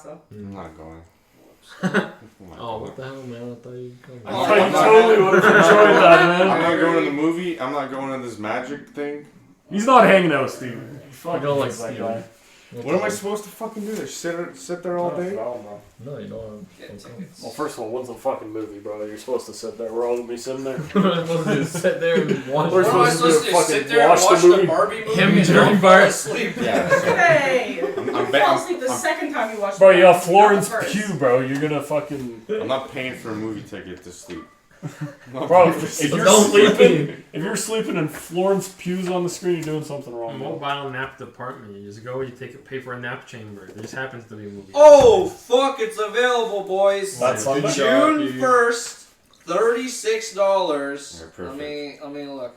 though. I'm not going. Oh, what the hell, man? I thought you'd come. I totally would have enjoyed that, man. I'm not going to the movie. I'm not going to this magic thing. He's not hanging out with Steve. I don't like that Steve. guy. What am I supposed to fucking do? Just sit there all day? No, you don't. Well, first of all, when's the fucking movie, bro? You're supposed to sit there. We're all gonna be sitting there. We're supposed to sit there and watch. We're What am I supposed to do? Sit there and watch the Barbie movie Him and drink don't bar. fall asleep? Yeah. So Hey! I'm You fall asleep the second time you watch Bro, the you got movie, Florence not the first. Pugh, bro. You're gonna fucking. I'm not paying for a movie ticket to sleep. Bro, if you're Don't sleeping, if you're sleeping and Florence Pugh's on the screen, you're doing something wrong. Bro. Mobile nap department. You just go, you pay for a nap chamber. There just happens to be a movie. Oh, fuck, it's available, boys. That's Sunday. June 1st, $36. Yeah, perfect. Let me look.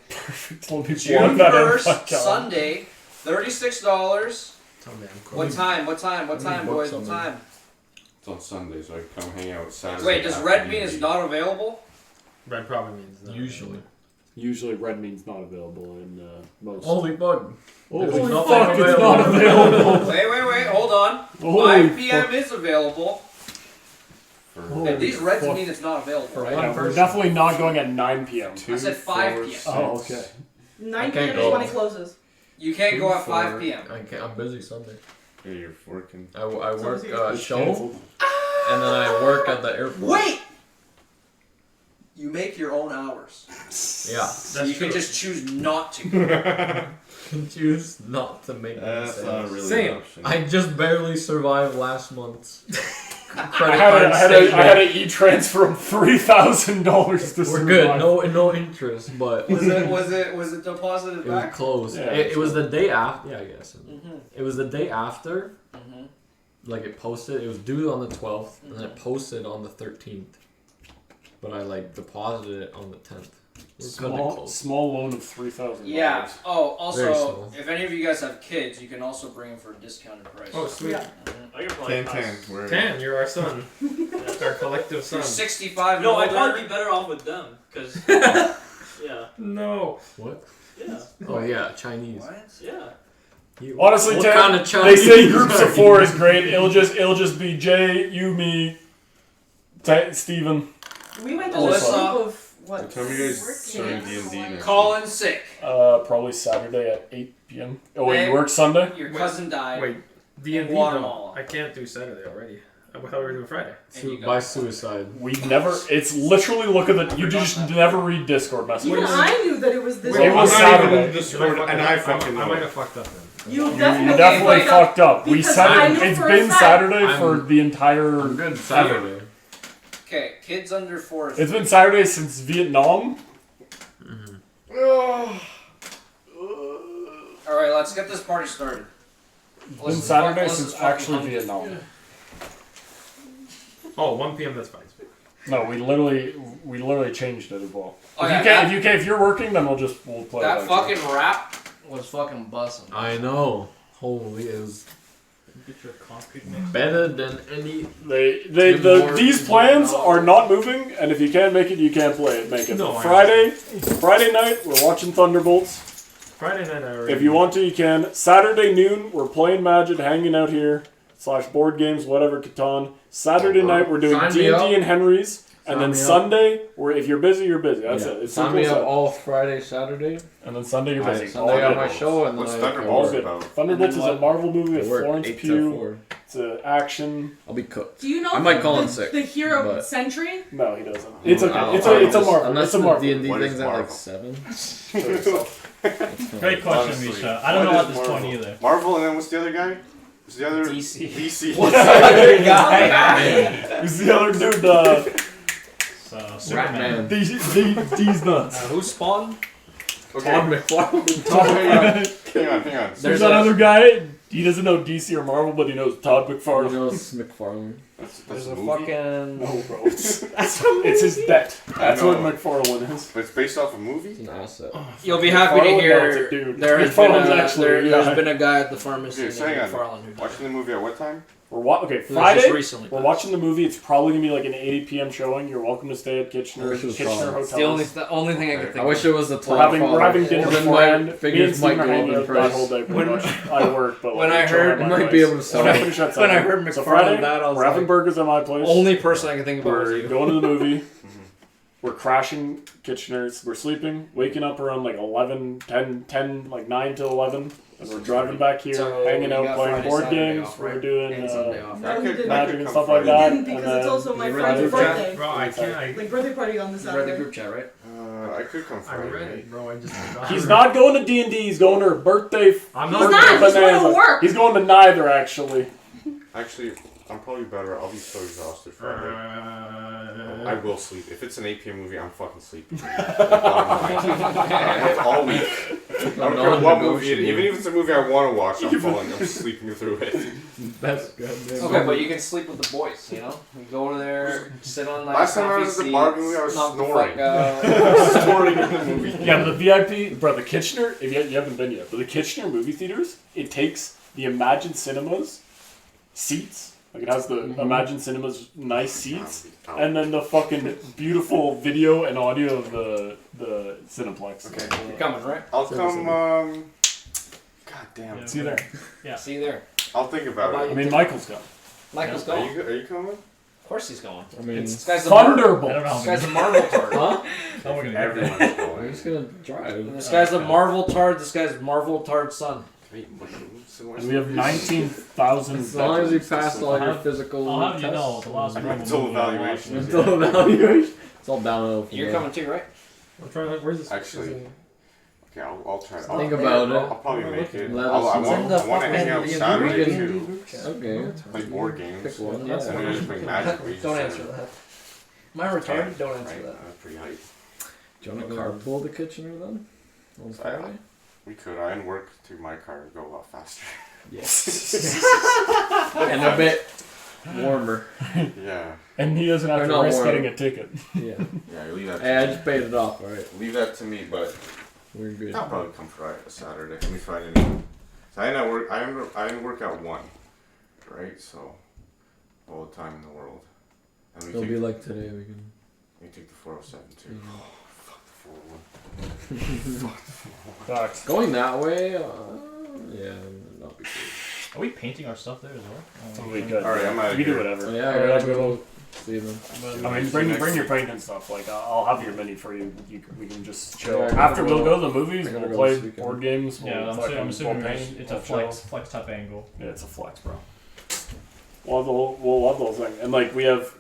Let me June plug that in. 1st, Fuck, God. Sunday, $36. Tell me I'm What time, book boys? What something. time? It's on Sunday, so I can come hang out Saturday. Wait, does after red the mean it's movie. not available? Red probably means no. Usually. Usually, red means not available in most. Holy bug. Holy There's fuck, nothing it's not available. Wait, hold on. Holy 5 p.m. is available. For And these reds fuck. mean it's not available, right? Yeah, we're definitely not going at 9 p.m. I said 5 p.m. Oh, okay. 9 can't p.m. is go. when it closes. You can't go at 5 p.m. I'm busy Sunday. Yeah, you're working. I work It's show, canceled. and then I work at the airport. Wait! You make your own hours. Yeah. So you can just choose not to. Choose not to make That's sense. not really Same. an option. I just barely survived last month's I credit had card a, I had a, statement. I had an e-transfer of $3,000 to We're survive. good. No interest, but Was it deposited it was back? close. Yeah, it was the day after. Yeah, I guess. Mm-hmm. It was the day after. Mm-hmm. Like it posted. It was due on the 12th, and then it posted on the 13th. But I deposited it on the 10th. We're kinda close. Small loan of $3,000. Yeah. Oh, Very also, small. if any of you guys have kids, you can also bring them for a discounted price. Oh, sweet. Yeah. I could probably 10. Where? Tan, you're our son. That's our collective son. You're 65 No, and I'd older. probably be better off with them, cause yeah, No. What? yeah, Oh yeah, Chinese. What? yeah. Honestly, What Ted, kind of they Chinese say groups are of 4 you? is great. It'll just be Jay, you, me, Steven. We went to Alyssa. a group of what? What time are you guys six starting kids? D&D next Calling sick. Probably Saturday at 8 p.m. Oh wait, you work Sunday? Your cousin died. Wait, D&D Guatemala. though. I can't do Saturday already. I thought we were doing Friday. And you By got- suicide. We never. It's literally look at the. You just never read Discord messages. Even I knew that it was this. It was I'm not even Saturday. in Discord, and I fucking I know. might have fucked up then. You You definitely, definitely fucked up. We because said I it. knew It's for a been fact. Saturday for I'm- the entire. I'm good Saturday. Okay, kids under 4. It's been Saturday since Vietnam. Alright, let's get this party started. It's been Saturday since actually Vietnam. Oh, 1 p.m. That's fine. No, we literally changed it as well. Oh, If yeah, you can't, if you're working, then we'll play. That it fucking rap was fucking busting. I know. Holy, it was Get your concrete mix. better than any. These plans are not moving, and if you can't make it, you can't play it. Make it. No, I Friday night, we're watching Thunderbolts. Friday night I already. If you want to, you can. Saturday noon, we're playing Magic, hanging out here, / board games, whatever, Catan. Saturday night, we're doing Sign me D&D up. and Henry's. And Sign then me up. Sunday, if you're busy, you're busy. That's Yeah. it. It's Sign simple me as up that. all Friday, Saturday. And then Sunday, you're busy. Sunday I got my good. show, and What's then I Thunderbolts can about? Thunderbolts is a Marvel movie with work Florence 8 to Pugh. 4. It's an action. I'll be cooked. Do you know I might the, call in the, sick, the hero but- Sentry? No, he doesn't. It's okay. I'll- It's I'll a just- Marvel. Unless It's a the Marvel. D&D What is thing's at like Marvel? 7. Great question, Honestly, Misha. I don't know what at is this point Marvel? either. Marvel, and then what's the other guy? Who's the other? DC. DC. What's the other guy? Who's the other dude? So Superman. Ratman. These nuts. Who's Spawn? Okay. Todd McFarlane. Hang on. There's There's that a- other guy. He doesn't know DC or Marvel, but he knows Todd He McFarlane. knows McFarlane. That's There's a a movie? fucking. No, bro. It's his debt. That's what know. McFarlane is. But it's based off a movie? It's an asset. You'll be happy to McFarlane? No, hear it's a dude. there has been McFarlane's a, actually a there's guy. been a guy at the pharmacy Okay, so named hang on. McFarlane who died. Watching the movie at what time? Okay, It was just Friday. recently. We're watching the movie. It's probably gonna be like an 8 p.m. showing. You're welcome to stay at Kitchener I wish it was Hotel. Friday. It's the only thing I could think I wish it was the We're 12. having dinner Then beforehand. my Me figures and Steve might are go up hanging in out that price. whole day. Pretty much. I work, but When like, I chill heard- at my You might place. be able to sell When I it. finish at When I 7. heard So McFarlane Friday, that, I was we're having like, burgers at my place. only person I can think about was We're you. going to the movie. We're crashing Kitchener's. We're sleeping, waking up around like 11, 10, like 9 to 11. And we're driving back here, So hanging you out, got playing Friday, board Saturday games. off, We're right? doing And Sunday off. No, he didn't. magic and come stuff like He that. didn't because and it's also my You read friend's the group chat? birthday. Bro, I can't. Like birthday party on the You read the Saturday. group chat, right? I could come I Friday. read it, bro. I just forgot. He's not going to D&D. He's going to her birthday. I'm He's not. not. He's going to bonanza. work. He's going to neither, actually. Actually, I'm probably better. I'll be so exhausted Friday. I will sleep. If it's an 8 p.m. movie, I'm fucking sleeping. All week. I don't care what movie. Even if it's a movie I want to watch, I'm sleeping through it. That's goddamn. Okay, but you can sleep with the boys, you know? You go over there, sit on like Last time I comfy was at the seats, Barbie movie, I was knock the snoring. fuck out. Snoring in the movie. Yeah, but the VIP, bro, the Kitchener, if you haven't been yet, but the Kitchener movie theaters, it takes the Imagine Cinemas seats, like it has the Imagine Cinemas nice seats, and then the fucking beautiful video and audio of the Cineplex. Okay. You're coming, right? I'll come, God damn. See you there. See you there. I'll think about I it. mean, Michael's gone. Michael's Are going. you coming? Of course he's going. I mean, This guy's the Thunderbolt. This guy's the Marvel tard. huh? How are we gonna get there? Everyone's I'm going. just gonna drive. This guy's the Marvel tard. This guy's Marvel tard son. Can I eat mushrooms? And we have 19,000 As long as you veterans. pass all your I'll physical I'll have you tests. know, the last Marvel Mental movie I watched evaluation. was- Mental evaluation. It's all downhill from You're there. coming too, right? I'm trying to. Where's this? Actually, okay, I'll try. Think I'll about I'll it. probably make it. Let I us want know. to hang out Send the Saturday fucking too. Okay. Play board games. Pick one. And Yeah. then just play Magic. where you just Don't sit answer and- that. Am I retarded? Don't answer Right, that. that's pretty hype. Do you want to carpool the Kitchener then? On Friday? We could. I didn't work through my car to go a lot faster. Yes. And a bit warmer. Yeah. And he doesn't have Or to not risk more. getting a ticket. Yeah. Yeah, leave that. Hey, I To just paid it off. All right. me. Leave that to me, but We're good. I'll probably come Friday, Saturday. Let me Friday night. So I didn't work. I didn't work at 1, right? So all the time in the world. And we It'll take, be like today. We can. we take the 407 too. Mhm. Fuck the 401. Facts. Going that way. Yeah, not be good. Are we painting our stuff there as well? We could. All right, I'm out of We do here. whatever. Oh, yeah, I Whatever. gotta go see them. I mean, bring your paint and stuff. Like, I'll have your mini for you. We can just chill. Yeah, I gotta After go- we'll go to the movies, I gotta we'll go play this weekend. board games. Yeah, we'll I'm assuming we'll paint, it's a we'll flex type angle. chill. Yeah, it's a flex, bro. We'll love those things. And like we have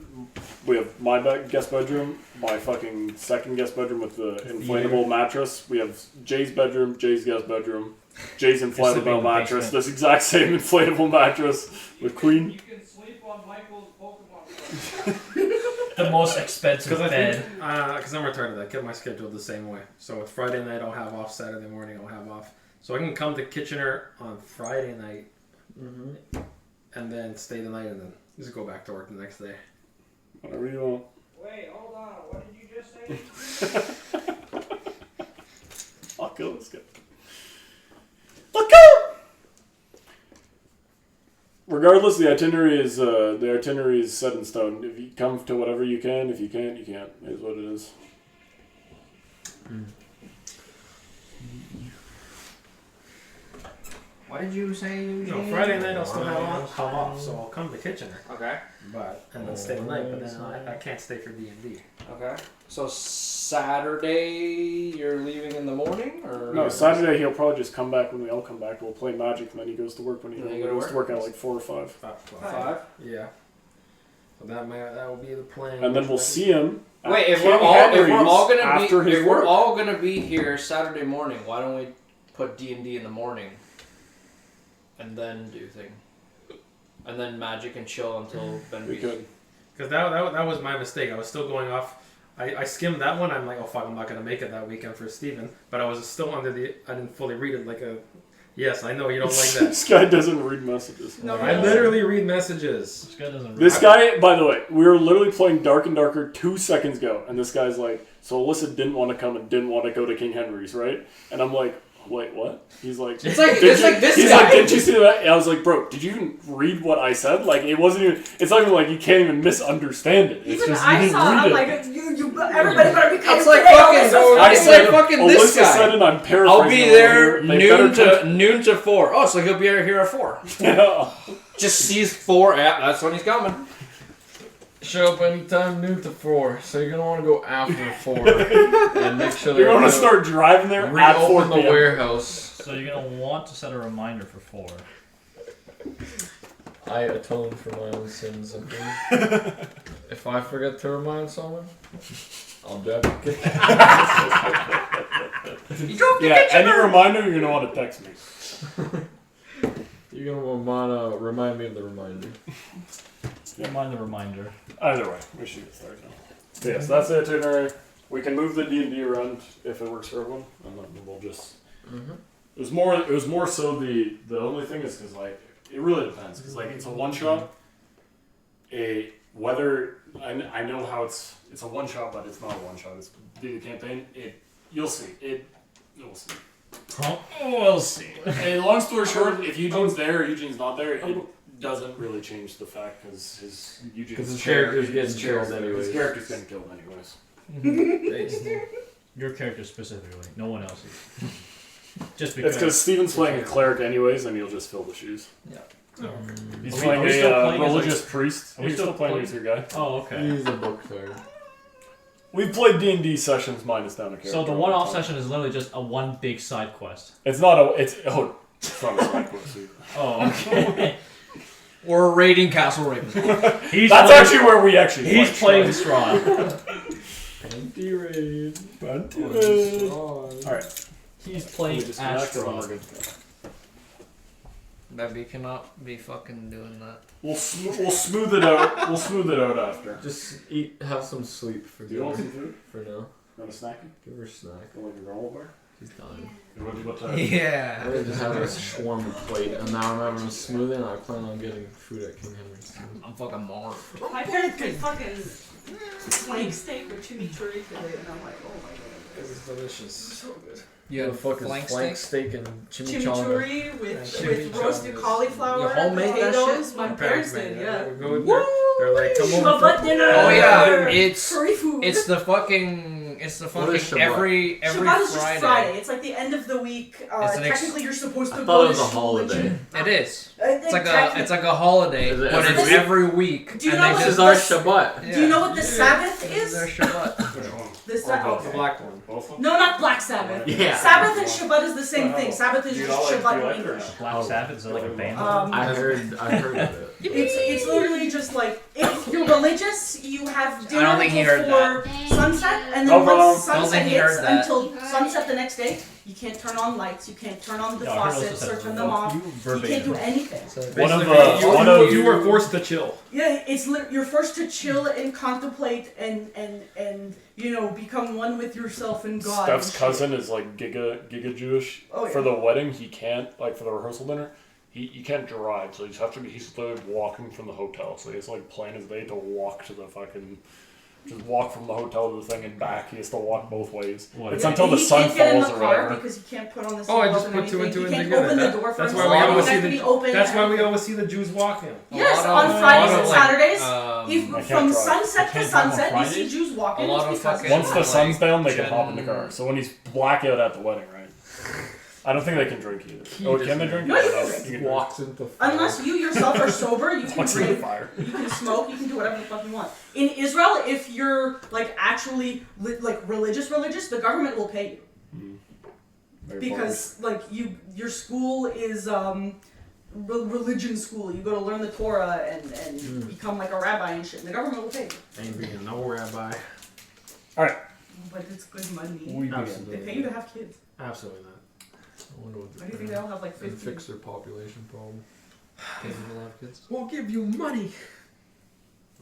my guest bedroom, my fucking second guest bedroom with the inflatable mattress. We have Jay's bedroom, Jay's guest bedroom, Jay's sleeping in inflatable the mattress. basement. This exact same inflatable mattress with Queen. You can sleep on Michael's Pokemon card. The most expensive Because I bed. think, because I'm retarded, I kept my schedule the same way. So with Friday night, I'll have off. Saturday morning, I'll have off. So I can come to Kitchener on Friday night Mm-hmm. and then stay the night and then just go back to work the next day. Whatever you want. Wait, hold on. What did you just say? I'll kill this guy. I'll kill him! Regardless, the itinerary is set in stone. If you come to whatever you can, if you can't, you can't. It is what it is. What did you say? No, Friday night I'll still have off, so I'll come to Kitchener, Okay. and then stay the night. But then I can't stay for D&D. Okay. So Saturday, you're leaving in the morning, or No, Saturday he'll probably just come back when we all come back. We'll play Magic, and then he goes to work when he Then you go to goes to work? work at like 4 or 5. 5? Yeah. So that will be the plan. And then we'll see him. at Wait, if King we're all Henry's gonna after be his if we're work. all gonna be here Saturday morning, why don't we put D&D in the morning, and then do thing, and then Magic and chill until Ben We Reese. could. Because that was my mistake. I was still going off. I skimmed that one. I'm like, oh fuck, I'm not gonna make it that weekend for Steven. But I was still under the. I didn't fully read it like a. Yes, I know you don't like that. This guy doesn't read messages. No, I literally read messages. This guy doesn't. This guy, by the way, we were literally playing Dark and Darker 2 seconds ago, and this guy's like, so Alyssa didn't want to come and didn't want to go to King Henry's, right? And I'm like, Wait, what? He's like, It's like did it's you- like this He's guy. like, didn't you see that? And I was like, bro, did you even read what I said? Like, it wasn't even. It's not even like you can't even misunderstand it. It's Even just you I didn't saw. read I'm it. like, everybody better be coming It's like today. fucking. I It's said, like fucking this Alyssa said guy. it. I'm paraphrasing. I'll be it there over here. noon to 4. Oh, so he'll be here at 4. Yeah. Just sees 4. Yeah, that's when he's coming. Show up anytime noon to 4, so you're gonna want to go after 4 and make sure You're they're going to start driving there at 4 reopen the p.m. warehouse. So you're gonna want to set a reminder for 4. I atone for my own sins. Okay? If I forget to remind someone, I'll drive the kitchen. Yeah, any reminder, you're going to want to text me. You're gonna wanna remind me of the reminder. Remind the reminder. Either way, we should get started now. So yes, that's the itinerary. We can move the D&D around if it works for everyone, and then we'll just... Mm-hmm. It was more so the only thing is because, like, it really depends. Because, like, it's a one-shot. Whether... I know how it's a one-shot, but it's not a one-shot. It's the campaign. You'll see. You'll see. Huh? We'll see. Hey, long story short, if Eugene's there or Eugene's not there, it doesn't really change the fact because his character's getting killed His anyways. character's getting killed anyways. Your character specifically, no one else's. Just It's because. because Steven's playing a cleric anyways, and he'll just fill the shoes. Oh. He's Are we playing still a playing as, religious priest. are we He's still still playing playing- as your guy. Oh, okay. He's a book fair. We've played D&D sessions minus down a character. So the one-off session is literally just a one big side quest. It's not a... It's not a side quest either. Oh, okay. We're raiding Castle Raven. He's That's playing, actually where we actually He's fight, playing right? Strahd. Anti-raid. Anti-raid. Alright. He's playing Astrahd. Baby cannot be fucking doing that. We'll smooth it out. We'll smooth it out after. Just have some sleep for Do you want some food? for now. You want a snack? Give her a snack. Go like a granola bar? She's dying. What I Yeah. just had a shawarma plate, and now I'm having a smoothie, and I plan on getting food at King Henry's soon. I'm fucking marred. My parents did fucking flank steak with chimichurri today, and I'm like, oh my god. It's delicious. So good. You The had fuck is flank flank steak? steak and chimichanga? Chimichurri with roasted chimichangas. cauliflower, You homemade that potatoes. shit? My parents did, yeah. We go in there. They're like, come over. Shabbat dinner. Oh yeah, it's curry food. it's the fucking What is fucking Shabbat? every Shabbat is just Friday. Friday. It's like the end of the week. It's an Technically, you're supposed to I go thought it to was a school and holiday. It is. It's It's like a holiday, Is it but every it's week? every week. Do you and know they what This just is our This- Shabbat. Do you know what the Sabbath This is their is? Shabbat. Which one? The The Sabbath. black one. Both of them? No, not Black Sabbath. Yeah. Sabbath and Shabbat is the same thing. Sabbath is Do you just not like- Shabbat do you in like it or English. not? Black Sabbath, is that like a band? I heard of it. It's literally just like if you're religious, you have dinner don't think he heard before sunset, and No then problem. once Don't sunset think he hits heard that. until sunset the next day, you can't turn on lights, you can't turn on the Yeah, I heard also faucets or said turn them off. you You can't verbatim. do anything. One of Basically, the you were forced to chill. Yeah, you're forced to chill and contemplate and become one with yourself and God. Steph's and shit. cousin is like giga Jewish. Oh, yeah. For the wedding, he can't for the rehearsal dinner. He can't drive, so he's literally walking from the hotel. So he has to like plan his day to walk to the fucking. Just walk from the hotel to the thing and back. He has to walk both ways. What? It's Yeah, until the he sun can't get in falls the or car whatever. because he can't put on the Oh, I seatbelt just and put two and everything. two He in can't together. open the door for That's his why we wallet. always It see has to the. be open That's and why we everything. always see the Jews walking. Yes, A on lot of- Fridays a lot and of, like, Saturdays. I can't From drive. sunset I to can't drive on sunset, you see Fridays? Jews walking. A lot it's of because fucking- Once the Like, sun's down, they can hop in the Jen- car. So when he's blackout at the wedding, right? I don't think they can drink either. Oh, can they drink? No, you can No, drink. you can Walks into fire. unless you yourself are sober, you can Walks in the drink, fire. you can smoke, you can do whatever the fuck you want. In Israel, if you're like actually like religious, the government will pay you Very because like your school is religion school. You go to learn the Torah and become like a rabbi and shit. And the government will pay you, Ain't being no rabbi. but it's good money. We begin. Absolutely. They pay you to have kids. Absolutely not. I wonder what Why do you think they all have like they 50? fix their population problem. People have kids. We'll give you money.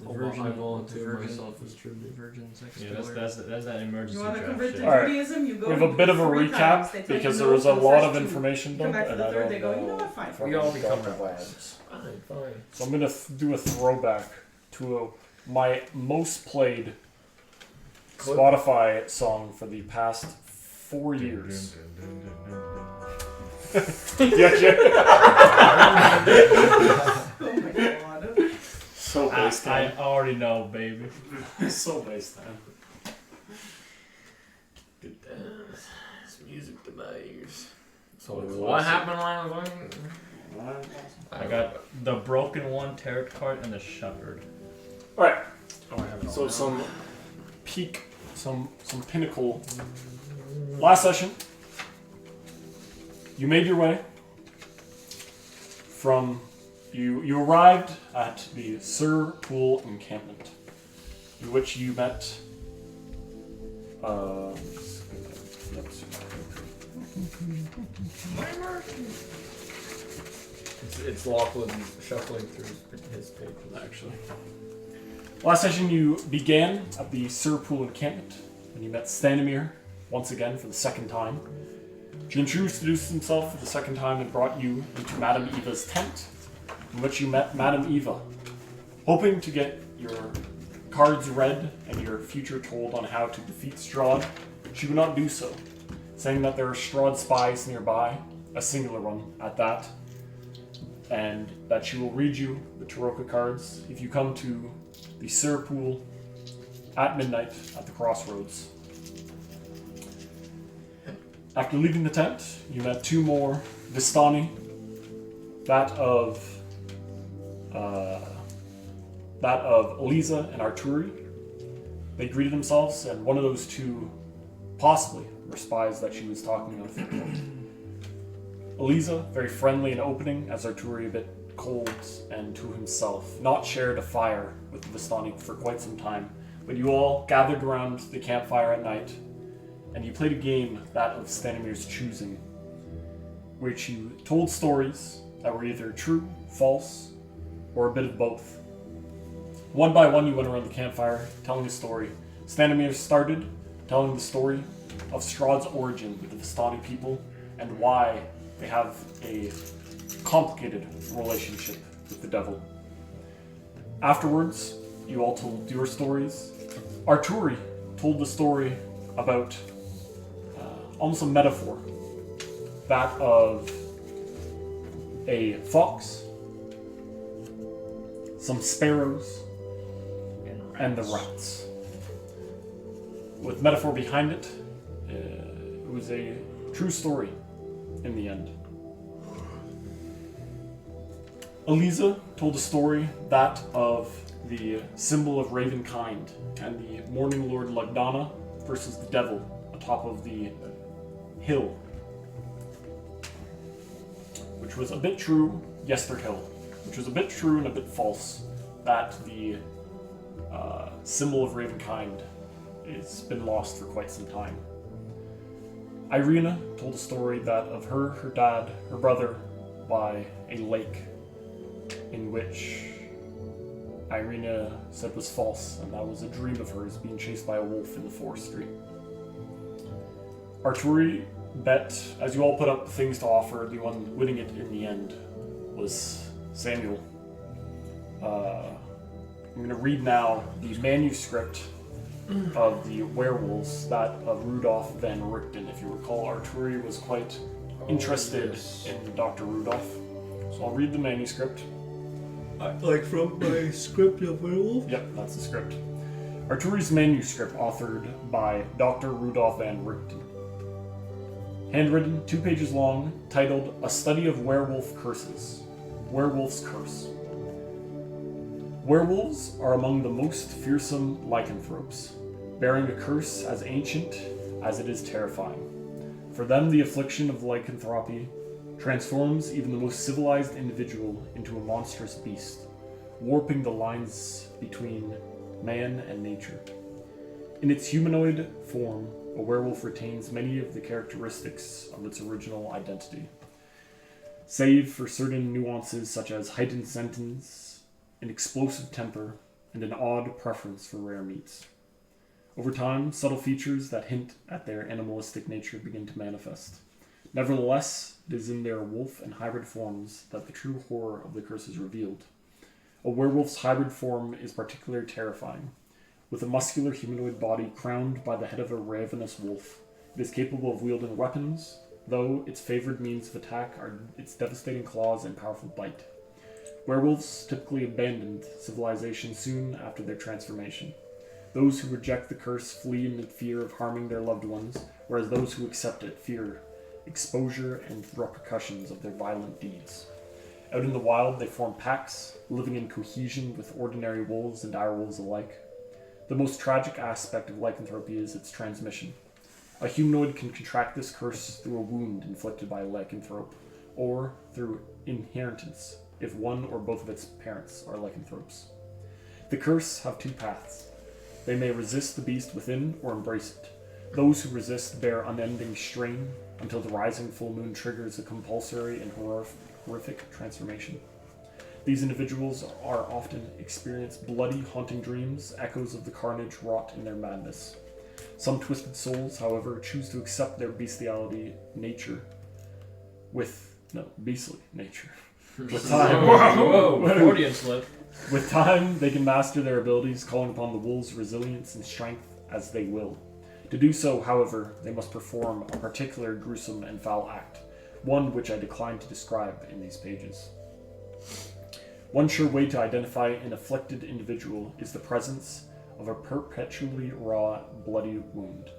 The virgin I volunteer virgin- myself as tribute. Virgin sex Yeah, that's that You emergency want to draft convert shit. to Alright. Judaism? You go. We have a you bit of a three times. They recap tell you because no there was a for the lot first of two. information Come dumped, back to and the I third, don't they go, know. you know what, fine. if We all I'm become done with rabbis. that. Fine, fine. So I'm gonna do a throwback to my most played Clip. Spotify song for the past 4 years. Dun, Yeah, yeah. Oh my god. So based I already know, baby. So based on. Good times. It's music to my ears. So What's what awesome? happened last week? I got the Broken One tarot card and the Shepherd. Alright, Oh, I have it all so now. some peak, some pinnacle. Last session, you made your way from you arrived at the Sir Pool encampment, in which you met. It's Lachlan shuffling through his pages. Actually, last session you began at the Sir Pool encampment, and you met Stanimir once again for the second time. She introduced himself for the second time and brought you into Madame Eva's tent, in which you met Madame Eva, hoping to get your cards read and your future told on how to defeat Strahd. She would not do so, saying that there are Strahd spies nearby, a singular one at that, and that she will read you the Taroka cards if you come to the Sir Pool at midnight at the crossroads. After leaving the tent, you met two more Vistani, that of Eliza and Arturi. They greeted themselves, and one of those two possibly were spies that she was talking of. Eliza, very friendly and opening, as Arturi a bit cold and to himself, not shared a fire with the Vistani for quite some time, but you all gathered around the campfire at night, and you played a game, that of Stanimir's choosing, which you told stories that were either true, false, or a bit of both. One by one you went around the campfire, telling a story. Stanimir started telling the story of Strahd's origin with the Vistani people, and why they have a complicated relationship with the devil. Afterwards, you all told your stories. Arturi told the story about almost a metaphor, that of a fox, some sparrows, and the rats. With metaphor behind it, it was a true story in the end. Eliza told a story, that of the symbol of Ravenkind and the Morning Lord Lugdana versus the devil atop of the hill, which was a bit true, Yesterhill, which was a bit true and a bit false, that the symbol of Ravenkind has been lost for quite some time. Irina told a story, that of her dad, her brother, by a lake, in which Irina said was false, and that was a dream of hers, being chased by a wolf in the forestry. Arturi bet, as you all put up things to offer, the one winning it in the end was Samuel. I'm going to read now the manuscript of the werewolves, that of Rudolf van Richten. If you recall, Arturi was quite interested in Dr. Rudolf. So I'll read the manuscript. Like from my script of werewolf? Yep, that's the script. Arturi's manuscript, authored by Dr. Rudolf van Richten. Handwritten, 2 pages long, titled A Study of Werewolf Curses. Werewolf's Curse. Werewolves are among the most fearsome lycanthropes, bearing a curse as ancient as it is terrifying. For them, the affliction of lycanthropy transforms even the most civilized individual into a monstrous beast, warping the lines between man and nature. In its humanoid form, a werewolf retains many of the characteristics of its original identity, save for certain nuances such as heightened sentence, an explosive temper, and an odd preference for rare meats. Over time, subtle features that hint at their animalistic nature begin to manifest. Nevertheless, it is in their wolf and hybrid forms that the true horror of the curse is revealed. A werewolf's hybrid form is particularly terrifying, with a muscular humanoid body crowned by the head of a ravenous wolf, It is capable of wielding weapons, though its favored means of attack are its devastating claws and powerful bite. Werewolves typically abandoned civilization soon after their transformation. Those who reject the curse flee in fear of harming their loved ones, whereas those who accept it fear exposure and repercussions of their violent deeds. Out in the wild, they form packs, living in cohesion with ordinary wolves and direwolves alike. The most tragic aspect of lycanthropy is its transmission. A humanoid can contract this curse through a wound inflicted by a lycanthrope, or through inheritance, if one or both of its parents are lycanthropes. The curse have two paths. They may resist the beast within or embrace it. Those who resist bear unending strain until the rising full moon triggers a compulsory and horrific transformation. These individuals are often experience bloody, haunting dreams, echoes of the carnage wrought in their madness. Some twisted souls, however, choose to accept their bestiality nature beastly nature. With time, Whoa, Freudian slip. with time, they can master their abilities, calling upon the wolves' resilience and strength as they will. To do so, however, they must perform a particular gruesome and foul act, one which I decline to describe in these pages. One sure way to identify an afflicted individual is the presence of a perpetually raw, bloody wound,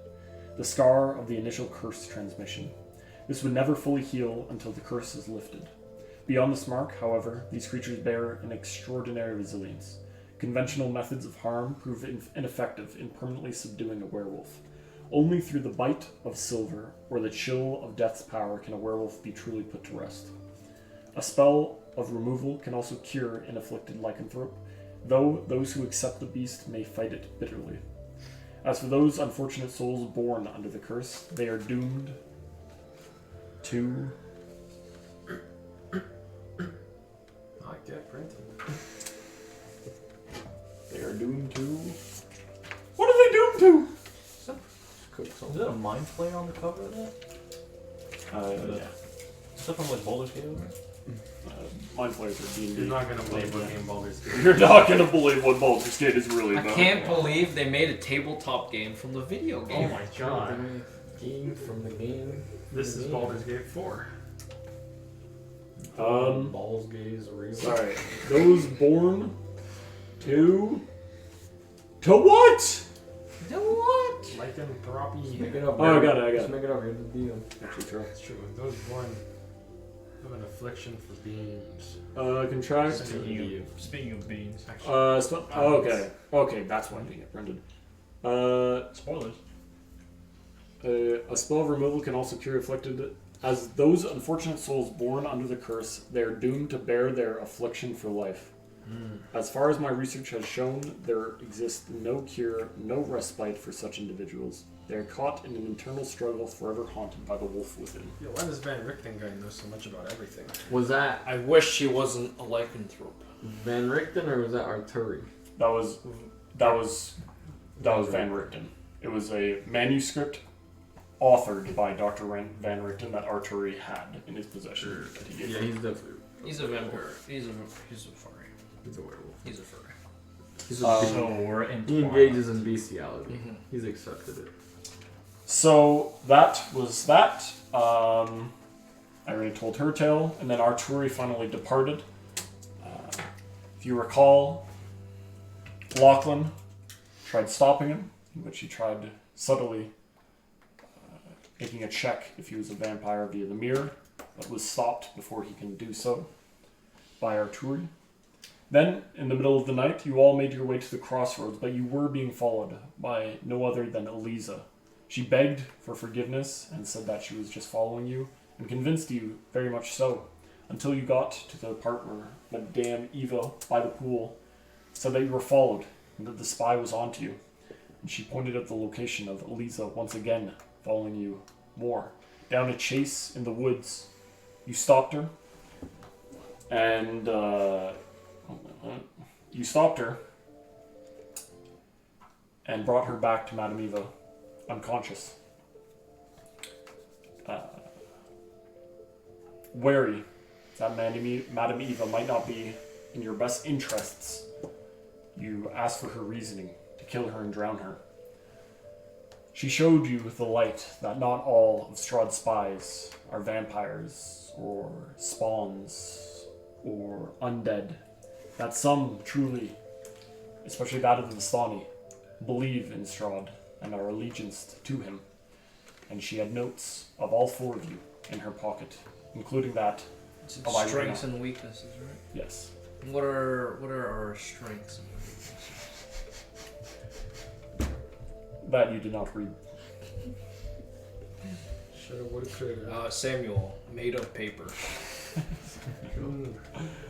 the scar of the initial curse transmission. This would never fully heal until the curse is lifted. Beyond this mark, however, these creatures bear an extraordinary resilience. Conventional methods of harm prove ineffective in permanently subduing a werewolf. Only through the bite of silver or the chill of death's power can a werewolf be truly put to rest. A spell of removal can also cure an afflicted lycanthrope, though those who accept the beast may fight it bitterly. As for those unfortunate souls born under the curse, they are doomed to... I get printed. They are doomed to... What are they doomed to? Is it a mind flare on the cover of that? Yeah. Stuff from like Baldur's Gate? Mind flayers are D&D. You're not gonna believe what game Baldur's Gate. You're not gonna believe what Baldur's Gate is really I about. can't believe they made a tabletop game from the video Oh game. my god. Game from the game. This is Baldur's Gate 4. Balls gaze real. Sorry. Those born to what? Lycanthropy. Make it up. Oh, I man. got it. Just make it up. You're the DM. Actually, true. That's true. Those born have an affliction for beings. Contract. Speaking of beans. Okay. Okay, that's why I didn't get printed. Spoilers. A spell of removal can also cure afflicted. As those unfortunate souls born under the curse, they are doomed to bear their affliction for life. As far as my research has shown, there exists no cure, no respite for such individuals. They are caught in an internal struggle, forever haunted by the wolf within. Yo, why does Van Richten guy know so much about everything? Was that I wish he wasn't a lycanthrope. Van Richten or was that Arturi? That was Van Richten. It was a manuscript authored by Dr. Van Richten that Arturi had in his possession. That he gave Yeah, him. he's definitely. He's a vampire. He's a furry. He's a werewolf. He's a furry. He's So we're in he Twilight. engages in bestiality. Mhm. He's accepted it. So that was that. I already told her tale, and then Arturi finally departed. If you recall, Lachlan tried stopping him, in which he tried subtly making a check if he was a vampire via the mirror, but was stopped before he can do so by Arturi. Then, in the middle of the night, you all made your way to the crossroads, but you were being followed by no other than Eliza. She begged for forgiveness and said that she was just following you, and convinced you very much so, until you got to the part where Madame Eva, by the pool, said that you were followed, and that the spy was onto you. And she pointed out the location of Eliza once again, following you more. Down a chase in the woods, you stopped her, and and brought her back to Madame Eva, unconscious. Wary that Madame Eva might not be in your best interests, you asked for her reasoning to kill her and drown her. She showed you with the light that not all of Strahd's spies are vampires or spawns or undead. That some truly, especially that of the Vistani, believe in Strahd and are allegianced to him. And she had notes of all 4 of you in her pocket, including that Some of Irina. strengths and weaknesses, right? Yes. What are our strengths? That you did not read. Shoulda, woulda, coulda. Samuel, made of paper.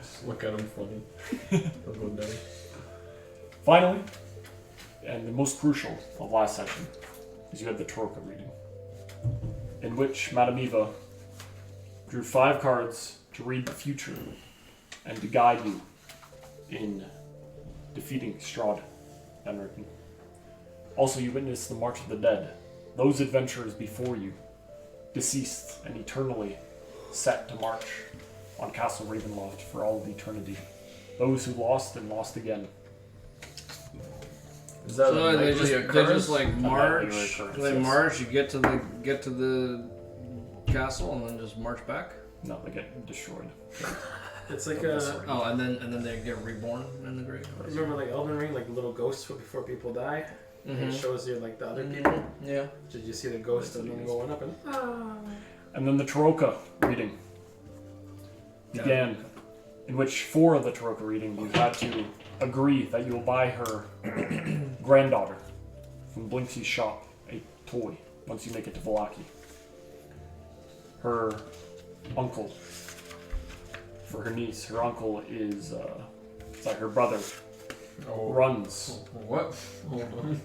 Just look at him funny. He'll go down. Finally, and the most crucial of last session, is you had the Troika reading, in which Madame Eva drew 5 cards to read the future and to guide you in defeating Strahd and Rickon. Also, you witnessed the March of the Dead, those adventurers before you, deceased and eternally set to march on Castle Ravenloft for all of eternity. Those who lost and lost again. Is that So a they nightly just occurrence? like march. occurrence, They yes. march. You get to the castle and then just march back. No, they get destroyed. It's like Oh, and then they get reborn in the grave. remember like Elden Ring, like little ghosts before people die. Mhm. It shows you like the other people. Yeah. Did you see the ghost and them going up and? And then the Troika reading began, in which for the Troika reading you had to agree that you will buy her granddaughter from Blinksey's shop a toy once you make it to Vallaki. Her uncle, for her niece, her uncle is it's like her brother runs. What? Hold on.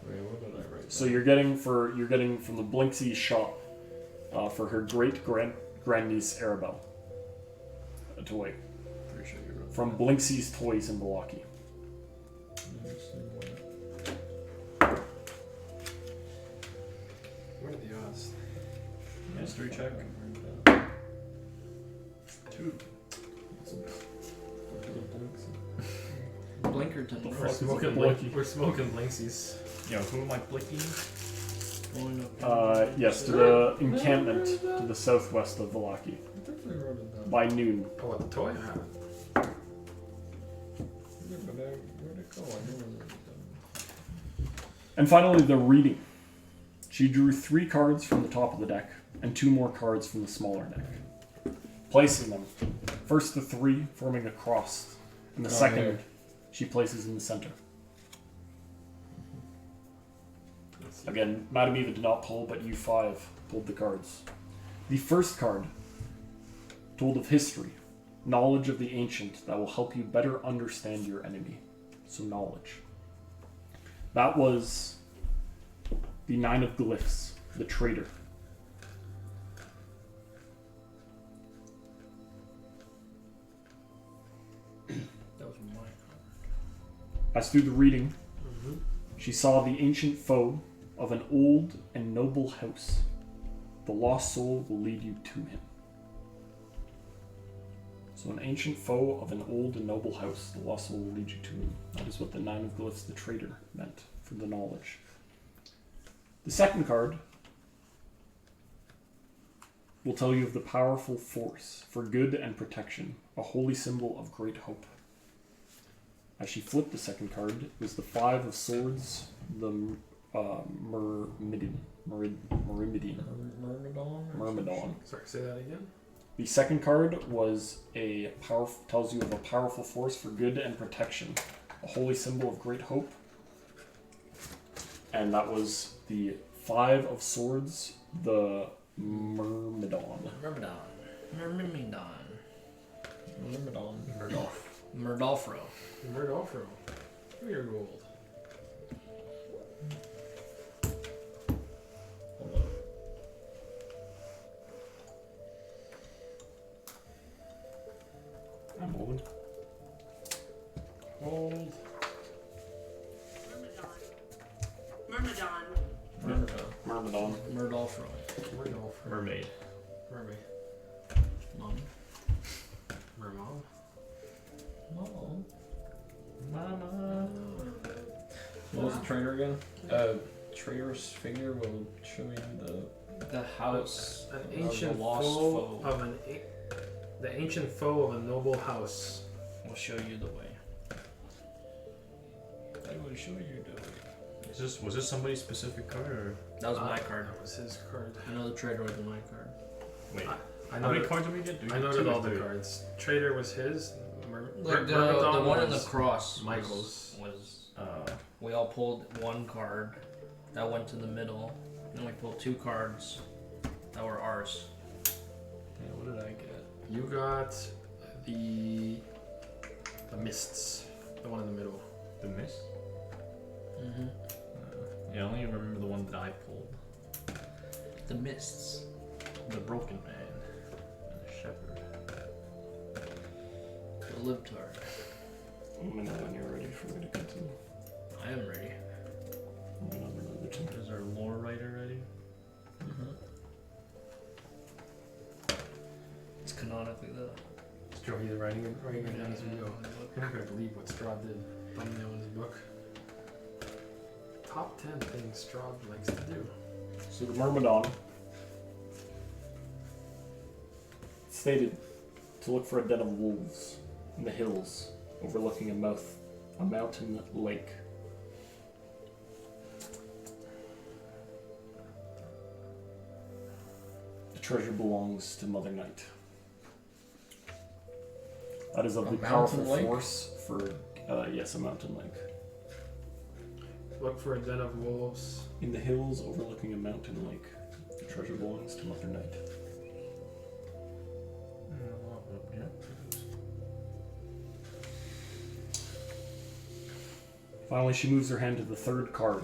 Wait, what did I write? So you're getting from the Blinksey shop for her great grandniece Arabelle a toy Pretty sure you wrote from Blinksey's Toys in Vallaki. What are the odds? History check. 2. Blinkerton. We're Bro. smoking Blinky. We're smoking Blinksies. Yo, who am I blinking? Going up. Yes, to the encampment to the southwest of Vallaki I definitely wrote it down. by noon. Oh, what the toy? Yeah, but where'd it go? I don't remember it. And finally, the reading. She drew 3 cards from the top of the deck and 2 more cards from the smaller deck, placing them. First the 3 forming a cross, and the second here. she places in the center. Again, Madame Eva did not pull, but you 5 pulled the cards. The first card told of history, knowledge of the ancient that will help you better understand your enemy. So knowledge. That was the 9 of Glyphs, the traitor. That was my card. As through the reading, she saw the ancient foe of an old and noble house. The lost soul will lead you to him. So an ancient foe of an old and noble house, the lost soul will lead you to him. That is what the 9 of Glyphs, the traitor, meant for the knowledge. The second card will tell you of the powerful force for good and protection, a holy symbol of great hope. As she flipped the second card, it was the 5 of Swords, the Myrmidon. Myrmidon. Sorry, say that again. The second card was tells you of a powerful force for good and protection, a holy symbol of great hope. And that was the 5 of Swords, the Myrmidon. Myrmidon. Murdolf. Murdolfro. Murdolfro. You're gold. Hold on. I'm old. Hold. Myrmidon. Myrmidon. Murdolfro. Murdolfro. Mermaid. Mermaid. Mom. Mermom. Mom. Mama. What was the trainer again? traitor's figure will show you The house. An of the ancient lost foe foe of the ancient foe of a noble house. will show you the way. I will show you the. Was this somebody's specific card or? That was my card. That was his card. I know the traitor was my card. Wait. I How many noted, cards did we get? I noted all the cards. Trader was his. Like the Myrmidon one in the was cross. Michael's. Was we all pulled one card that went to the middle. Then we pulled 2 cards that were ours. Yeah, what did I get? You got the mists. The one in the middle. The mist? Mm-hmm. Yeah, I only remember the one that I pulled. The mists. The broken man and the shepherd. The libtard. Let me know when you're ready for me to continue. I am ready. Let me know when the other two. Is our lore writer ready? Mm-hmm. It's canonically the. Joe, he's writing it down as we go. You're not gonna believe what Straub did. Thumbnail in his book. Top 10 things Straub likes to do. So the Myrmidon stated to look for a den of wolves in the hills overlooking a mountain lake. The treasure belongs to Mother Night. That is of A the mountain powerful lake? force for, yes, a mountain lake. Look for a den of wolves. In the hills overlooking a mountain lake, the treasure belongs to Mother Night. Finally, she moves her hand to the 3rd card.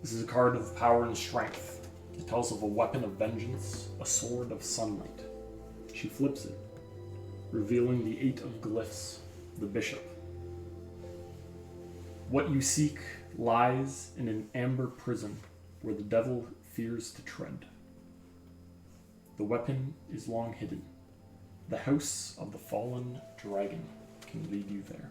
This is a card of power and strength. It tells of a weapon of vengeance, a sword of sunlight. She flips it, revealing the 8 of glyphs, the bishop. What you seek lies in an amber prison where the devil fears to tread. The weapon is long hidden. The house of the fallen dragon can lead you there.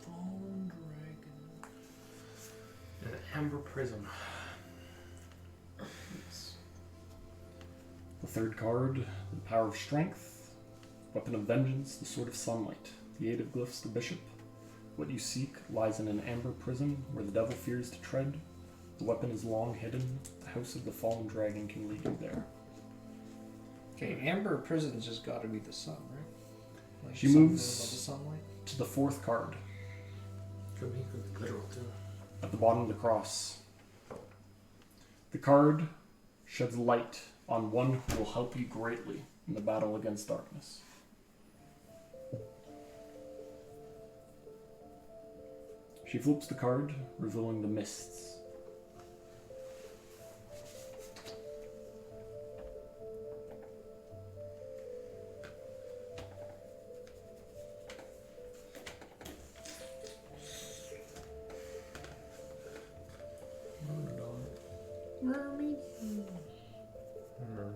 Fallen dragon. An amber prism. The 3rd card, the power of strength, weapon of vengeance, the sword of sunlight, the 8 of glyphs, the bishop. What you seek lies in an amber prison where the devil fears to tread. The weapon is long hidden. The house of the fallen dragon can lead you there. Okay, amber prison's just got to be the sun, right? Like She something moves- about the sunlight. To the 4th card, Could be literal too. at the bottom of the cross. The card sheds light on one who will help you greatly in the battle against darkness. She flips the card, revealing the mists.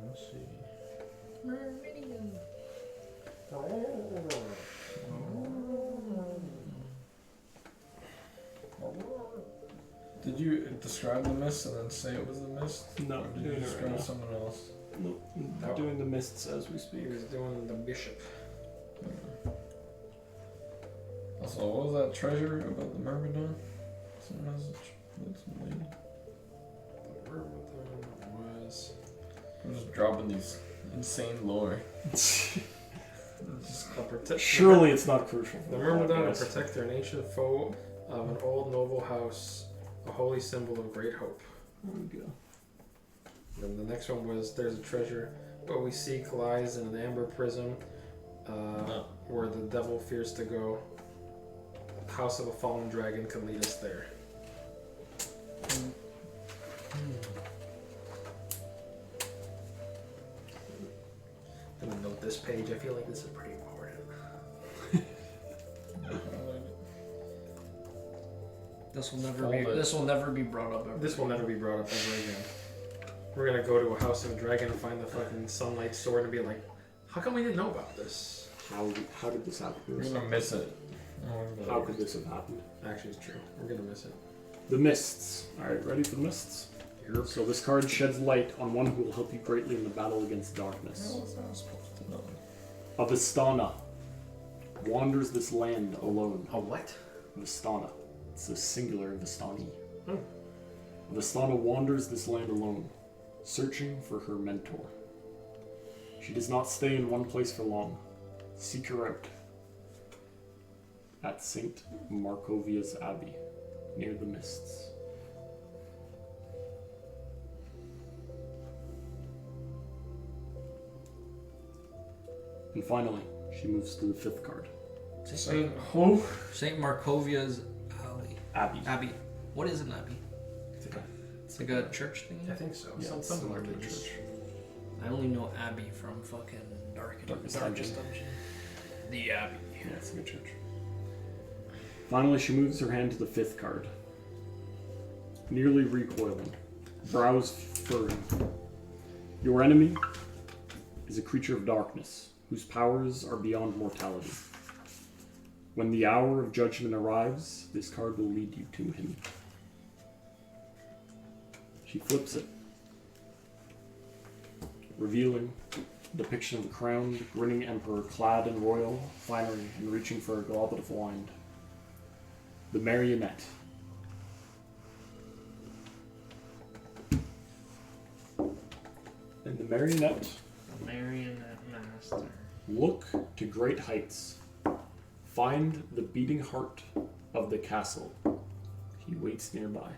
Let's see. Did you describe the mist and then say it was the mist? No, Or did you describe someone else? Nope, I'm doing the mists as we speak. He was doing the bishop. Also, what was that treasure about the Myrmidon? Someone has some lady. The Myrmidon was. I'm just dropping these insane lore. Surely it's not crucial. The Myrmidon, a protector, an ancient foe of an old noble house, a holy symbol of great hope. There we go. Then the next one was there's a treasure. What we seek lies in an amber prism, where the devil fears to go. House of a fallen dragon can lead us there. I'm gonna note this page. I feel like this is pretty important. This will never Hold be. it. This will never be brought up ever. This will never be brought up ever again. We're gonna go to a House of Dragon and find the fucking Sunlight Sword and be like, how come we didn't know about this? How did this happen? We're gonna miss it. How could this have happened? Actually, it's true. We're gonna miss it. The Mists. Alright, ready for the Mists? So this card sheds light on one who will help you greatly in the battle against darkness. How was I supposed to know? A Vistana wanders this land alone. A what? Vistana. It's a singular Vistani. Oh. Vistana wanders this land alone, searching for her mentor. She does not stay in one place for long. Seek her out at St. Markovia's Abbey, near the Mists. And finally, she moves to the 5th card. Saint Markovia's Abbey. Abbey. What is an abbey? It's like a church thing. I think so. Yeah, Something it's similar like to a this. church. I only know Abbey from fucking Darkest Darkest Dungeon. Dungeon. The Abbey. Yeah, it's a good church. Finally, she moves her hand to the 5th card. Nearly recoiling, brows furrowing. Your enemy is a creature of darkness, whose powers are beyond mortality. When the hour of judgment arrives, this card will lead you to him. She flips it, revealing a depiction of a crowned, grinning emperor clad in royal finery and reaching for a goblet of wine. The Marionette. And the Marionette Marionette Master. look to great heights. Find the beating heart of the castle. He waits nearby.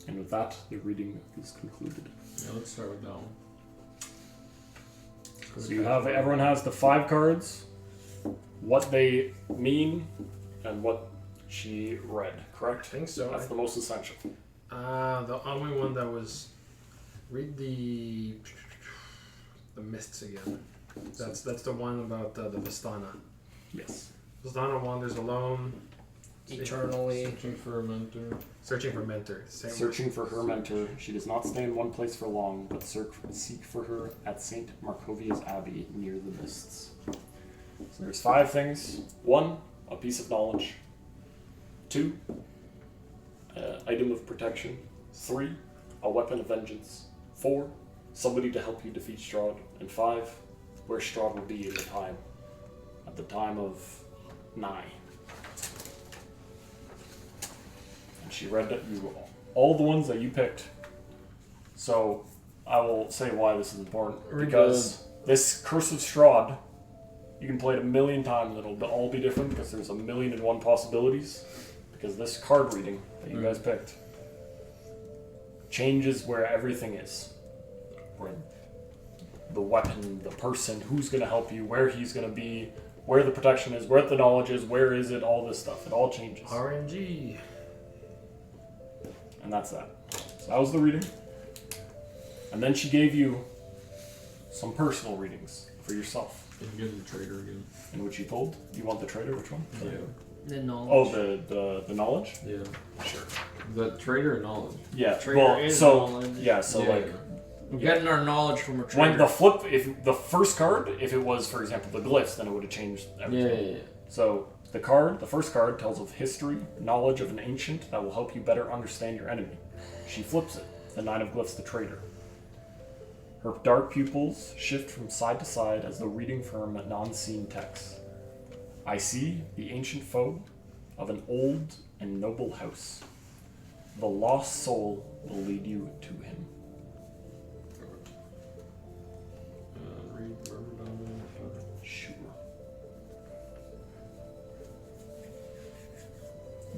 And with that, the reading is concluded. Yeah, let's start with that one. So you have everyone has the 5 cards, what they mean, and what she read. Correct? I think so. That's the most essential. The only one that was read the Mists again. That's the one about the Vistana. Yes. Vistana wanders alone, Eternally. Searching for a mentor. searching for mentor. Same Searching for her mentor, she does not stay in one place for long, but seek for her at St. Markovia's Abbey near the Mists. So there's 5 things. 1, a piece of knowledge. 2, item of protection. 3, a weapon of vengeance. 4, somebody to help you defeat Strahd. And 5, where Strahd will be in the time. At the time of Nigh. And she read you all the ones that you picked. So I will say why this is important. Because this Curse of Strahd, you can play it a million times. It'll all be different because there's 1,000,001 possibilities. Because this card reading that you guys picked changes where everything is. Where the weapon, the person, who's going to help you, where he's going to be, where the protection is, where the knowledge is, where is it, all this stuff. It all changes. RNG. And that's that. So that was the reading. And then she gave you some personal readings for yourself. You can get the trader again. In which you told, you want the trader, which one? Yeah. The knowledge. Oh, the knowledge? Yeah. Sure. The trader knowledge. Yeah. Trader well, is so knowledge. yeah, so Yeah. like We're getting our knowledge from a trader. when the flip, if the first card, if it was, for example, the glyphs, then it would have changed everything. Yeah. So the first card tells of history, knowledge of an ancient that will help you better understand your enemy. She flips it, the 9 of glyphs, the traitor. Her dark pupils shift from side to side as though reading from a non-seen text. I see the ancient foe of an old and noble house. The lost soul will lead you to him. Read Myrmidon. Sure.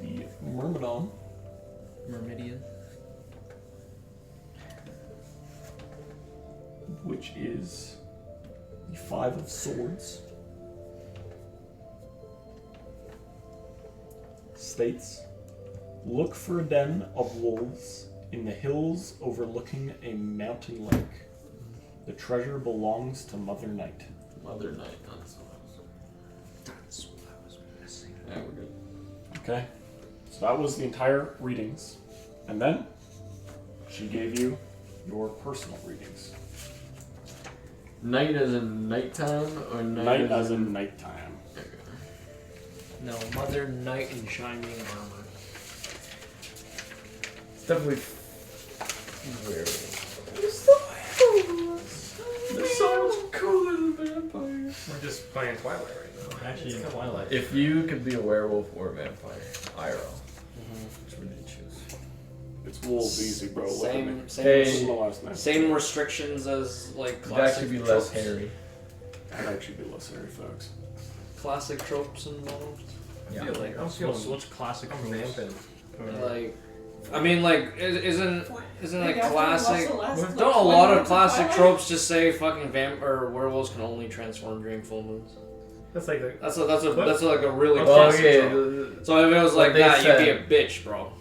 The Myrmidon Myrmidian. which is the 5 of Swords, states, look for a den of wolves in the hills overlooking a mountain lake. The treasure belongs to Mother Night. Mother Night. That's what I was missing. Yeah, we're good. Okay. So that was the entire readings. And then she gave you your personal readings. Night as in nighttime or Night as in nighttime. Okay. No, Mother Knight in shining armor. It's definitely weird. They're so much cooler than vampires. We're just playing Twilight right now. Actually, It's in kinda Twilight. If you could be a werewolf or a vampire, IRL, which would you choose? It's wolves easy, bro. Look at me. Same, Hey. This is my last name. same restrictions as like It'd classic actually be less tropes. hairy. I'd actually be less hairy, folks. Classic tropes involved. I feel like I'm feeling. What's classic I'm tropes? vamping. Like, I mean, like, isn't like After classic? the last, like, Don't a 20 lot of minutes classic Twilight? tropes just say fucking or werewolves can only transform during full moons? That's like the. That's like a really Well, classic okay, trope. So if it was What like they that, said. you'd be a bitch, bro.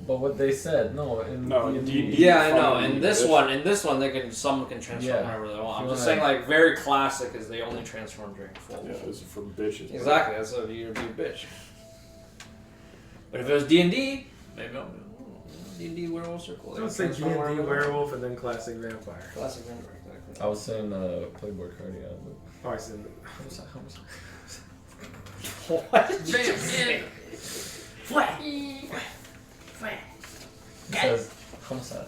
but what they said, no, in D&D. Yeah, I know. Fucking In this bitch. one, someone can transform Yeah. whenever they want. I'm If you just wanna- saying, like, very classic is they only transform during full Yeah, moon. this is for bitches. bro. Exactly. That's what you'd be a bitch. But if it was D&D, maybe D&D werewolves are cool. They Don't can say transform D&D wherever they want. werewolf and then classic vampire. Classic vampire, exactly. I was saying Playboy card, yeah. But Oh, I said. it says homicide.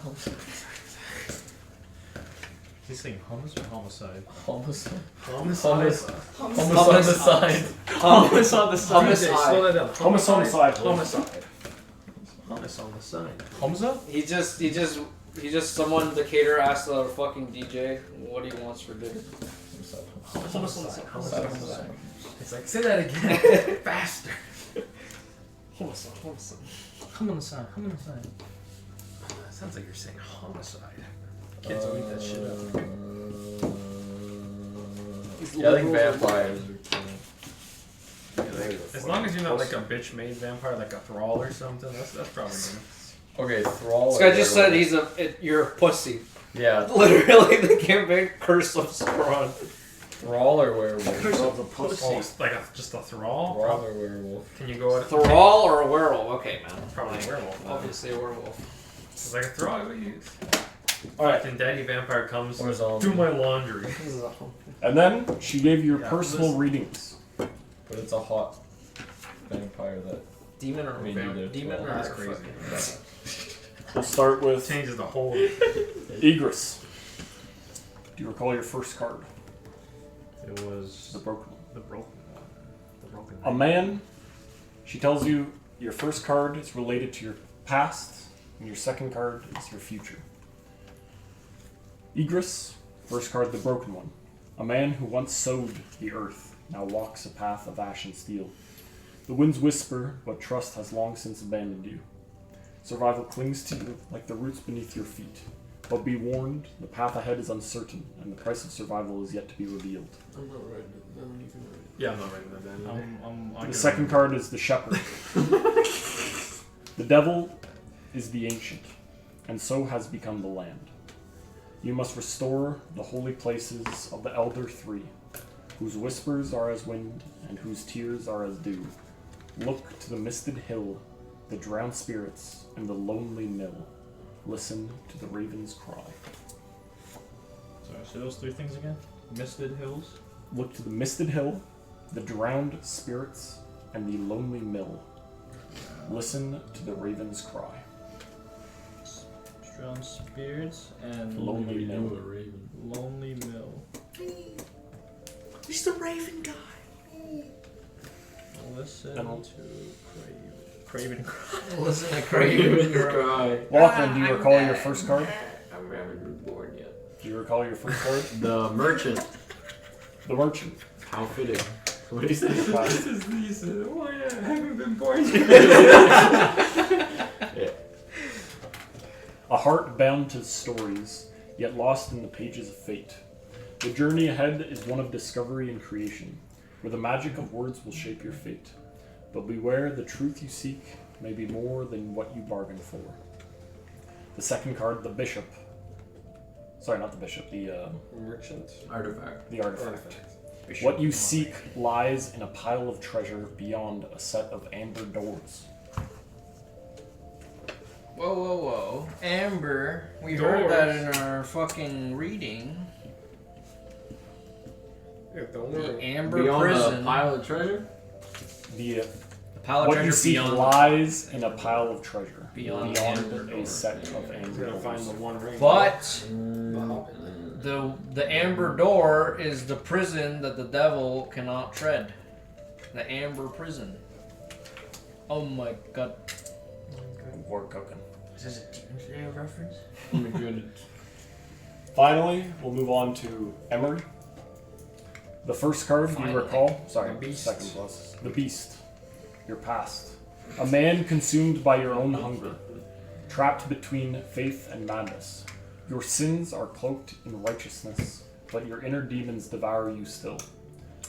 He's saying hummus or homicide? Homicide. Homicide. Homicide on the side. Hummus on the DJ, side. slow that down. Hummus on the side. Homicide. Hummus on the side. Humza? He just someone, the caterer asked the fucking DJ what he wants for dinner. Hummus on the side. Homicide on the side. It's like, say that again. Faster. Hummus on the side. Hum on the side. Hum on the side. Sounds like you're saying homicide. Kids will eat that shit up. Yeah, I think vampires are cool. As long as you're not like a bitch made vampire, like a thrall or something, that's probably good. Okay, thrall. This or guy just said werewolf. you're a pussy. Yeah, Literally, the campaign curse of Sauron. thrall or werewolf. Oh, it's like just a thrall? Thrall or werewolf. Can you go at Thrall or a werewolf? Okay, man. Probably a werewolf. Obviously a werewolf. It's like a thrall. What you? Alright, Then Daddy Vampire comes. Or zombie. Do my laundry. and then she gave you your Yeah, personal listen. readings. But it's a hot vampire that. Demon or I mean, either demon or thrall. That's crazy. fucking- We'll start with Changes the whole. Egress. Do you recall your first card? It was The broken one. the broken one. The broken A man. She tells you your first card is related to your past, and your second card is your future. Egress, first card, the broken one. A man who once sowed the earth now walks a path of ash and steel. The winds whisper, but trust has long since abandoned you. Survival clings to you like the roots beneath your feet. But be warned, the path ahead is uncertain, and the price of survival is yet to be revealed. I'm not writing it down. You can write it. Yeah, I'm not writing that down. I The can second remember. card is the shepherd. The devil is the ancient, and so has become the land. You must restore the holy places of the Elder Three, whose whispers are as wind and whose tears are as dew. Look to the misted hill, the drowned spirits, and the lonely mill. Listen to the raven's cry. Sorry, so those three things again? Misted Hills? Look to the misted hill, the drowned spirits, and the lonely mill. Listen to the raven's cry. Drowned Spirits and Lonely You mill. a raven. Lonely Mill. He's the Raven guy. Listen And I'll- to Craven. Listen to Raven's cry. Lachlan, do you recall your first card? I haven't been born yet. Do you recall your first card? The merchant. The merchant. How fitting. What do you say? This is Lisa. Oh yeah, I haven't been born yet. Yeah. A heart bound to stories, yet lost in the pages of fate. The journey ahead is one of discovery and creation, where the magic of words will shape your fate. But beware, the truth you seek may be more than what you bargained for. The second card, the bishop. Sorry, not the bishop. The Merchant. Artifact. the artifact. Artifact. What you seek lies in a pile of treasure beyond a set of amber doors. Whoa, whoa, whoa. Amber. We Doors. heard that in our fucking reading. Yeah, don't The worry. Amber Beyond Prison. a pile of treasure? The The pile of what treasure you seek beyond. lies in a pile of treasure Beyond beyond amber a set of He's amber gonna find the doors. one ring. But The Hobbit. the Amber Door is the prison that the devil cannot tread. The Amber Prison. Oh my god. We're cooking. Is this a Demon Slayer reference? Oh my goodness. Finally, we'll move on to Emery. The first card you Finally. recall, sorry, The Beast. second plus. The Beast. Your past. A man consumed by your own hunger, trapped between faith and madness. Your sins are cloaked in righteousness, but your inner demons devour you still.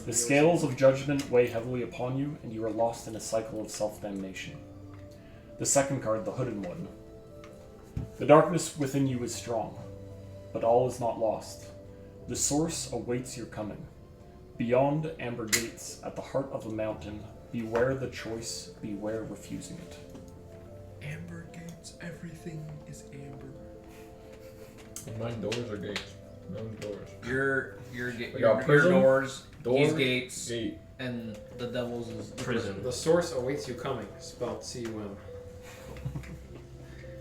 The scales of judgment weigh heavily upon you, and you are lost in a cycle of self-damnation. The second card, the Hooded One. The darkness within you is strong, but all is not lost. The source awaits your coming. Beyond amber gates, at the heart of a mountain, beware the choice, beware refusing it. Amber gates, everything is amber. And mine doors or gates? Mine doors. Your got your prison, doors, door, his gates, Gate. and the devil's is the Prison. The source awaits you coming. Spelled C-U-M.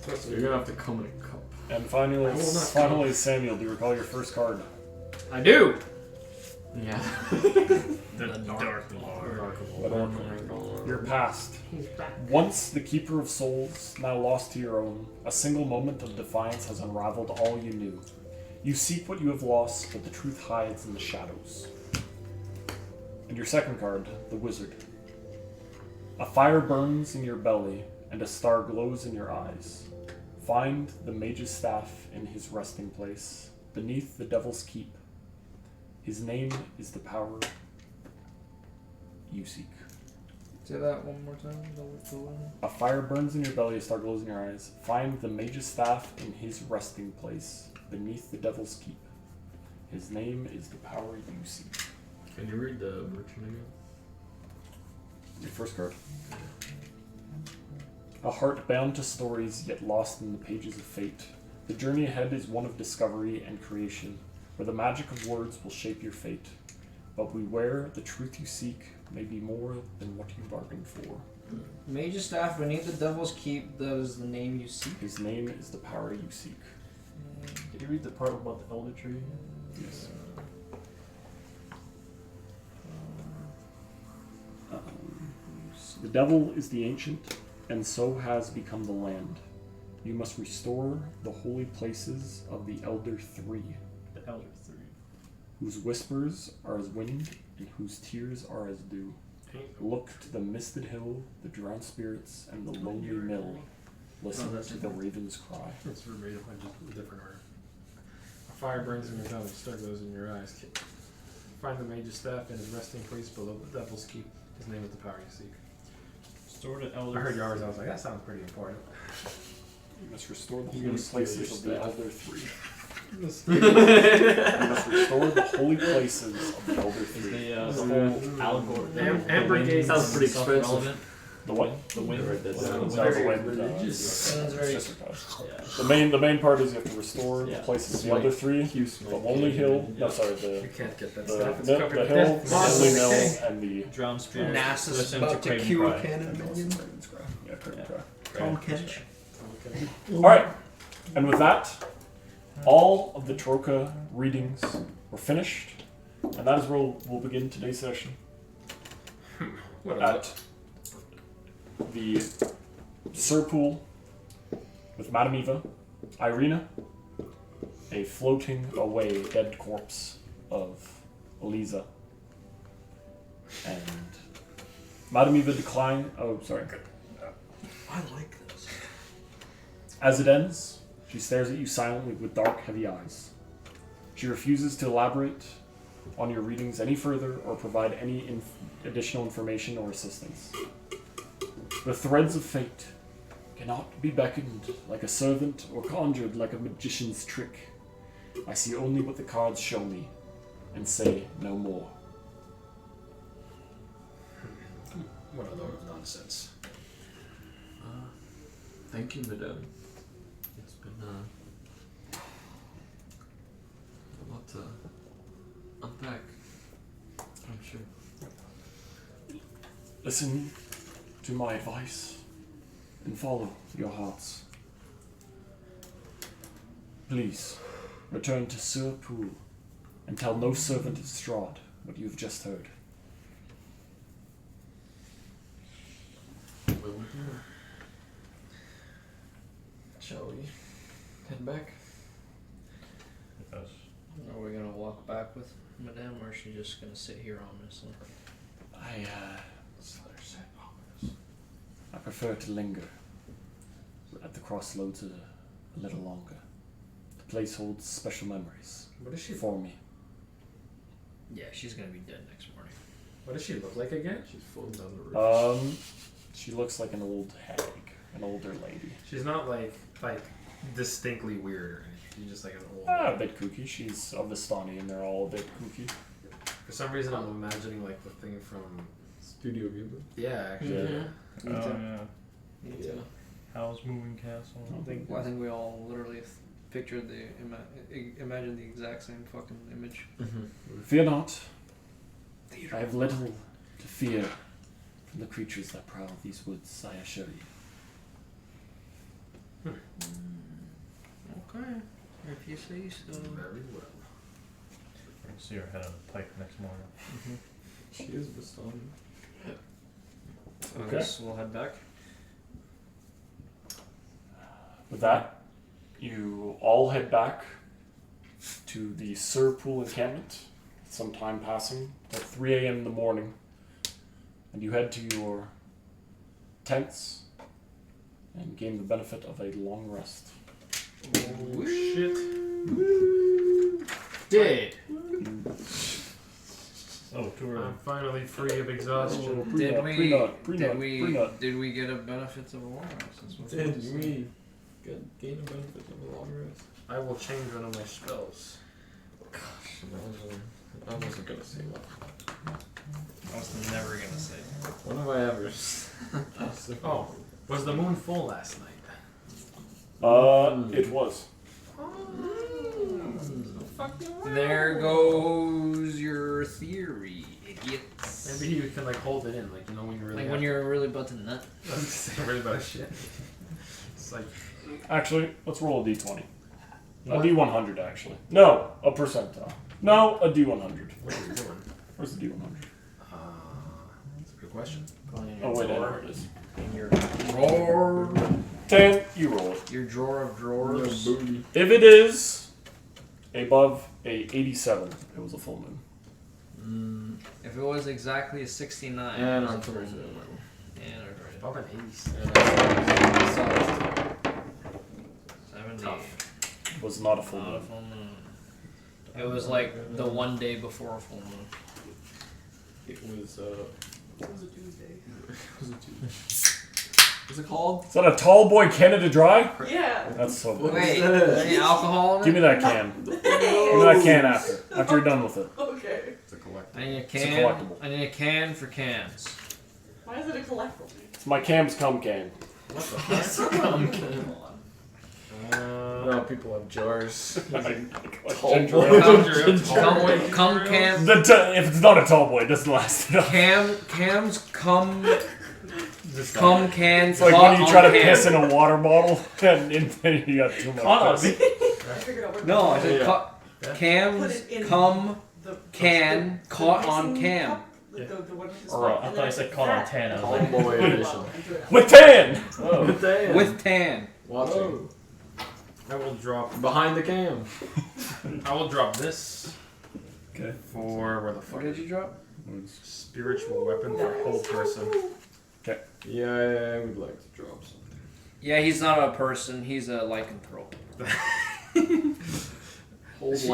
So you're gonna have to come in a cup. And finally, I will not finally, Samuel, do you recall your first card? I do. Yeah. The Dark Lord. Your past. Once the Keeper of Souls, now lost to your own, a single moment of defiance has unraveled all you knew. You seek what you have lost, but the truth hides in the shadows. And your second card, the Wizard. A fire burns in your belly, and a star glows in your eyes. Find the mage's staff in his resting place, beneath the devil's keep. His name is the power you seek. Say that one more time. The one. A fire burns in your belly, a star glows in your eyes. Find the mage's staff in his resting place, beneath the devil's keep. His name is the power you seek. Can you read the merchant again? Your first card. A heart bound to stories, yet lost in the pages of fate. The journey ahead is one of discovery and creation, where the magic of words will shape your fate. But beware, the truth you seek may be more than what you bargained for. Mage's staff beneath the devil's keep. That is the name you seek. His name is the power you seek. Did you read the part about the Elder Tree? Yes. The devil is the ancient, and so has become the land. You must restore the holy places of the Elder Three, The Elder Three. whose whispers are as wind and whose tears are as dew. Look to the misted hill, the drowned spirits, and the lonely mill. Listen that's to the raven's cry. It's verbatim, I just a different order. A fire burns in your belly, star glows in your eyes. Find the mage's staff in his resting place below the devil's keep. His name is the power you seek. Store the Elder. I heard yours, I was like, that sounds pretty important. You must restore the You holy must steal places your of the staff. Elder Three. You must restore the holy places of the Elder Is Three. the whole allegory. Amber the Gate wind sounds pretty self-relevant? The what? The wind. Write that What's down. the It's wind? Very very religious. Sounds very. Yeah. The main part is you have to restore Yeah. the places of the Like Elder Three. Hughes The lonely hill. No, sorry. You can't get that The stuff. It's hill, covered the in hill, death. the Moss lonely and mill, decay. and the Drowned spirits. Nasus Listen about to to Craven cue a cry. cannon minion. yeah, Craven Cry. Tom Kench. Okay. All right, and with that, all of the Troika readings were finished, and that is where we'll begin today's session What at the Surpool with Madame Eva, Irina, a floating away dead corpse of Eliza, and Madame Eva decline. Oh, sorry. I like this. As it ends, she stares at you silently with dark, heavy eyes. She refuses to elaborate on your readings any further or provide any additional information or assistance. The threads of fate cannot be beckoned like a servant or conjured like a magician's trick. I see only what the cards show me, and say no more. What a load of nonsense. Thank you, madame. It's been a lot to unpack, I'm sure. Listen to my advice and follow your hearts. Please, return to Sir Pool and tell no servant at Strahd what you've just heard. Will do. Shall we head back? Yes. Are we gonna walk back with Madame, or is she just gonna sit here ominously? I prefer to linger at the crossroads a little longer. The place holds special memories What does she? for me. Yeah, she's gonna be dead next morning. What does she look like again? She's floating down the river. She looks like an old hag, an older lady. She's not like distinctly weird or anything. She's just like an old. A bit kooky. She's of Vistani, and they're all a bit kooky. For some reason, I'm imagining like the thing from. Studio Ghibli. Yeah, actually. Yeah. Oh yeah. Yeah. How's Moving Castle? I think we all literally pictured imagined the exact same fucking image. Fear not. I have little to fear from the creatures that prowl these woods, I assure you. Okay, if you say so. Very well. We'll see her head on the pike next morning. She is Vistani. I guess we'll head back. With that, you all head back to the Sir Pool encampment. Some time passing, at 3 a.m. in the morning, and you head to your tents and gain the benefit of a long rest. Oh shit. Dead. Oh, too early. I'm finally free of exhaustion. Did we Pre-nut. get a benefits of a long rest? Did we gain a benefit of a long rest? I will change one of my spells. Gosh, I wasn't gonna say that. I was never gonna say that. When have I ever? Oh, was the moon full last night? It was. There goes your theory, idiots. Maybe you can like hold it in, like you know when you're really. Like when you're really about to nut. really about shit. It's like. Actually, let's roll a d20. A d100, actually. No, a percentile. No, a d100. What are you doing? Where's the d100? That's a good question. Oh, wait, there it is. In your drawer. 10, you roll it. Your drawer of drawers. If it is above a 87, it was a full moon. If it was exactly a 69. And it was I'm a full sorry. moon. And I read Above an 70. It was not a full Not a moon. full moon. It was like the one day before a full moon. It was what was it Tuesday? Was it Tuesday? What's it called? Is that a tall boy Canada Dry? Yeah. That's so good. Wait, any alcohol in it? Give me that can. Give me that can after you're done with it. Okay. It's a collectible. I need a It's a can. collectible. I need a can for cans. Why is it a collectible? It's my Cam's cum can. What the fuck? Now people have jars. Tall boy. Come cam. If it's not a tall boy, it doesn't last enough. Cams come cans. It's like when you try to piss in a water bottle and you got too much piss. I figured out what No, I said Yeah. Put cams it in come the can caught on mixing cam. cup, the one with the Or, spot, I and thought then you said put caught on that tan. I was Tall like, boy edition. With tan! With tan. Watching. I will drop. Behind the cam. I will drop this Okay. for where the fuck? What did you drop? Spiritual weapon for whole person. Yeah, I would like to drop something. Yeah, he's not a person. He's a lycanthrope. Is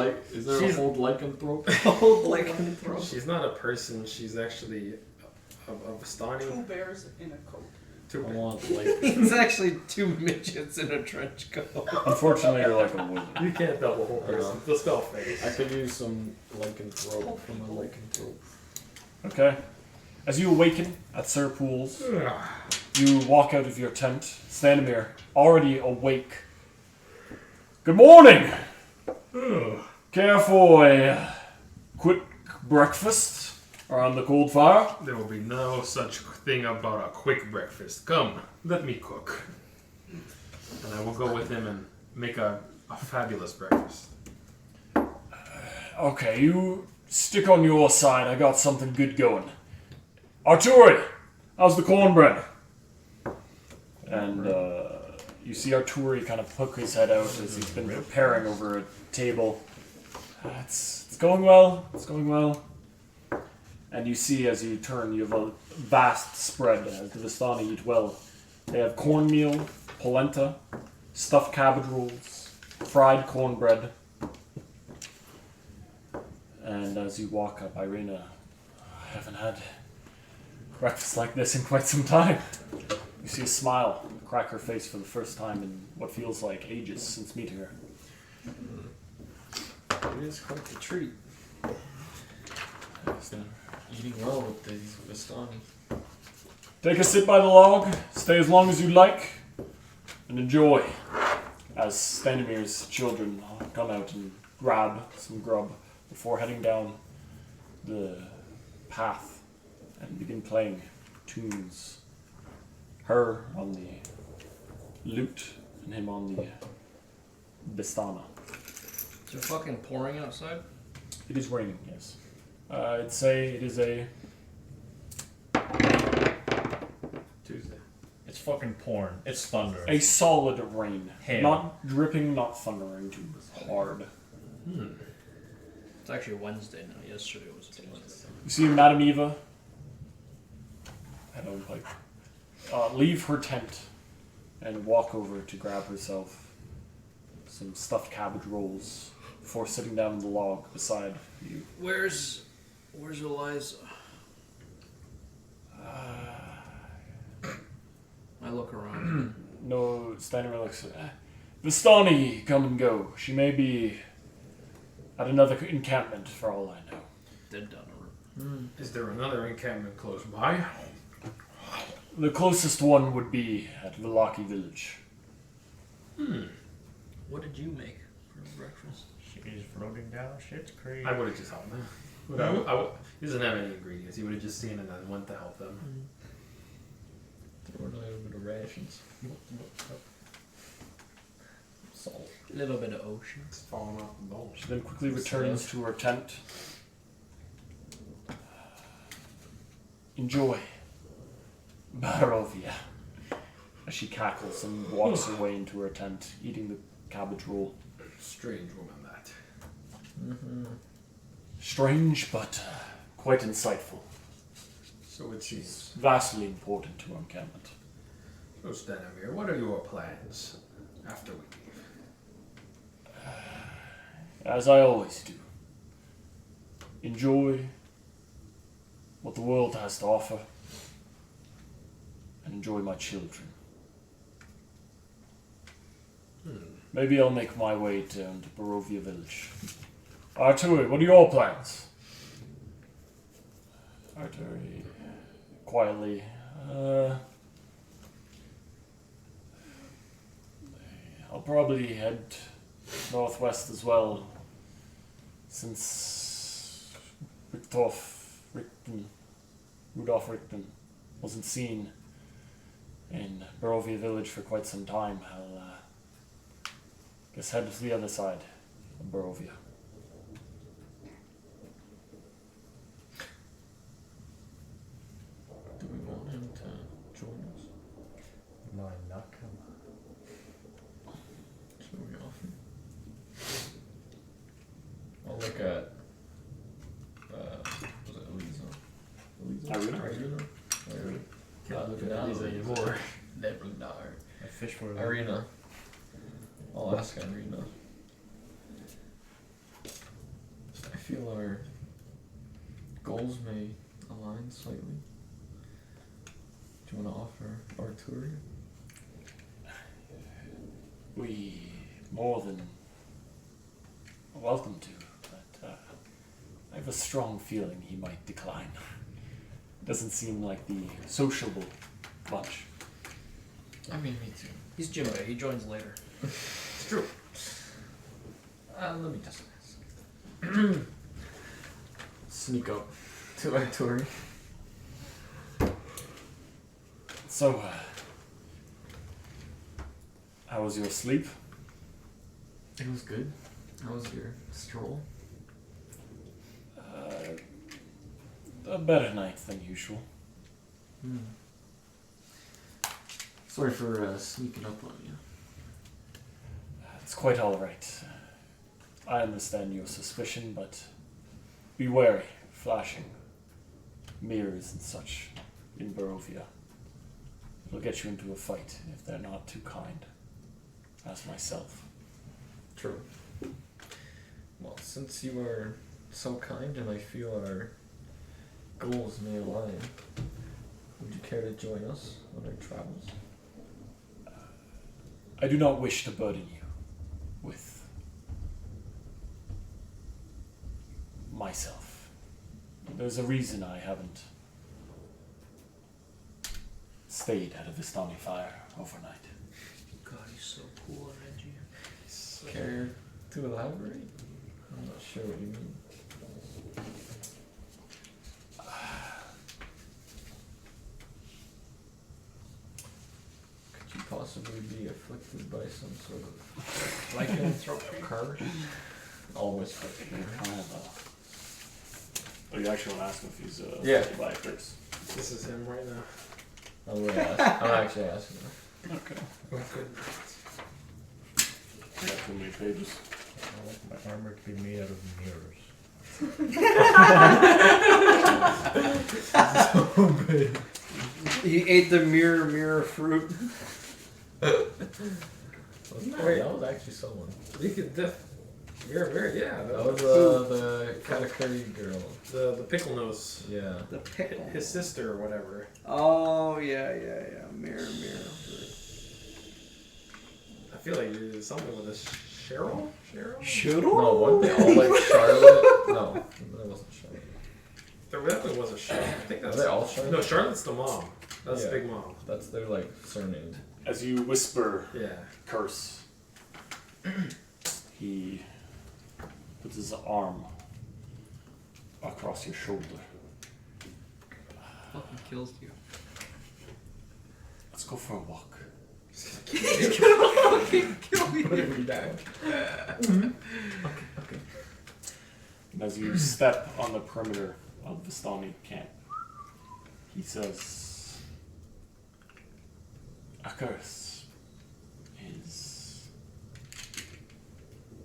there a hold lycanthrope? Old lycanthrope. She's not a person. She's actually a Two Vistani. bears in a coat. I want like. It's actually 2 midgets in a trench coat. Unfortunately, you're like a woman. You can't double whole person. The spell face. I could use some lycanthrope from my lycanthrope. Okay. As you awaken at Sir Pool's, you walk out of your tent. Stanimir, already awake. Good morning! Care for a quick breakfast around the cold fire? There will be no such thing about a quick breakfast. Come, let me cook. And I will go with him and make a fabulous breakfast. Okay, you stick on your side. I got something good going. Arturi, how's the cornbread? And you see Arturi kind of poke his head out as he's been preparing over a table. It's going well. It's going well. And you see as you turn, you have a vast spread as the Vistani eat well. They have cornmeal, polenta, stuffed cabbage rolls, fried cornbread. And as you walk up, Irina, I haven't had breakfast like this in quite some time. You see a smile crack her face for the first time in what feels like ages since meeting her. It is quite the treat. Eating well with these Vistani. Take a sit by the log, stay as long as you like, and enjoy. As Stanimir's children come out and grab some grub before heading down the path and begin playing tunes. Her on the lute and him on the bistana. Is it fucking pouring outside? It is raining, yes. I'd say it is a Tuesday. It's fucking pouring. It's thunder. a solid rain. Hail. Not dripping, not thundering too hard. It's actually Wednesday now. Yesterday was Tuesday. You see Madame Eva I don't like leave her tent and walk over to grab herself some stuffed cabbage rolls before sitting down on the log beside you. Where's Eliza? I look around. No, Steiner looks. Vistani, come and go. She may be at another encampment for all I know. They're done. Is there another encampment close by? The closest one would be at Vallaki village. What did you make for breakfast? She's floating down. Shit's crazy. I would have just helped them. He doesn't have any ingredients. He would have just seen it and then went to help them. Throw in a little bit of rations. Salt. A little bit of ocean. It's falling off the bowl. She then quickly returns to her tent. Enjoy, Barovia. As she cackles and walks her way into her tent, eating the cabbage roll. Strange woman, that. Strange, but quite insightful. So it seems. Vastly important to our encampment. So, Stanimir, what are your plans after we leave? As I always do. Enjoy what the world has to offer, and enjoy my children. Maybe I'll make my way down to Barovia village. Arturi, what are your plans? Arturi, quietly, I'll probably head northwest as well, since Rudolf Richten wasn't seen in Barovia village for quite some time. I'll guess head to the other side of Barovia. Do we want him to join us? No, not come. Should we offer? I'll look at. Was it Eliza? Irina? Not looking at Eliza anymore. Never not. I fish for Irina. I'll ask Irina. I feel our goals may align slightly. Do you want to offer our tour? We more than welcome to, but I have a strong feeling he might decline. Doesn't seem like the sociable bunch. I mean, me too. He's Jimbo. He joins later. It's true. Let me just ask. Sneak up to our tour. So, how was your sleep? It was good. How was your stroll? A better night than usual. Sorry for sneaking up on you. It's quite alright. I understand your suspicion, but be wary. Flashing mirrors and such in Barovia. It'll get you into a fight if they're not too kind. As myself. True. Well, since you are so kind and I feel our goals may align, would you care to join us on our travels? I do not wish to burden you with myself. There's a reason I haven't stayed at a Vistani fire overnight. God, he's so cool, Reggie. Care to elaborate? I'm not sure what you mean. Could you possibly be afflicted by some sort of lycanthropic curse? Always afflicted. Kind of Oh, you actually want to ask him if he's Yeah. affected by a curse? This is him right now. I'm actually asking him. Okay. Oh, good. Yeah, too many pages. I want my armor to be made out of mirrors. He ate the mirror fruit. Wasn't that? That was actually someone. You could yeah. That was the Katakuri girl. The pickle nose. Yeah. The pickle. His sister or whatever. Oh yeah. Mirror. I feel like it's something with a Cheryl? No, weren't they all like Charlotte? No, that wasn't Charlotte. There definitely was a Charlotte. I think Are that's. they all Charlotte? No, Charlotte's the mom. That's Yeah. Big Mom. That's their like surname. As you whisper Yeah. curse, he puts his arm across your shoulder. Fucking kills you. Let's go for a walk. He's gonna fucking kill me. What if we die? Okay. And as you step on the perimeter of the Vistani camp, he says, a curse is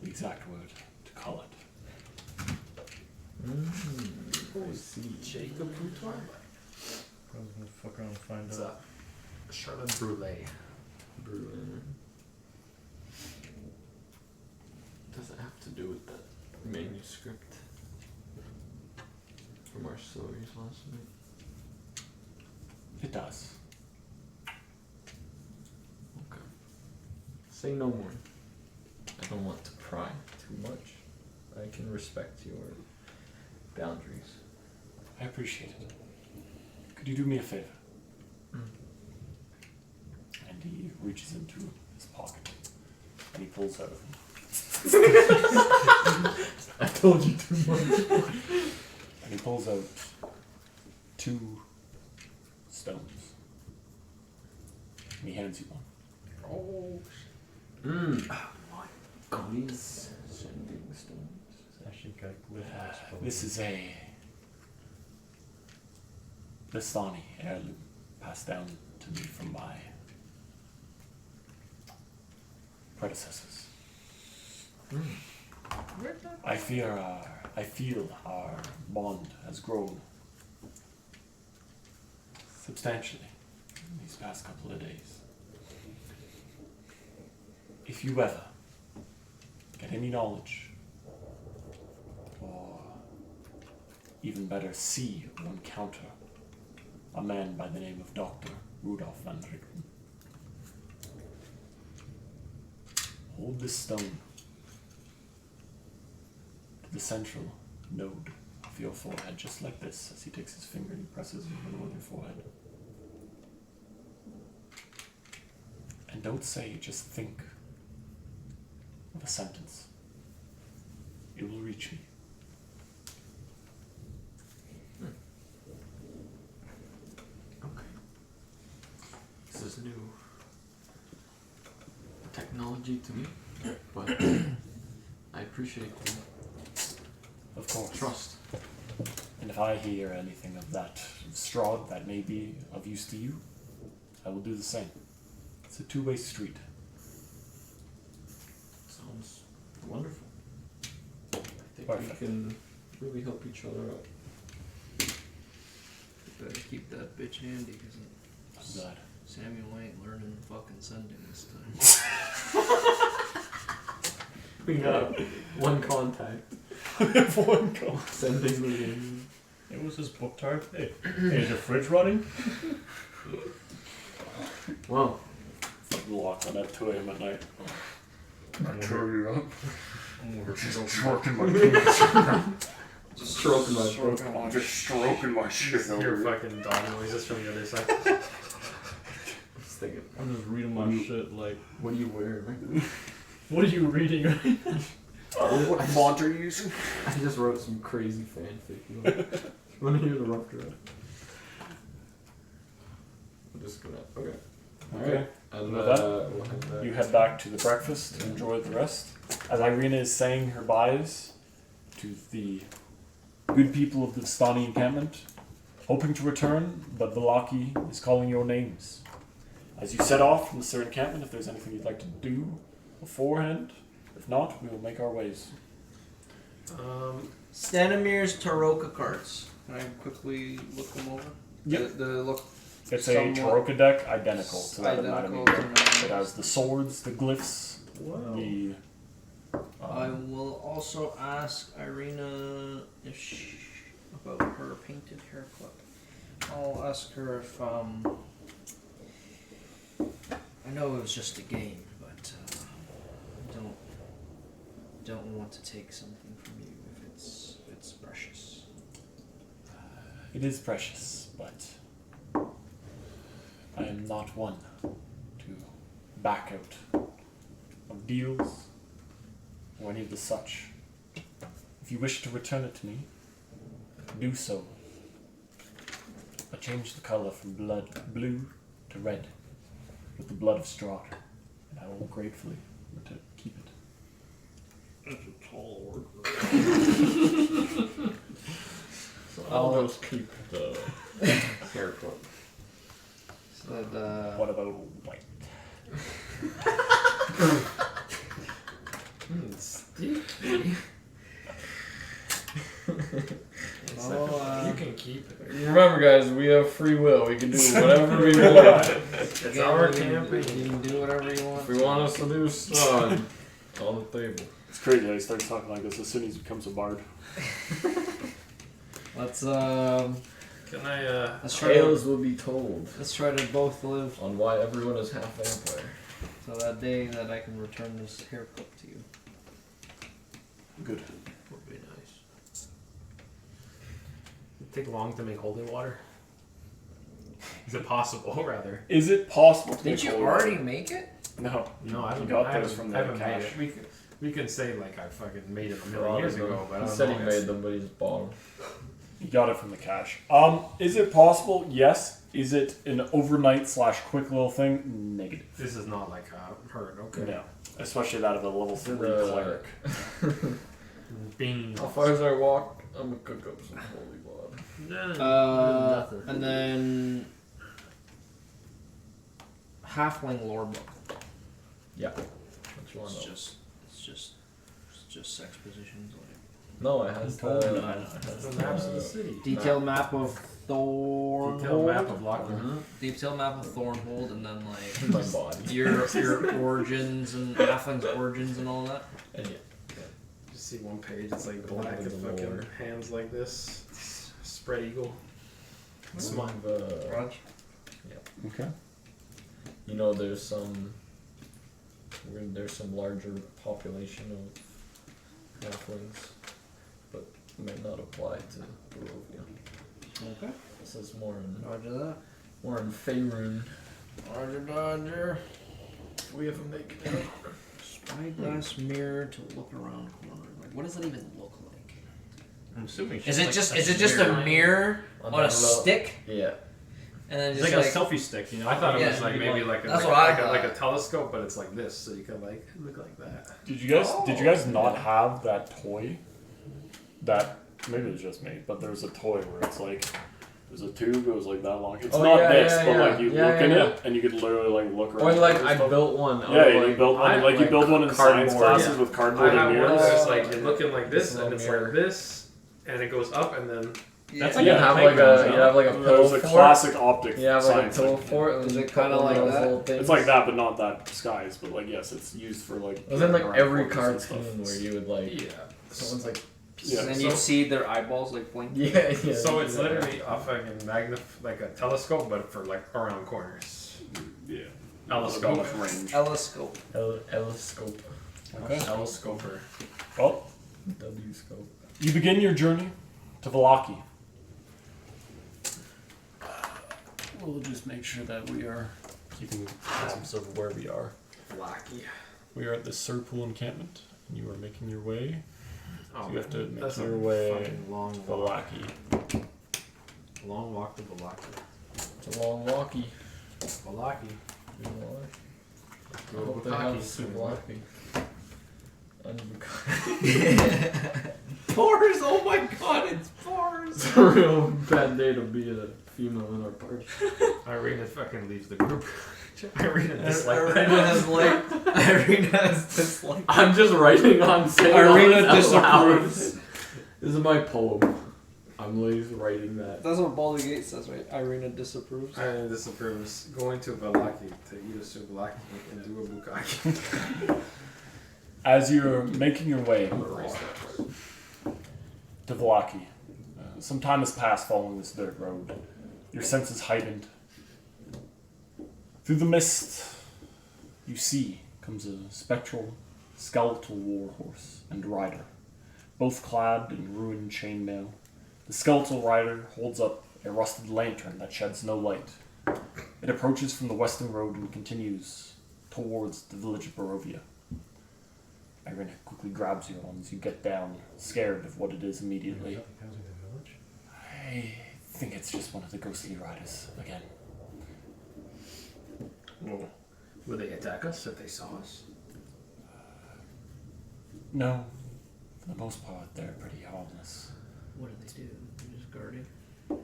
the exact word to call it. I see. Jacob Boutoir? I was gonna fuck around and find It's out. a Charlotte Brule. Bruin. Does it have to do with that manuscript from our stories last night? It does. Okay. Say no more. I don't want to pry too much. I can respect your boundaries. I appreciate it. Could you do me a favor? And he reaches into his pocket and he pulls out. I told you too much. And he pulls out 2 stones. And he hands you one. Oh, These sending stones. It's actually got glyph exposed. This is a Vistani heirloom passed down to me from my predecessors. I feel our bond has grown substantially in these past couple of days. If you ever get any knowledge, or even better, see or encounter a man by the name of Dr. Rudolph van Richten. Hold this stone to the central node of your forehead, just like this, as he takes his finger and he presses in the middle of your forehead. And don't say, just think of a sentence. It will reach me. Okay. This is new technology to me, but I appreciate the Of course. trust. And if I hear anything of that straw that may be of use to you, I will do the same. It's a two-way street. Sounds wonderful. I think Perfect. we can really help each other out. Better keep that bitch handy, because I'm glad. Samuel ain't learning fucking sending this time. We got one contact. One go. Sending the It was his book tart. Hey, is your fridge running? Wow. Fucking lock on at 2 a.m. at night. I turn you up. Just stroking my penis. Just stroking my throat. I'm just stroking my shit Your over here. fucking dog noises from the other side. Just thinking, I'm just reading my shit like, what do you wear? what are you reading right now? What font are you using? I just wrote some crazy fanfic. You want to hear the rough draft? I'm just gonna. Okay. Okay. And With that, we'll head back. You head back to the breakfast to enjoy the rest. As Irina is saying her byes to the good people of the Vistani encampment, hoping to return, but Vallaki is calling your names. As you set off from the Sir encampment, if there's anything you'd like to do beforehand, if not, we will make our ways. Stanimir's Taroka cards. Can I quickly look them over? Yep. The look. It's Somewhat a Taroka deck identical to that of Identical Madame. to It has the swords, the glyphs, the... I will also ask Irina if she, about her painted haircut. I'll ask her if I know it was just a game, but I don't want to take something from you if it's precious. It is precious, but I am not one to back out of deals or any of the such. If you wish to return it to me, do so. But change the color from blue to red with the blood of Strahd, and I will gratefully keep it. That's a tall order. So I'll just keep the haircut. But What about white? Sticky. You can keep it. Remember, guys, we have free will. We can do whatever we want. It's our campaign. You can do whatever you want. If we want us to do Strahd, on the table. It's crazy how he starts talking like this as soon as he becomes a bard. Let's Can I, let's try Tales to will be told both live on why everyone is half vampire. till that day that I can return this haircut to you. Good. would be nice. It take long to make holy water? Is it possible, rather? Is it possible to Did make you holy already water? make it? No. No, I You haven't. got I those haven't, from I the haven't made cache. it. We can say like I fucking made it a Fraud, million years bro. ago, but I He don't said know. he made them, but he just bought them. You got it from the cache. Is it possible? Yes. Is it an overnight / quick little thing? Negative. This is not like herd. Okay. No. Especially that of a level 3 cleric. Beans. How far as I walk, I'm gonna cook up some holy water. And then halfling lore book. Yeah. What you want to know? It's just sex positions. Like No, it has told me the That's the maps of the city. detailed map of Thornhold. Detailed map of Lockwood. Detailed map of Thornhold, and then like my body. your origins and halfling's origins and all that. And yeah. Just see one page. It's like black and the fucking lore. hands like this. Spread eagle. Smile. The Raj? Okay. You know, there's some larger population of halflings, but might not apply to Barovia. Okay. This is more in Roger that. Faerun. Roger Dodger. If we ever make it out. Spyglass mirror to look around corner. Like, what does that even look like? I'm assuming. Is it just a mirror on a stick? Yeah. And then It's just like a selfie stick, you know. I thought it Yeah. was like maybe like a, That's like, what I like, a, like a thought. telescope, but it's like this, so you can like look like that. Did you guys not have that toy? That maybe it's just me, but there's a toy where it's like there's a tube that was like that long. It's Oh, not yeah, this, yeah, but yeah. like you Yeah, look in yeah. it and you could literally like look around. Or like and I stuff. built one. Yeah, you like, built one. Like you build one in science cardboard, classes yeah. with I cardboard and have one mirrors. that's like you're looking like this, This and little it's mirror. like this, and it goes up, and then That's You like Yeah. have a like playground, you have like a That pillow was a for classic optic it. You have like a science pillow thing. for it. And Is you it put kinda one of like those that? little things. It's like that, but not that disguised. But like yes, it's used for like. It was in like around every corners and stuff. cartoon where you would like yeah. someone's like Yeah. And then So- you see their eyeballs like blink. yeah. So it's literally a fucking like a telescope, but for like around corners. Yeah. Telescope. Much range. Telescope. Telescope. Okay. Telescoper. Well, W scope. you begin your journey to Vallaki. We'll just make sure that we are keeping tabs of where we are. Vallaki. We are at the Serpool encampment, and you are making your way. Oh, So you have to make that's your a way fucking long to walk. Vallaki. Long walk to Vallaki. It's a long walkie. Vallaki. I hope they have souvlaki. And Bars! Oh my god, it's bars! it's a real bad day to be a female in our party. Irina fucking leaves the group. Irina disliked Irina has like. Irina has disliked. I'm just writing on saying Irina out loud. disapproves. This is my poem. I'm literally writing that. That's what Baldur Gate says, right? Irina disapproves. Irina disapproves going to Vallaki to eat a souvlaki and do a bukkake. As you're making your way to Vallaki, some time has passed following this dirt road. Your senses heightened. Through the mist, you see comes a spectral, skeletal warhorse and rider, both clad in ruined chainmail. The skeletal rider holds up a rusted lantern that sheds no light. It approaches from the western road and continues towards the village of Barovia. Irina quickly grabs you on as you get down, scared of what it is immediately. I think it's just one of the ghostly riders again. Well, will they attack us if they saw us? No, for the most part, they're pretty harmless. What do they do? They just guard you?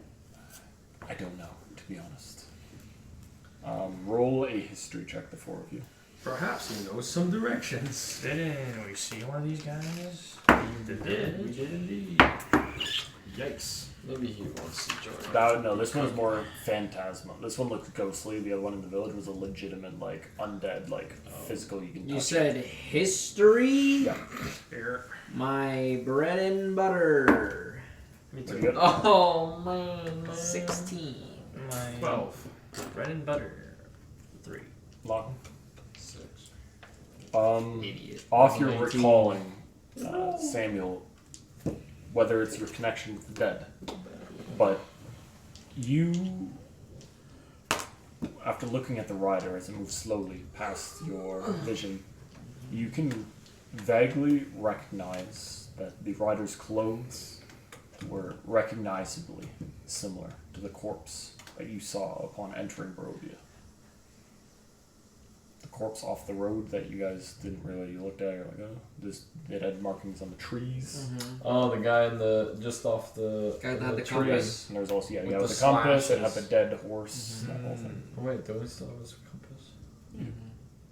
I don't know, to be honest. Roll a history check, the four of you. Perhaps he knows some directions. Didn't we see one of these guys? We did indeed. Yikes. Maybe he wants to join. No, this one was more phantasmal. This one looked ghostly. The other one in the village was a legitimate, like, undead, like, physical you can touch. You said history? Yeah. Here. My bread and butter. Me Pretty too. good. Oh man. 16. My 12. bread and butter. 3. Lock. 6. Idiot. Off your 19. recalling, Samuel, whether it's your connection with the dead, but you, after looking at the rider as it moves slowly past your vision, you can vaguely recognize that the rider's clothes were recognizably similar to the corpse that you saw upon entering Barovia. The corpse off the road that you guys didn't really look at, you're like, oh, it had markings on the trees. Oh, the guy in the just off the Guy that had the tree. compass. And there was also, yeah, With you the have the compass, it had slashes. the dead horse, that whole thing. Oh wait, do we still have his compass?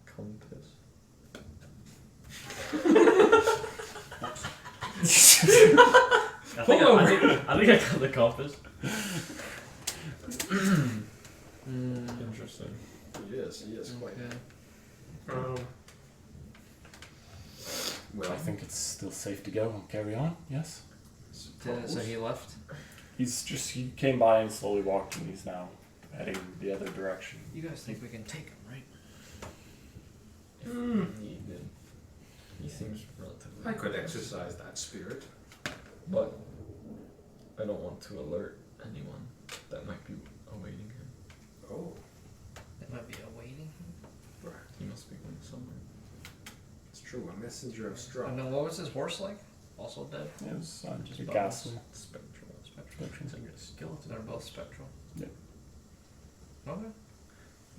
Compass. I think I got the compass. Interesting. Yes, yes, quite. Okay. Well, I think it's still safe to go and carry on, yes? So he left? He came by and slowly walked, and he's now heading the other direction. You guys think we can take him, right? He seems relatively. I could exercise that spirit. But I don't want to alert anyone that might be awaiting him. Oh. It might be awaiting him. He must be going somewhere. It's true, a messenger of straw. And then what was his horse like? Also dead? Yeah, it was Just a bones. ghastly. Spectral. Spectral. Skeleton. They're both spectral. Yeah. Okay.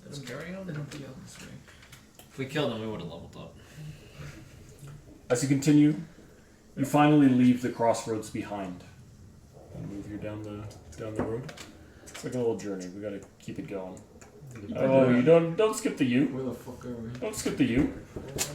Let's carry on. They don't be on this way. If we killed him, we would have leveled up. As you continue, you finally leave the crossroads behind. And move you down the road. It's like a little journey. We gotta keep it going. Oh, you don't skip the U. Where the fuck are we? Don't skip the U.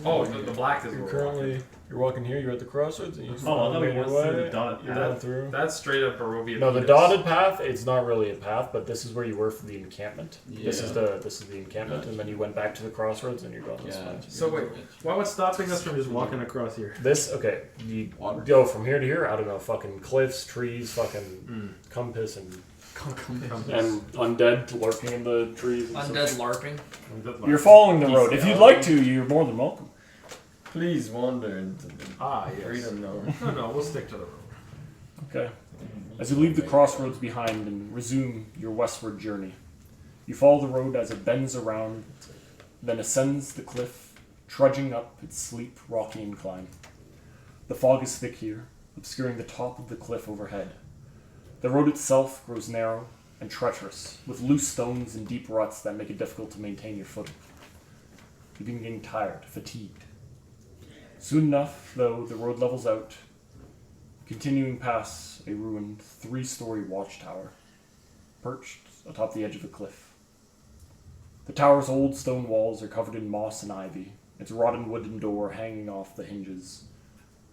Oh, the black is You're where we're walking. currently You're walking here. You're at the crossroads, and you Oh, I thought we made your went through way. the dotted You're path. down through. That's straight up Barovia. No, the Venus. dotted path. It's not really a path, but this is where you were for the encampment. This is Yeah. the encampment, and then you went back to the crossroads, and you're going this way. So wait, what's stopping us from just walking across here? This okay. You go from here to here. I don't know. Fucking cliffs, trees, fucking compass, and undead lurking in the trees. And Undead stuff. LARPing. You're following the road. If you'd like to, you're more than welcome. Please wander into the Yes. freedom zone. No, we'll stick to the road. Okay. As you leave the crossroads behind and resume your westward journey, you follow the road as it bends around, then ascends the cliff, trudging up its steep, rocky incline. The fog is thick here, obscuring the top of the cliff overhead. The road itself grows narrow and treacherous, with loose stones and deep ruts that make it difficult to maintain your footing. You begin getting tired, fatigued. Soon enough, though, the road levels out, continuing past a ruined 3-story watchtower, perched atop the edge of a cliff. The tower's old stone walls are covered in moss and ivy, its rotten wooden door hanging off the hinges.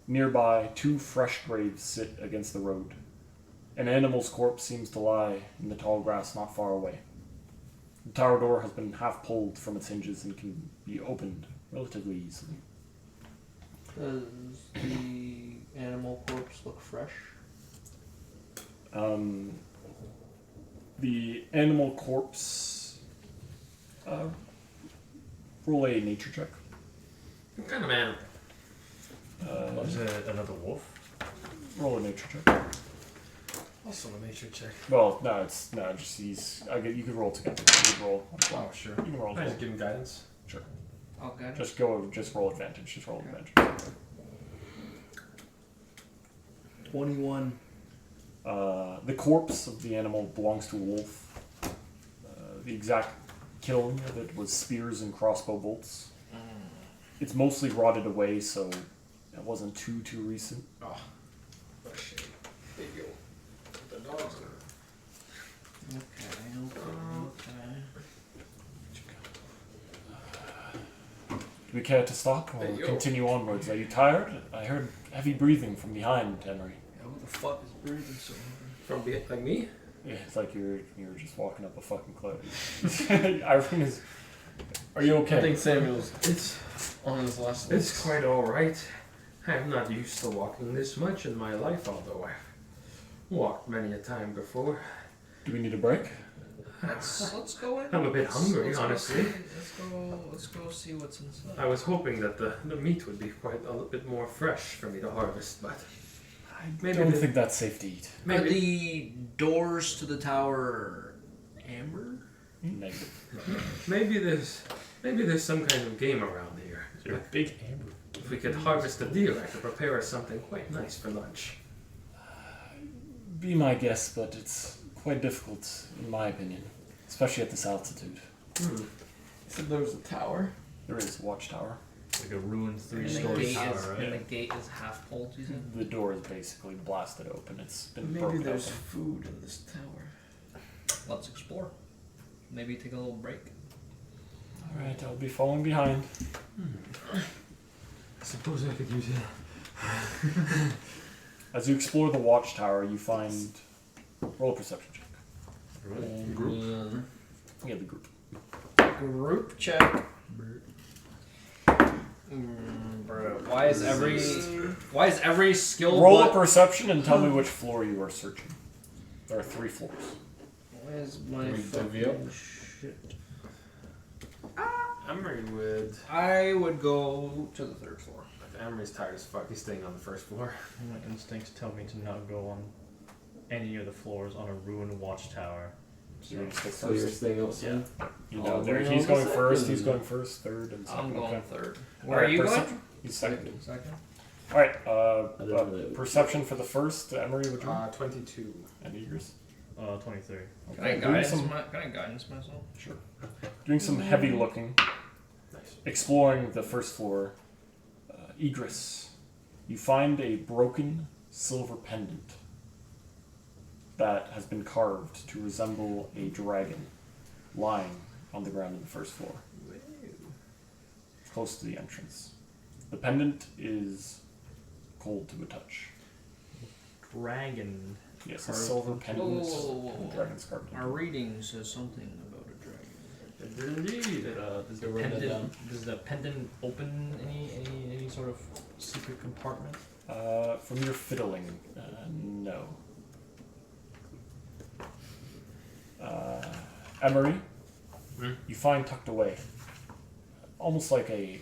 Nearby, 2 fresh graves sit against the road. An animal's corpse seems to lie in the tall grass not far away. The tower door has been half pulled from its hinges and can be opened relatively easily. Does the animal corpse look fresh? The animal corpse. Roll a nature check. What kind of animal? Was it another wolf? Roll a nature check. Also a nature check. Well, just he's. You could roll together. You could roll. Oh, sure. You can roll. I just give him guidance. Sure. Okay. Just roll advantage. Just roll advantage. 21. The corpse of the animal belongs to a wolf. The exact killing of it was spears and crossbow bolts. It's mostly rotted away, so it wasn't too recent. Oh, what a shame. There you go. The dogs are. Okay. Do we care to stop or Hey, yo. continue onwards? Are you tired? I heard heavy breathing from behind, Henry. Yeah, who the fuck is breathing so hard? From behind, like me? Yeah, it's like you're just walking up a fucking cliff. Irene is. Are you okay? I think Samuel's on his last legs. It's quite alright. I'm not used to walking this much in my life, although I've walked many a time before. Do we need a break? Let's go in. I'm a bit hungry, Let's go honestly. Let's go see what's inside. I was hoping that the meat would be quite a little bit more fresh for me to harvest, but I Maybe don't the- think that's safe to eat. Are maybe the doors to the tower amber? Negative. maybe there's some kind of game around here. You're a big amber. If we could harvest a deer, I could prepare us something quite nice for lunch. Be my guest, but it's quite difficult, in my opinion, especially at this altitude. You said there was a tower? There is a watchtower. Like a ruined And the 3-story gate tower, is right? and the gate is half pulled. You said. The door is basically blasted open. It's been Maybe broken there's open. food in this tower. Let's explore. Maybe take a little break. All right, I'll be following behind. I suppose I could use it. As you explore the watchtower, you find. Roll a perception check. Group. Yeah, the group. Group check. Bro, why is every skill? Roll a perception and tell me which floor you are searching. There are 3 floors. Where's my We divvy fucking up? shit? Emery would. I would go to the 3rd floor. Emery's tired as fuck. He's staying on the 1st floor. My instincts tell me to not go on any of the floors on a ruined watchtower. So you're gonna stick So you're first. staying outside? You Oh, know, there. we're He's on the going first. second. He's going first, third, and I'm second. going Okay. 3rd. All Where right, are you percep- going? He's second. Second. All right. I don't know. Perception for the first. Emery, would you? 22. And yours. 23. Can I guidance myself? Sure. Doing some heavy looking. Nice. Exploring the first floor. Egress. You find a broken silver pendant that has been carved to resemble a dragon lying on the ground on the first floor, close to the entrance. The pendant is cold to a touch. Dragon. Yes, a Carved. silver pendant. Whoa. Dragon's carved. Our reading says something about a dragon. Indeed. Does the They wrote that down. pendant does the pendant open any sort of secret compartment? From your fiddling, no. Emery, you find tucked away, almost like a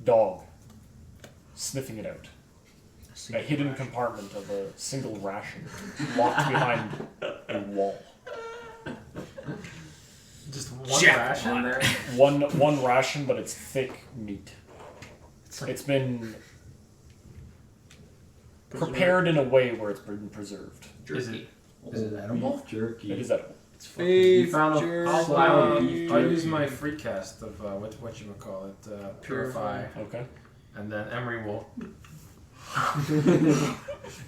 dog sniffing it out. A hidden compartment of a single ration locked behind a wall. Just one ration there? One ration, but it's thick meat. It's been prepared in a way where it's been preserved. Jerky. Is it edible? It Jerky. is edible. You found a flour beef I'll jerky. use my free cast of what you call it, purify, Okay. and then Emery will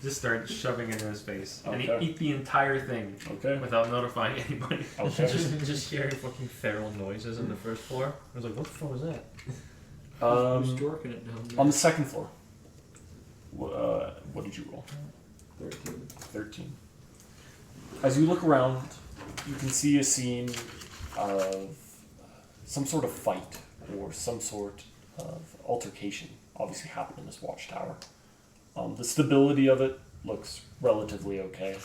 just start shoving it in his face, and Okay. eat the entire thing Okay. without notifying anybody. Okay. just hearing fucking feral noises on the first floor. I was like, what the fuck was that? Who's dorking it down there? On the second floor. What did you roll? 13. 13. As you look around, you can see a scene of some sort of fight or some sort of altercation obviously happened in this watchtower. The stability of it looks relatively okay,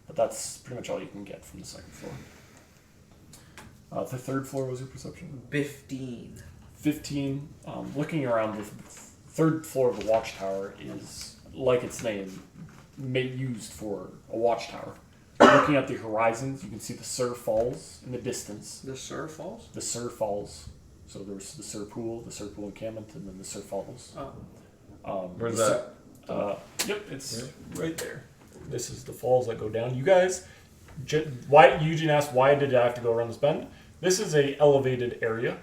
but that's pretty much all you can get from the second floor. The third floor was your perception? 15. 15. Looking around, the third floor of the watchtower is, like its name, used for a watchtower. Looking at the horizons, you can see the Sur Falls in the distance. The Sur Falls? The Sur Falls. So there's the Sur encampment, and then the Sur Falls. Oh. Where's the that? Yep, it's right there. This is the falls that go down. You guys, why Eugene asked why did I have to go around this bend? This is a elevated area.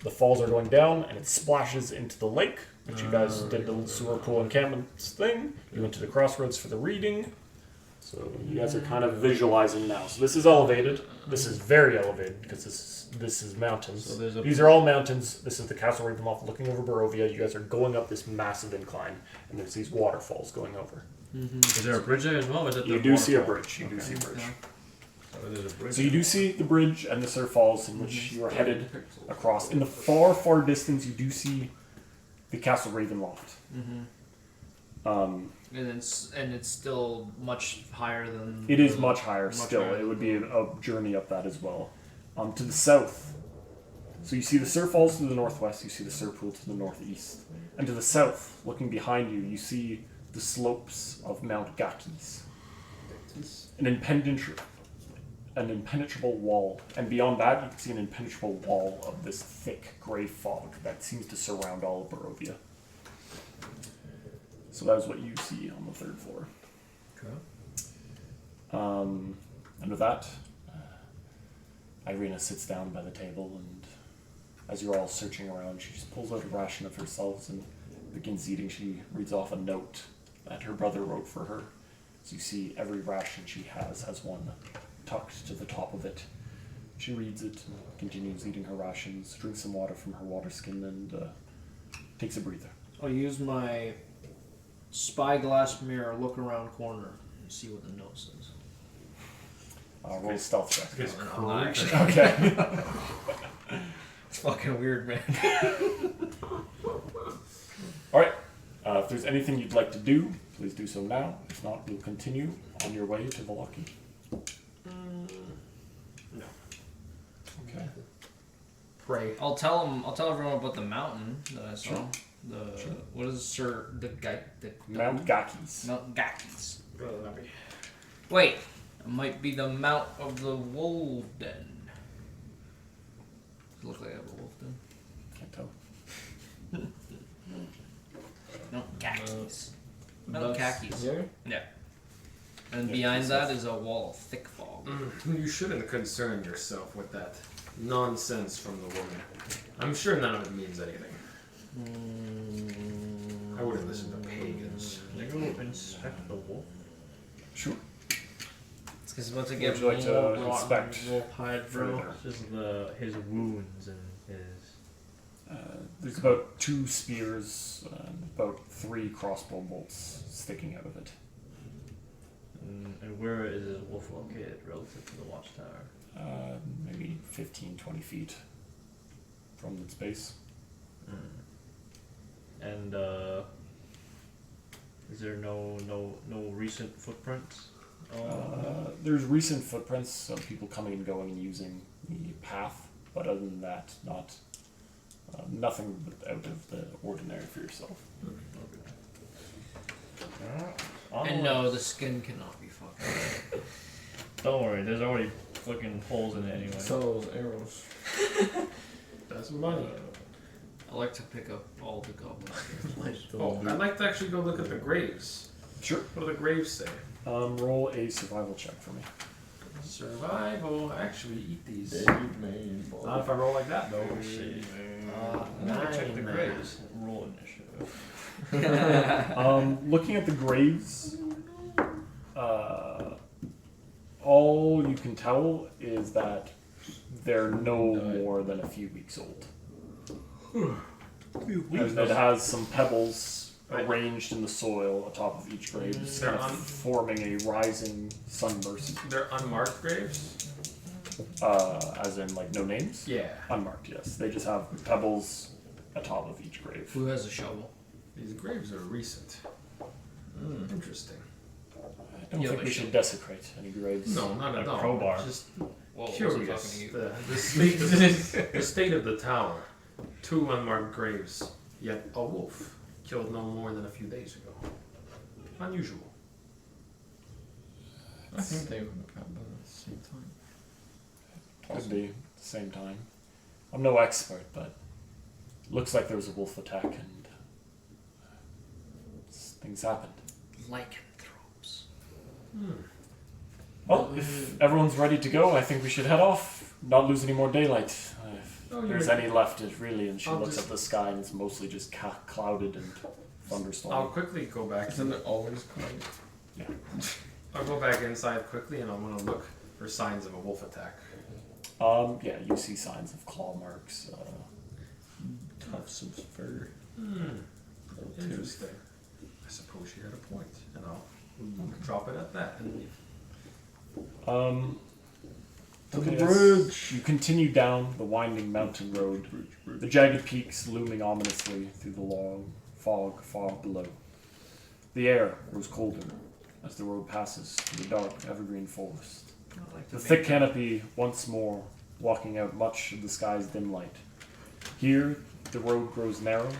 The falls are going down, and it splashes into the lake, which you guys did the sewer pool encampments thing. You went to the crossroads for the reading. So you guys are kind of visualizing now. So this is elevated. This is very elevated because this is mountains. So there's a- These are all mountains. This is the Castle Ravenloft looking over Barovia. You guys are going up this massive incline, and there's these waterfalls going over. Is there a bridge there as well? Or is it You the do see a waterfall? bridge. You do see a bridge. So there's a bridge. So you do see the bridge and the Sur Falls in which you are headed across. In the far, far distance, you do see the Castle Ravenloft. And it's still much higher than. It is much higher Much still. higher. It would be a journey up that as well. To the south, so you see the Sur Falls to the northwest, you see the Sur Pool to the northeast. And to the south, looking behind you, you see the slopes of Mount Gakis. An impenetrable wall. And beyond that, you can see an impenetrable wall of this thick gray fog that seems to surround all of Barovia. So that is what you see on the third floor. Okay. And with that, Irina sits down by the table, and as you're all searching around, she just pulls out a ration of herself and begins eating. She reads off a note that her brother wrote for her. So you see every ration she has one tucked to the top of it. She reads it and continues eating her rations, drinks some water from her water skin, and takes a breather. I'll use my spyglass mirror, look around corner, and see what the note says. Roll a stealth check. It's Okay. It's fucking weird, man. Alright. If there's anything you'd like to do, please do so now. If not, we'll continue on your way to Vallaki. prey. I'll tell everyone about the mountain that I saw. What is the Mount Gakis. Mount Gakis. Wait, it might be the Mount of the Wolf Den. Look like I have a wolf den. Can't tell. Mount Gakis. Mount Gakis. Here? Yeah. And behind that is a wall of thick fog. You shouldn't concern yourself with that nonsense from the woman. I'm sure none of it means anything. I wouldn't listen to pagans. Can I go inspect the wolf? Sure. It's because once Would again, you like to inspect? Wolf hide further? Just his wounds and his. There's about 2 spears and about 3 crossbow bolts sticking out of it. And where is his wolf located relative to the watchtower? Maybe 15-20 feet from its base. And is there no recent footprints? There's recent footprints of people coming and going and using the path, but other than that, nothing out of the ordinary for yourself. and no, the skin cannot be fucking. Don't worry, there's already fucking holes in it anyway. So those arrows. That's money. I like to pick up all the goblins. Oh, I'd like to actually go look at the graves. Sure. What do the graves say? Roll a survival check for me. Survival. Actually, eat these. Dave made Not if I roll like that, though. I'm gonna check the graves. Roll initiative. Looking at the graves, all you can tell is that they're no more than a few weeks old. And it has some pebbles arranged in the soil atop of each grave, just kind of forming a rising sunburst. They're unmarked graves? As in, like, no names? Yeah. Unmarked, yes. They just have pebbles atop of each grave. Who has a shovel? These graves are recent. Interesting. I don't think we should desecrate any graves. No, not at all. Crowbar. Just Well, curious. talking to you. The state of the tower. 2 unmarked graves, yet a wolf killed no more than a few days ago. Unusual. I think they would have happened at the same time. Could be at the same time. I'm no expert, but looks like there was a wolf attack and things happened. Lycanthropes. Well, if everyone's ready to go, I think we should head off. Not lose any more daylight. If there's any left, it really. And she looks at the sky and it's mostly just clouded and thunderstorm. I'll quickly go back. Isn't it always quiet? Yeah. I'll go back inside quickly and I'm going to look for signs of a wolf attack. Yeah, you see signs of claw marks. Tufts of fur. Interesting. I suppose she had a point, and I'll drop it at that and leave. To the yes. bridge! You continue down the winding mountain road, the jagged peaks looming ominously through the long fog below. The air grows colder as the road passes through the dark evergreen forest. The thick canopy once more blocking out much of the sky's dim light. Here, the road grows narrow,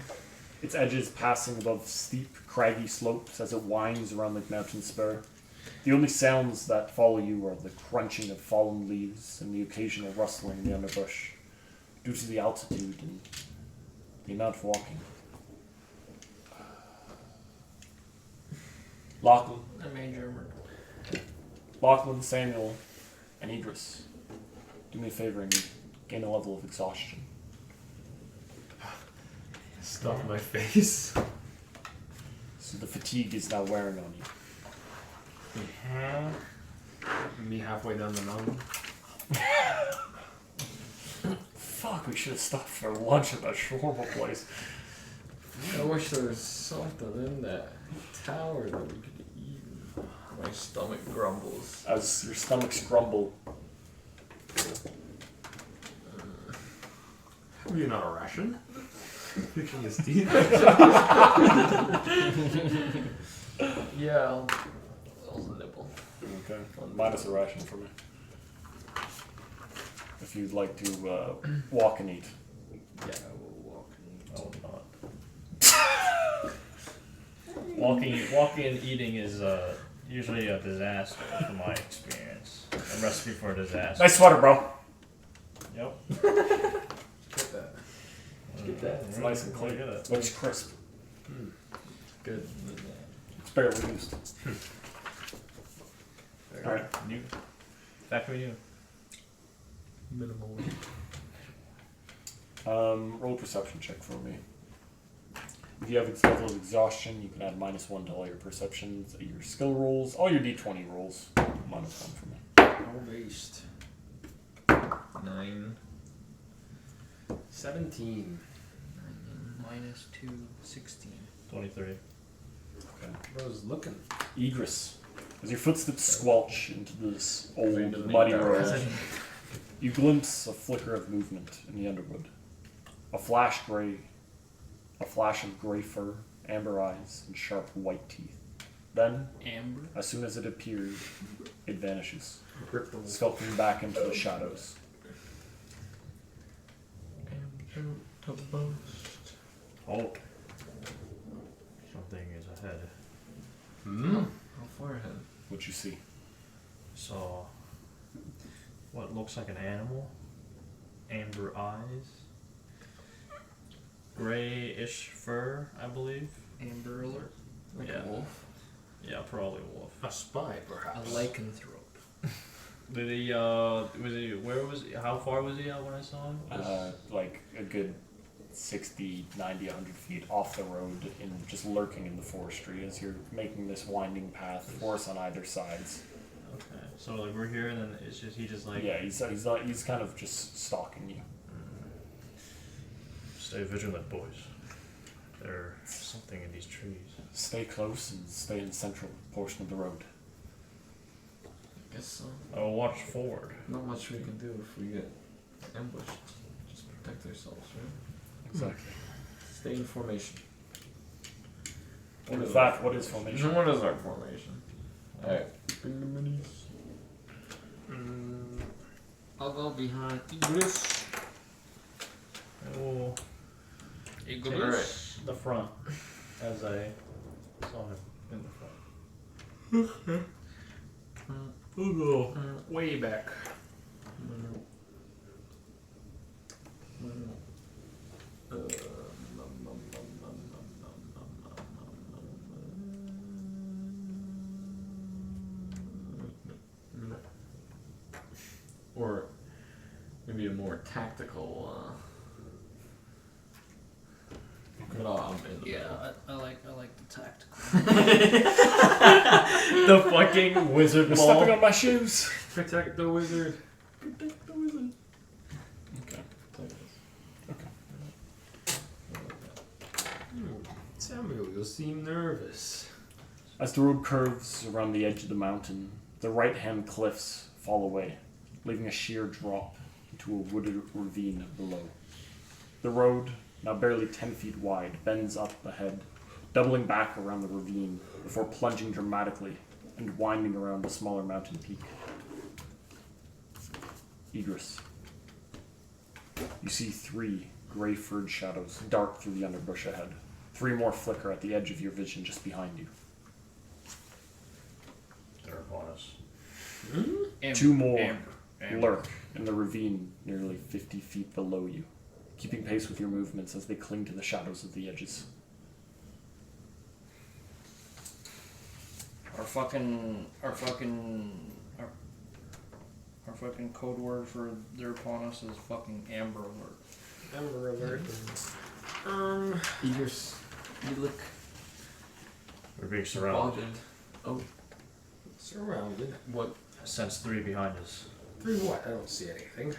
its edges passing above steep, craggy slopes as it winds around the mountain spur. The only sounds that follow you are the crunching of fallen leaves and the occasional rustling in the underbrush, due to the altitude and the amount of walking. Lachlan, I made your murder. Lachlan, Samuel, and Idris, do me a favor and gain a level of exhaustion. Stuff my face. So the fatigue is now wearing on you. Me halfway down the mountain. Fuck, we should have stopped for lunch at that shawarma place. I wish there was something in that tower that we could eat. My stomach grumbles. As your stomachs grumble, Are you not a ration? Picking his teeth. Yeah, I'll nibble. okay, minus a ration for me. if you'd like to walk and eat. Yeah, I will walk and eat. I will not. Walking and eating is usually a disaster from my experience. A recipe for a disaster. Nice sweater, bro. Yep. Get that. Get that. It's nice and clean. Look at it. Looks crisp. Good. It's barely used. All right. You. Factory you. Minimal. Roll a perception check for me. If you have a level of exhaustion, you can add -1 to all your perceptions, your skill rolls, all your d20 rolls. -1 for me. No based. 9. 17. -2, 16. 23. Bro's looking. Egress. As your footsteps squelch into this old, Into the muddy dark. road, you glimpse a flicker of movement in the underwood. A flash of gray fur, amber eyes, and sharp white teeth. Then, Amber. as soon as it appears, it vanishes, Grip the skulking back into the shadows. Halt. Something is ahead. How far ahead? What you see? Saw what looks like an animal. Amber eyes. Grayish fur, I believe. Amber alert. Like Yeah. a wolf? Yeah, probably a wolf. A spy, A perhaps. lycanthrope. Did he, where was he, how far was he out when I saw him? Like a good 60, 90, 100 feet off the road and just lurking in the forestry as you're making this winding path, forest on either sides. Okay, so like we're here and then it's just, he just like... Yeah, he's kind of just stalking you. Stay vigilant, boys. There's something in these trees. Stay close and stay in the central portion of the road. I guess so. I will watch forward. Not much we can do if we get ambushed. Just protect ourselves, right? Exactly. Stay in formation. What is that? What is formation? What is our formation? Alright. Bring the minis. I'll go behind Igris. I will Alright. the front as I saw him in the front. We'll go way back. Or maybe a more tactical. But I'm in the middle. I like the tactical. The fucking wizard You're ball. stepping on my shoes. Protect the wizard. Protect the wizard. Okay. Samuel, you seem nervous. As the road curves around the edge of the mountain, the right-hand cliffs fall away, leaving a sheer drop into a wooded ravine below. The road, now barely 10 feet wide, bends up ahead, doubling back around the ravine before plunging dramatically and winding around a smaller mountain peak. Egress. You see 3 gray furred shadows dart through the underbrush ahead. 3 more flicker at the edge of your vision just behind you. They're upon us. Amber. 2 more Amber. lurk in the ravine nearly 50 feet below you, keeping pace with your movements as they cling to the shadows of the edges. Our fucking code word for they're upon us is fucking Amber alert. Amber alert. Eagers. You look We're being surrounded. bothered. Oh, Surrounded. what? I sense 3 behind us. 3 what? I don't see anything.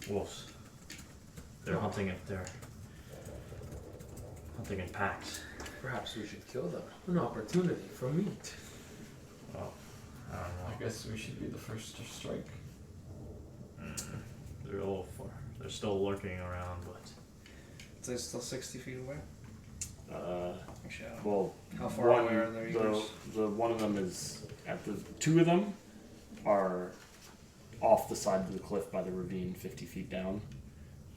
Wolves. They're hunting in packs. Perhaps we should kill them. An opportunity for meat. Oh, I don't know. I guess we should be the first to strike. They're a little far. They're still lurking around, but They're still 60 feet away. Actually, I don't know. Well, How far away are they? The one of them is at the 2 of them are off the side of the cliff by the ravine, 50 feet down.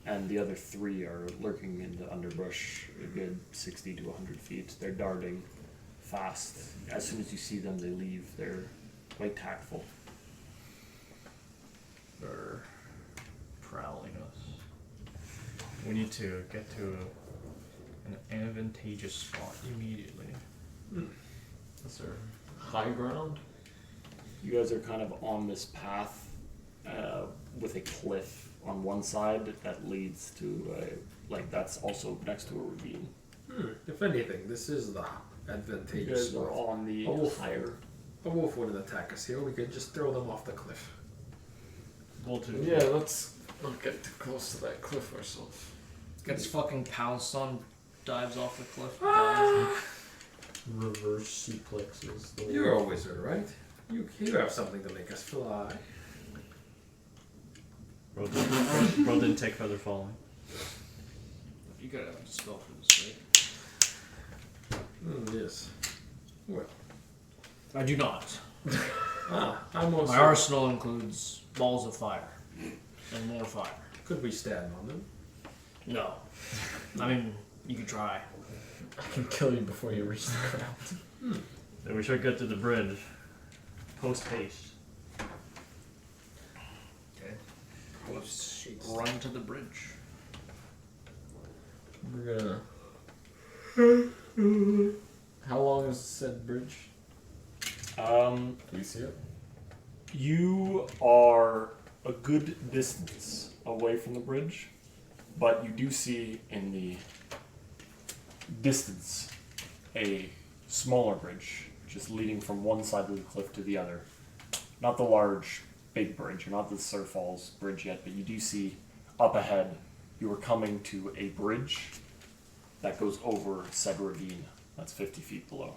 And the other 3 are lurking in the underbrush a good 60 to 100 feet. They're darting fast. As soon as you see them, they leave. They're quite tactful. They're prowling us. We need to get to an advantageous spot immediately. Is there high ground? You guys are kind of on this path with a cliff on one side that leads to that's also next to a ravine. If anything, this is the You advantageous guys are spot. on the higher. A wolf wouldn't attack us here. We could just throw them off the cliff. We'll do. Yeah, let's not get too close to that cliff ourselves. Gets fucking pounced on, dives off the cliff. Reverse suplexes. The You're a wizard, right? You have something to make us fly. Bro didn't take feather falling. You gotta have a spell for this, right? Yes. Well. I do not. I'm also... My arsenal includes balls of fire. And more fire. Could we stand on them? No. I mean, you could try. I can kill you before you reach the ground. Then we should get to the bridge. Post haste. Okay. Let's run to the bridge. We're gonna... How long is said bridge? Do we see it? You are a good distance away from the bridge, but you do see in the distance a smaller bridge just leading from one side of the cliff to the other. Not the large, big bridge, or not the Sir Falls bridge yet, but you do see up ahead you are coming to a bridge that goes over said ravine. That's 50 feet below.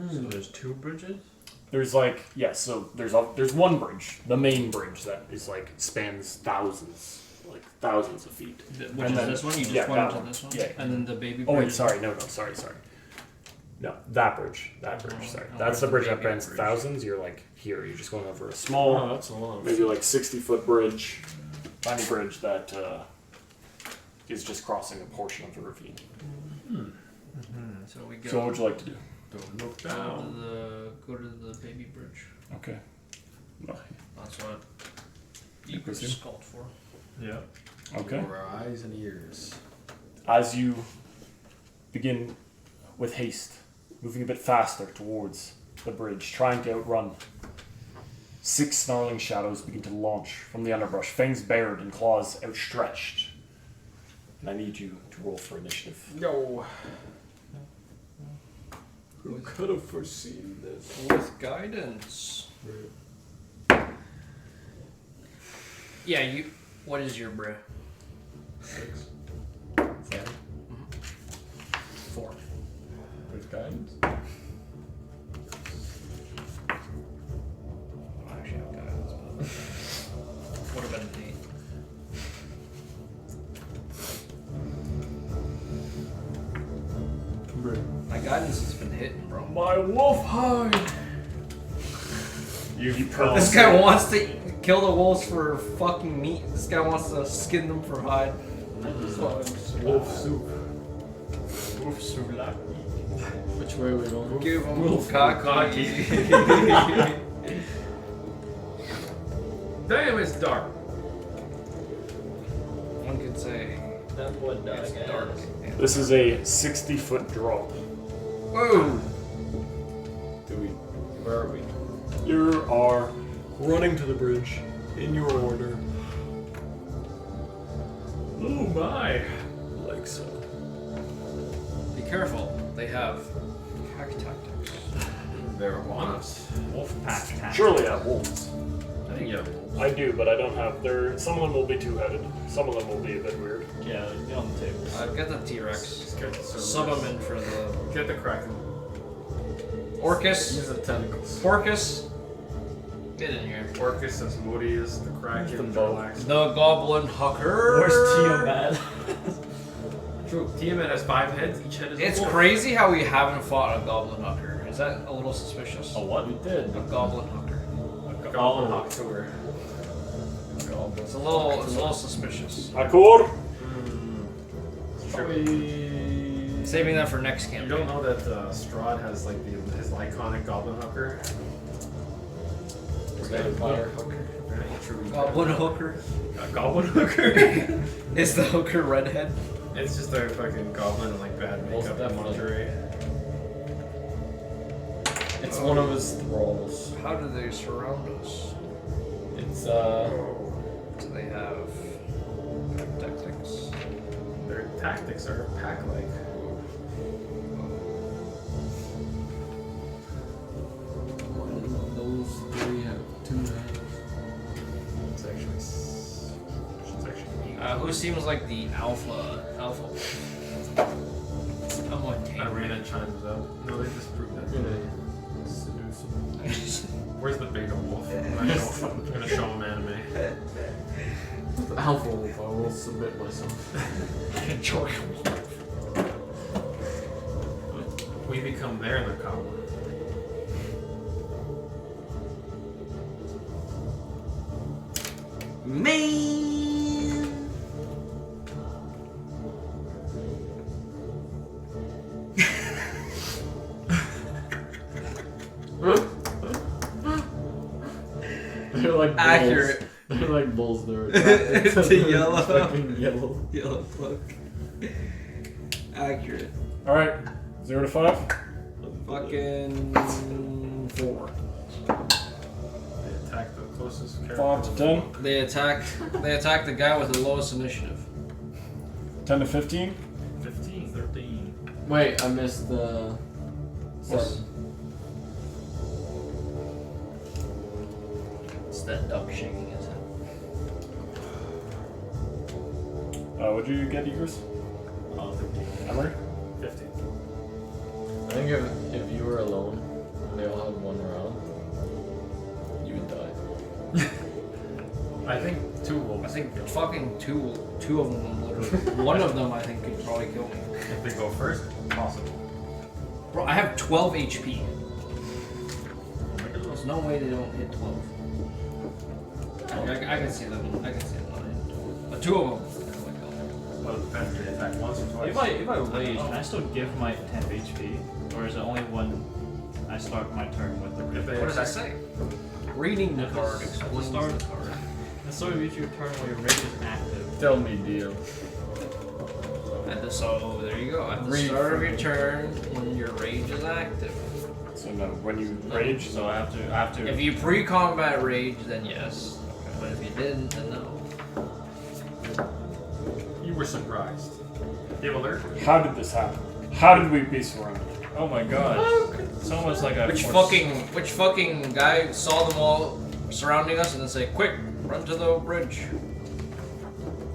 So there's 2 bridges? There's there's one bridge, the main bridge that is spans thousands of feet. Which is this one? You just yeah, went that into one. this one? Yeah. And then the baby bridge? Oh wait, sorry, sorry. No, that bridge, sorry. That's the bridge that spans bridge. thousands. You're here, you're just going over a small, that's a lot. maybe 60-foot bridge, tiny bridge that is just crossing a portion of the ravine. So we go. So what would you like to do? Don't look Go down. to the baby bridge. Okay. That's what you proceed. called for. Yeah. Okay. For our eyes and ears. As you begin with haste, moving a bit faster towards the bridge, trying to outrun, 6 snarling shadows begin to launch from the underbrush, fangs bared and claws outstretched. And I need you to roll for initiative. Yo. Who could have foreseen this? With guidance. Yeah, you. What is your bre? 6. 7. 4. With guidance? Actually, I have guidance, but would have been an 8. My guidance has been hitting, bro. My wolf hide! This guy wants to kill the wolves for fucking meat. This guy wants to skin them for hide. Wolf soup. Wolf Vallaki. Which way are we going? Give him cocky. Damn, it's dark. One could say That would die, it's guys. dark. This is a 60-foot drop. Whoa! Where are we? You are running to the bridge in your order. Oh my! Like so. Be careful. They have hack tactics. They're upon us. Wolf pack tactics. Surely I have wolves. I think you have wolves. I do, but I don't have. Some of them will be two-headed. Some of them will be a bit weird. Yeah, get on the table. Get the T-Rex. Just get the Sub them in for the Get the Kraken. Orcus. Use the tentacles. Porcus. Get in here. Orcus as moody as the Kraken. Them both. Relax. The Goblin Hucker. Where's Tiamat? True. Tiamat has 5 heads. Each head is a It's wolf. crazy how we haven't fought a Goblin Hucker. Is that a little suspicious? A what? We did. A goblin hooker. Goblin Hawk Tour. It's a little suspicious. Akor. Saving that for next You campaign. don't know that Strahd has like his iconic Goblin Hooker? Vampire hooker. Goblin hooker. A Goblin Hooker? Is the hooker redhead? It's just a fucking goblin in like bad Most makeup and definitely. lingerie. It's one of his thralls. How do they surround us? It's Do they have tactics? Their tactics are pack-like. those three have 2 hands. It's actually. It's actually. Who seems like the alpha? I'm on Arena chimes up. No, they just proved that today. Where's the beta wolf? I'm gonna show him anime. The alpha wolf, I will submit myself. We become their Nakama. Man. They're like bulls. Accurate. They're like bulls. They're The yellow. fucking yellow. Yellow cloak. Accurate. All right. 0 to 5. Fucking 4. They attack the closest character. 5 to 10. They attack the guy with the lowest initiative. 10 to 15. 15. 13. Wait, I missed the. Yes. It's that duck shaking his head. What'd you get, Eagers? 15. Emery? 15. I think if you were alone and they all had 1 round, you would die. I think 2 will. I think fucking two of them literally. One of them I think could probably kill me. If they go first, possible. Bro, I have 12 HP. There's no way they don't hit 12. I can see them. I can see them. But 2 of them. Well, it depends if they attack once or twice. If I rage, can I still give my 10 HP? Or is it only when I start my turn with the rage? If they What does that attack- say? Reading the card. At the explains start the of the card. The start of each your turn while your rage is active. Tell me, deal. So there you go. At the Read start of from your it. turn, when your rage is active. So no, when you rage, So I have to. If you pre-combat rage, then yes. But if you didn't, then no. You were surprised. Give alert. how did this happen? How did we be surrounded? Oh my god. It's almost like I Which fucking guy saw them all surrounding us and then say, "Quick, run to the bridge."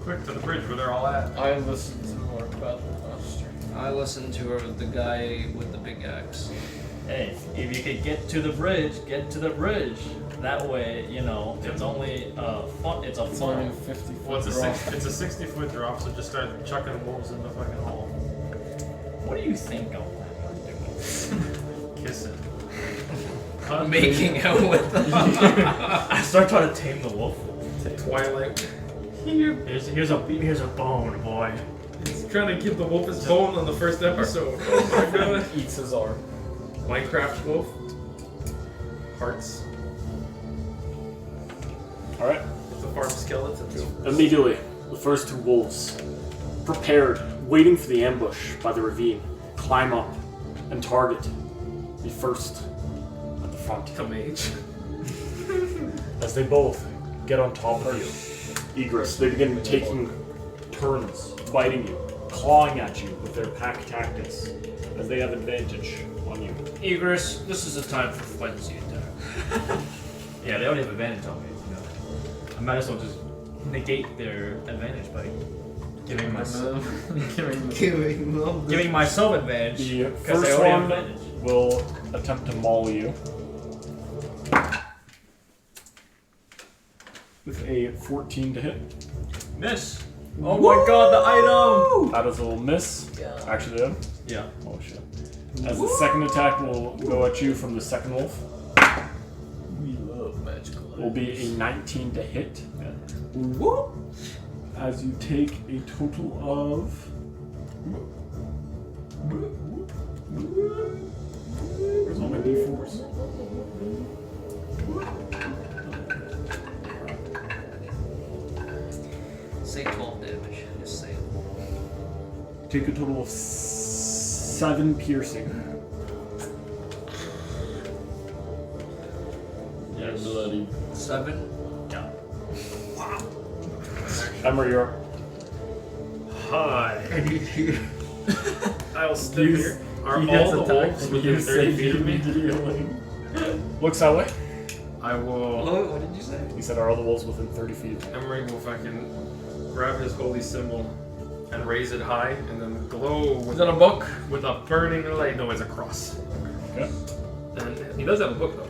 Quick to the bridge where they're all at. I listened to more battle master. I listened to the guy with the big axe. Hey, if you could get to the bridge, get to the bridge. That way, you know, it's only it's a It's only a fun. 50 Well, foot it's a 60-foot drop, so just start chucking wolves in the fucking hole. What do you think I'm doing? Kissing. Making out with them. I start trying to tame the wolf. Twilight. Here's a bone, boy. He's trying to give the wolf his bone on the first episode. Oh my god. Eats his arm. Minecraft wolf. Hearts. All right. The farm skeletons. Immediately, the first 2 wolves, prepared, waiting for the ambush by the ravine, climb up and target the first at the front. To mage. As they both get on top of you, Egress, they begin taking turns, biting you, clawing at you with their pack tactics, as they have advantage on you. Egress, this is a time for frenzy attack. Yeah, they already have advantage on me. You know, I might as well just negate their advantage by giving myself giving myself advantage The because they first already have one advantage. will attempt to maul you with a 14 to hit. Miss. Oh my god, the item! That is a little miss. Actually, did. Yeah. Oh shit. As the second attack will go at you from the second wolf. We love magical. Will be a 19 to hit. Whoop. As you take a total of. Where's all my d4s? Say 12 damage. Just say it. Take a total of 7 piercing. Yeah, bloody. 7. Emma, you're up. Hi. I'll step Use- here. Are he all gets the attacked wolves and within you 30 say feet of me? healing. Looks that way. I will. What did you say? He said, are all the wolves within 30 feet? Emery will fucking grab his holy symbol and raise it high and then glow Is with that a book? a burning light. No, it's a cross. Okay. And he does have a book though.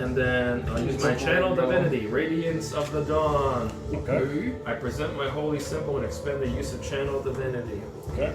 And then I'll use my channel divinity, Radiance of the Dawn. Okay. I present my holy symbol and expend the use of channel divinity. Okay.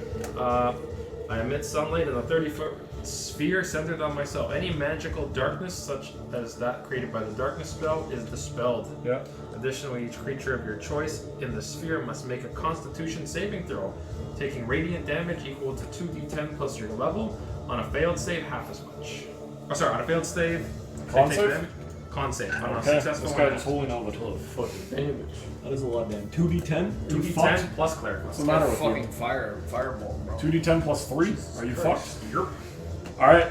I emit sunlight in a 30-foot sphere centered on myself. Any magical darkness, such as that created by the darkness spell, is dispelled. Yeah. Additionally, each creature of your choice in the sphere must make a Constitution saving throw, taking radiant damage equal to 2d10 plus your level. On a failed save, half as much. Oh, sorry, on a failed save, Con they take save? damage. Con save. On a Okay. successful This guy one, is holding on with a foot. Damage. That is a lot, man. 2d10? You 2d10 fucked? plus cleric. What's the matter with Fucking you? fireball, bro. 2d10 plus 3? Are you fucked? Yep. Alright.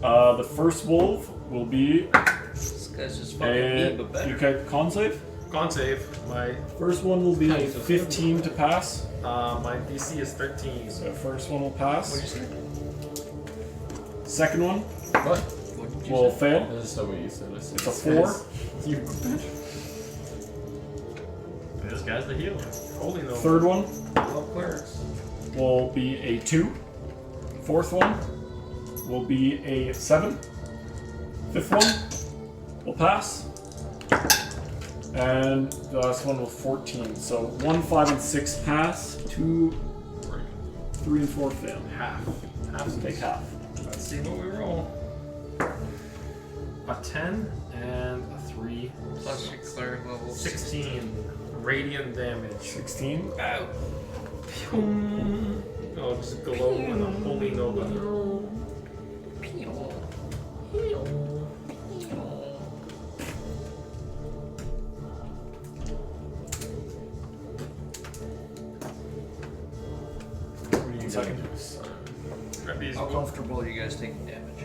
The first wolf will be This guy's just fucking a. mean, but better. You can con save? Con save. My First one will be a Nice. 15 to pass. my DC is 13. So first one will pass. What'd you say? Second one What? What did you will say? fail. This is not what you said. I said It's a 4. You bitch. This guy's the healer. Holy no. Third one Love clerics. will be a 2. Fourth one will be a 7. Fifth one will pass. And the last one will 14. So 1, 5, and 6 pass. 2, 3, and 4 fail. Half. Have to take half. Let's see what we roll. A 10 and a 3. Plus your cleric level. 16 radiant damage. 16. Ow. Oh, just glow in a holy nova. What are you One gonna second. do, son? Grab these. How comfortable are you guys taking damage?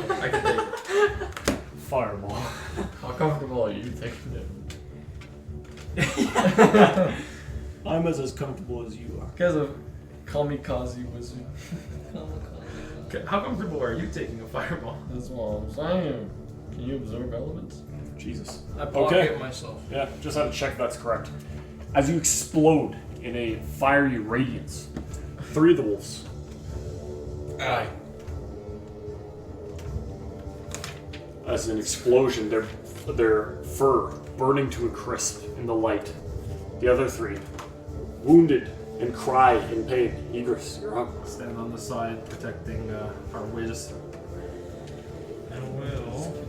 I can take. Fireball. How comfortable are you taking it? I'm as comfortable as you are. Because of kamikaze wizard. Okay, how comfortable are you taking a fireball? That's what I'm saying. Can you absorb elements? Jesus. I block Okay. it myself. Yeah, just had to check that's correct. As you explode in a fiery radiance, 3 of the wolves. Aye. As an explosion, their fur burning to a crisp in the light. The other 3, wounded and cry in pain. Egress, you're up. Stand on the side, protecting our whiz. And will.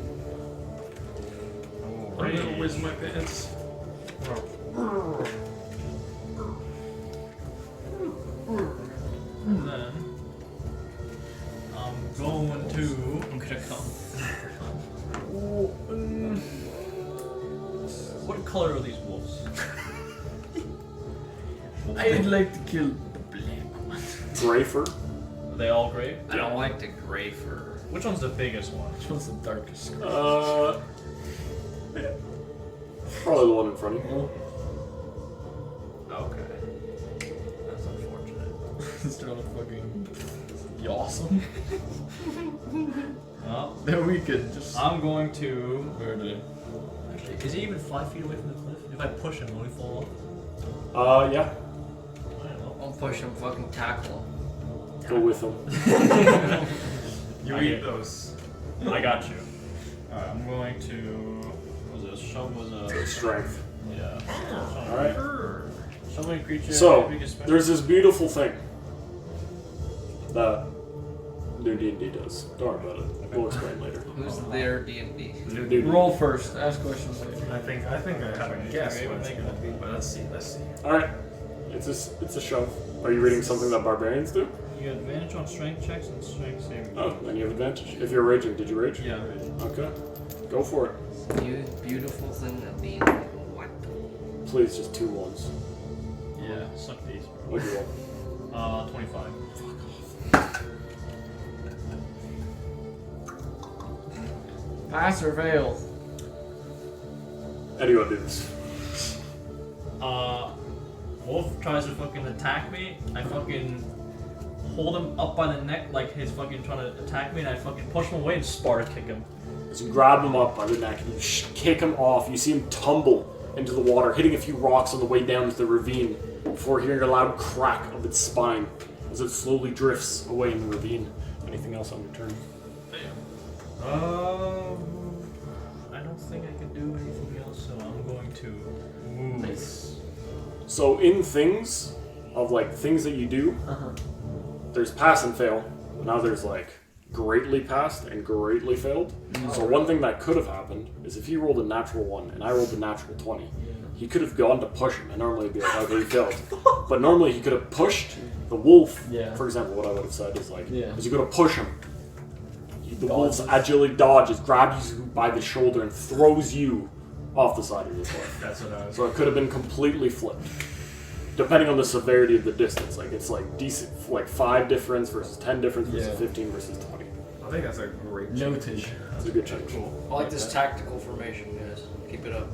I'm gonna whiz my pants. And then I'm gonna come. What color are these wolves? I'd like to kill the black one. Gray fur. Are they all gray? I don't like the gray fur. Which one's the biggest one? Which one's the darkest? Yeah. Probably the one in front of you. Okay. That's unfortunate. He's trying to fucking be awesome. Well, Then we could just I'm going to. murder him. Actually, is he even 5 feet away from the cliff? If I push him, will he fall off? Yeah. I don't know. I'll push him, fucking tackle Go with them. You I eat get- those. I got you. Alright, I'm going to. What was it? Shove was a. Strength. Yeah. Alright. Summoning creature. So, biggest special- there's this beautiful thing that New D&D does. Don't worry about it. We'll explain later. Who's their D&D? New Roll first. Ask questions later. I think I have a guess what it's gonna be, but let's see. All right. It's a shove. Are you reading something that barbarians do? You get advantage on strength checks and strength saving. Oh, then you have advantage. If you're raging, did you rage? Yeah, right. Okay. Go for it. You beautiful thing of being what? Please, just 2 ones. Yeah, suck these, bro. What do you want? 25. Pass or fail? How do you want to do this? Wolf tries to fucking attack me. I fucking hold him up by the neck like he's fucking trying to attack me, and I fucking push him away and Sparta kick him. As you grab him up by the neck and you kick him off, you see him tumble into the water, hitting a few rocks on the way down to the ravine before hearing a loud crack of its spine as it slowly drifts away in the ravine. Anything else on your turn? I don't think I can do anything else, so I'm going to move. Nice. So in things, of like things that you do, there's pass and fail. Now there's like greatly passed and greatly failed. So one thing that could have happened is if he rolled a natural 1 and I rolled a natural 20, he could have gone to push him and normally it'd be like, okay, he failed. But normally he could have pushed the wolf. Yeah. For example, what I would have said is like, Yeah. as you go to push him, the wolf's agility dodges, grabs you by the shoulder and throws you off the side of the cliff. That's what I was. So it could have been completely flipped. Depending on the severity of the distance. Like it's like decent, like 5 difference versus 10 difference versus Yeah. 15 versus 20. I think that's a great Noted. It's a good change. I like this tactical formation, guys. Keep it up.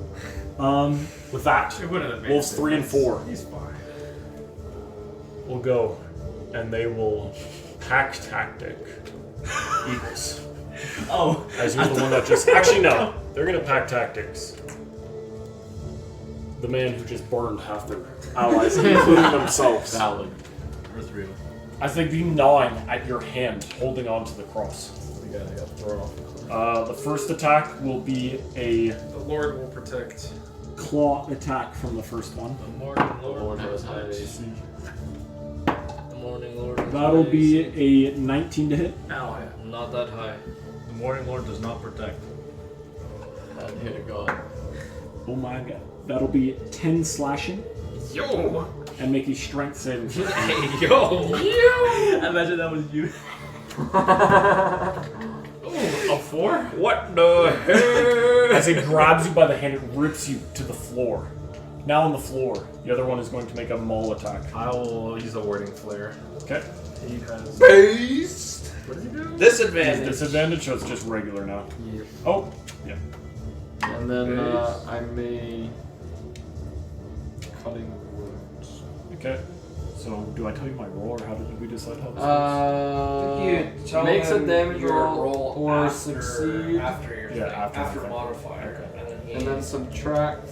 With that, It wouldn't have wolves 3 and 4 He's fine. will go, and they will pack tactic eagles. Oh, As you're the one that just actually no, they're gonna pack tactics. The man who just burned half their allies, including themselves. Valid. or 3. As they be gnawing at your hand, holding on to the cross. We gotta throw it off. The first attack will be a The Lord will protect. claw attack from the first one. The morning The lord. Lord has high AC. The morning lord. That'll be a 19 to hit. Ow. Not that high. The morning lord does not protect. That hit a god. Oh my god. That'll be 10 slashing. Yo! And make a strength saving throw. Hey, yo! Imagine that was you. A 4? What the hell? As it grabs you by the hand, it rips you to the floor. Now on the floor, the other one is going to make a maul attack. I will use a warding flare. Okay. He has. Based. What does he do? Disadvantage. Disadvantage, so it's just regular now. Yeah. Oh, yeah. And then I may cutting wounds. Okay. So, do I tell you my roll, or how did we decide how this You tell makes a him damage your roll or after, succeed. after your Yeah, thing, after after the thing. modifier, and then he. And then subtract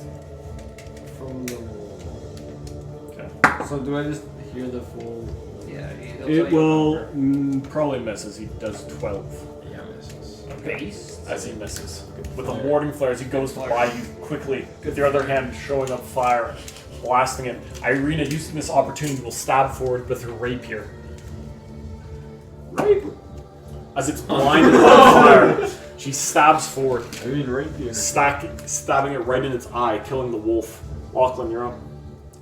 from the roll. Okay. So do I just hear the full? Yeah, he'll tell It you will a number. probably miss as he does 12. Yeah, misses. Base. As he misses. With a warding flare, as he goes to buy you quickly, with your other hand showing up fire, blasting it. Irina, using this opportunity, will stab forward with her rapier. Rape. As it's blinded by fire, she stabs forward, I mean rapier. stabbing it right in its eye, killing the wolf. Lachlan, you're up.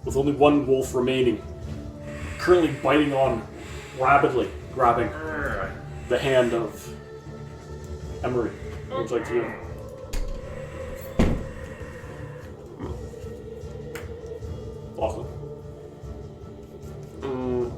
With only one wolf remaining, currently biting on, rapidly grabbing the hand of Emery. What would you like to do? Lachlan. I will.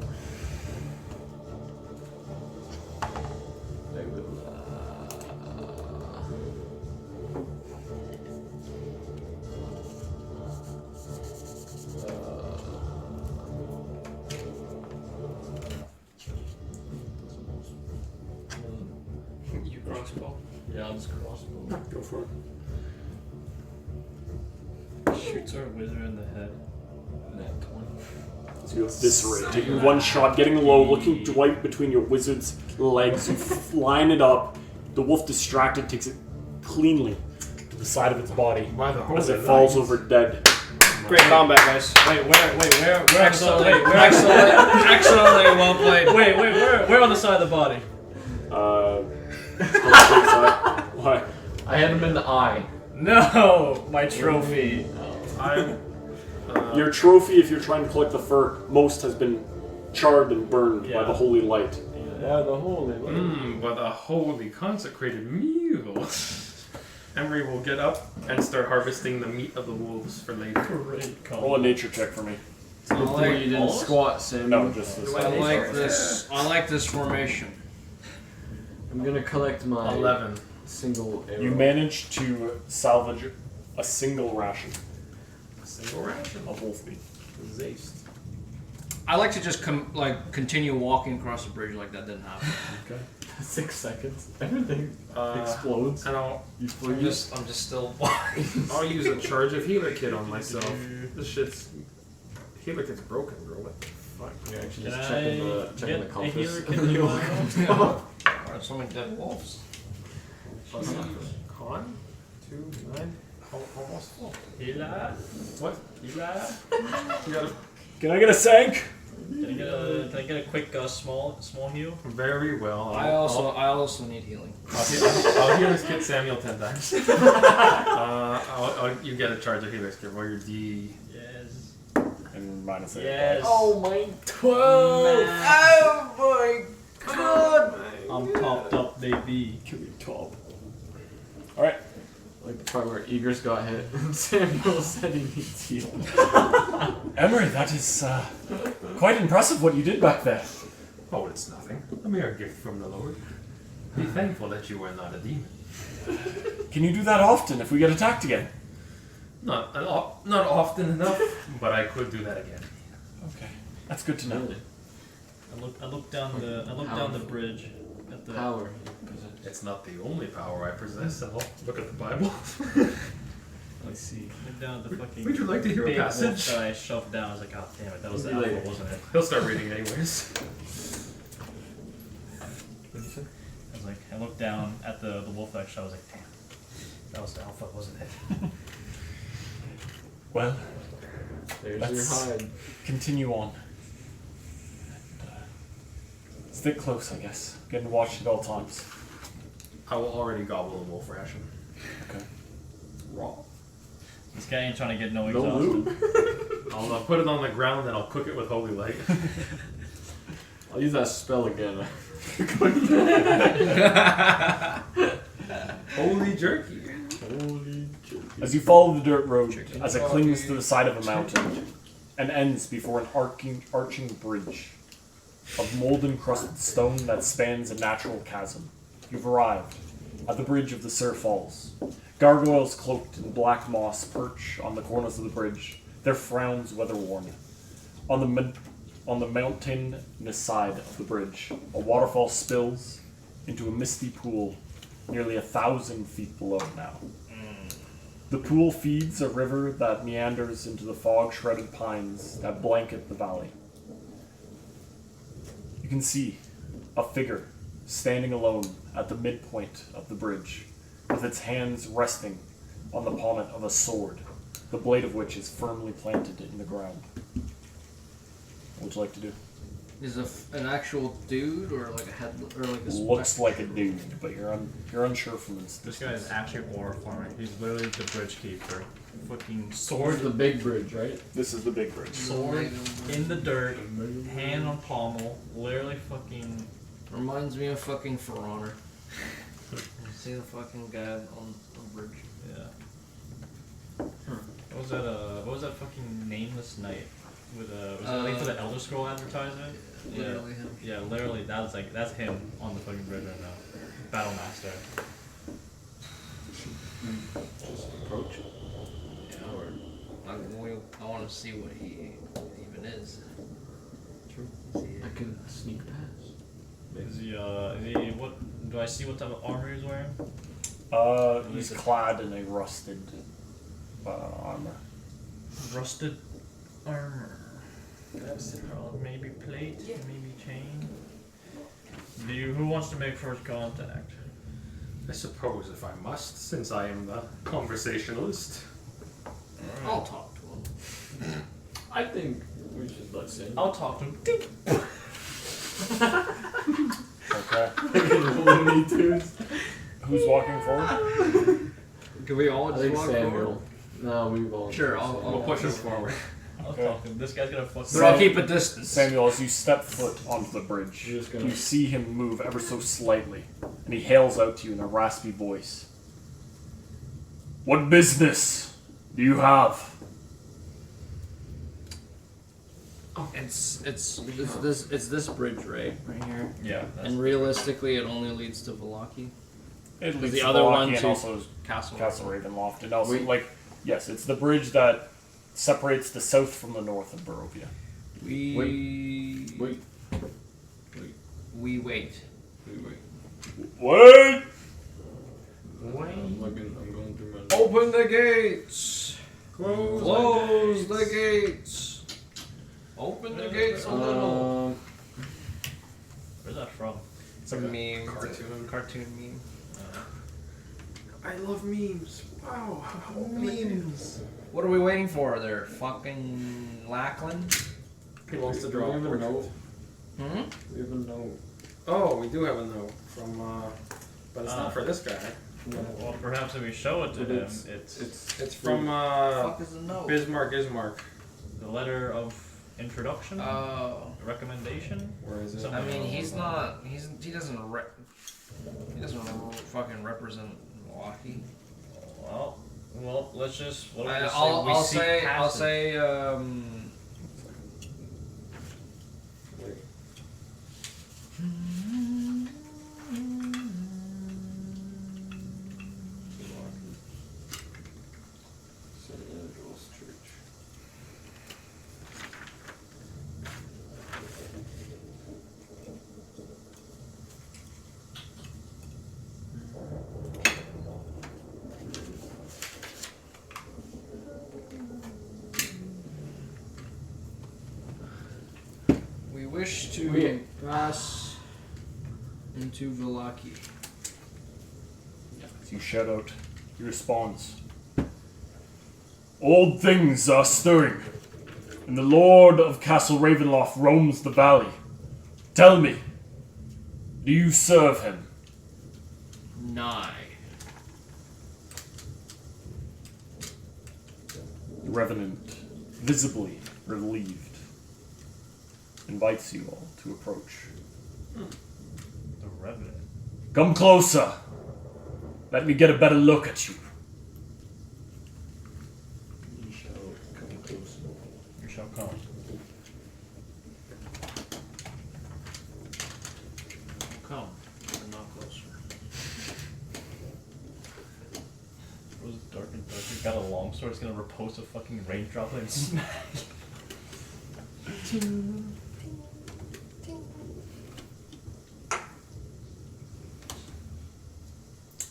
You crossbow. Yeah, I'll just crossbow. Go for it. Shoots our wizard in the head. Net 20. So you eviscerate, taking one shot, getting low, looking right between your wizard's legs, you line it up. The wolf, distracted, takes it cleanly to the side of its body By the as it holy falls knife. over dead. Great combat, guys. Wait, where? Excellent. Wait, where? Excellent. Excellently well played. Wait, where on the side of the body? Why? I had him in the eye. No, my trophy. I'm. Your trophy, if you're trying to collect the fur, most has been charred and burned by Yeah. the holy light. Yeah, the holy. But a holy consecrated meal. Emery will get up and start harvesting the meat of the wolves for later. Great call. Roll a nature check for me. Good thing you didn't squat, Sam. No, just this. I like this. I like this formation. I'm gonna collect my 11. single arrow. You managed to salvage a single ration A single ration. of wolf meat. Zest. I like to just continue walking across the bridge like that didn't happen. Okay. 6 seconds. Everything Uh, explodes. And I'll You I'm freeze. just still. I'll use a charge of healer kit on myself. This shit's healer kit's broken, bro. What the fuck? You're actually Can just I checking the get a compass. healer kit And in you my look own? up. Alright, so many dead wolves. Con? 2, 9, almost full. Hila. What? Hila. You got Can I get a sank? Can I get a quick small heal? very well. I also need healing. I'll heal this kid Samuel 10 times. You get a charge of healer's kit. Roll your D. Yes. And minus 8. Yes. Oh my 12! Oh my god! I'm topped up, baby. Kill your top. Alright. Like the part where Eagers got hit and Samuel said he needs heal. Emery, that is quite impressive what you did back there. Oh, it's nothing. A mere gift from the Lord. Be thankful that you were not a demon. Can you do that often if we get attacked again? Not often enough, but I could do that again. Okay. That's good to know. I look down the bridge at the Power. It's not the only power I possess. I'll look at the Bible. Let's see. Look down at the fucking. Would you like to hear a big wolf passage? that I shoved down. I was like, God damn it, that was the Maybe alpha, later. wasn't it? He'll start reading anyways. What did you say? I was like, I looked down at the wolf that I shot. I was like, damn, that was the alpha, wasn't it? Well, There's Let's- your hide. continue on. And, stick close, I guess. Getting watched at all times. I will already gobble a wolf ration. Okay. Raw. This guy ain't trying to get no No exhausted. I'll put it on the ground and I'll cook it with holy light. I'll use that spell again. Holy jerky. Holy jerky. As you follow the dirt road, as it clings to the side of a mountain, and ends before an arching bridge of mold-encrusted stone that spans a natural chasm, you've arrived at the bridge of the Sur Falls. Gargoyles cloaked in black moss perch on the corners of the bridge, their frowns weather-worn. On the mountainous side of the bridge, a waterfall spills into a misty pool nearly 1,000 feet below now. The pool feeds a river that meanders into the fog-shredded pines that blanket the valley. You can see a figure standing alone at the midpoint of the bridge, with its hands resting on the pommel of a sword, the blade of which is firmly planted in the ground. What would you like to do? Is an actual dude or like a head or like a Looks like a dude, but you're unsure from this. This guy is actually horrifying. He's literally the bridge keeper. Fucking Towards sword, the big bridge, right? This is the big bridge. sword in the dirt, hand on pommel, literally fucking. reminds me of fucking For Honor. See the fucking guy on the bridge. Yeah. What was that? What was that fucking nameless knight with was it like for the Elder Scroll advertisement? Literally him. Yeah, literally. That's him on the fucking bridge right now. Battle Master. Just approach it. I want to see what he even is. True. See I can sneak past. Is he what? Do I see what type of armor he's wearing? He's clad in a rusted armor. Rusted armor. Maybe plate, maybe chain. Who wants to make first contact? I suppose if I must, since I am the conversationalist. I'll talk to him. I think we should let Sam. I'll talk to him. Okay. Okay. Looney Tunes. Who's walking forward? Can we all I just think walk Samuel. forward? No, we've all. Sure, I'll push push us us forward. I'll Okay. talk to him. This guy's gonna fuck. But I'll keep a distance. Samuel, as you step foot onto the bridge, You're just gonna- you see him move ever so slightly, and he hails out to you in a raspy voice. What business do you have? It's this bridge right here. Yeah. That's And realistically, it only leads to Vallaki. It leads the to other Vallaki one and to also Castle. Castle Ravenloft, and also Wait. yes, it's the bridge that separates the south from the north of Barovia. We Wait. we wait. Wait! I'm going through my. Open the gates. Close the gates. Open the gates a little. Where's that from? It's a meme. Cartoon. Cartoon meme. I love memes. Wow. Memes. What are we waiting for? There, fucking Lackland. He wants to Do draw we a have a portrait. note? Hmm. We have a note. Oh, we do have a note from, but it's not for this guy. Well, perhaps if we show it to But him, it's- It's from, Fuck is the note? Bismarck. the letter of introduction, Oh. recommendation. Where is it? Something I mean, he doesn't fucking represent Milwaukee. Well, let's just. What do we just I'll say? We seek I'll passage. say, Wait. St. Andrew's Church. we wish to Wait. pass into Vallaki. As you shout out, he responds. Old things are stirring, and the Lord of Castle Ravenloft roams the valley. Tell me, do you serve him? Nigh. The Revenant, visibly relieved, invites you all to approach. The Revenant. Come closer. Let me get a better look at you. You shall come close. You shall come. Come, but not closer. It was dark and dark. You got a long sword. It's gonna repulse a fucking raindrop and smack.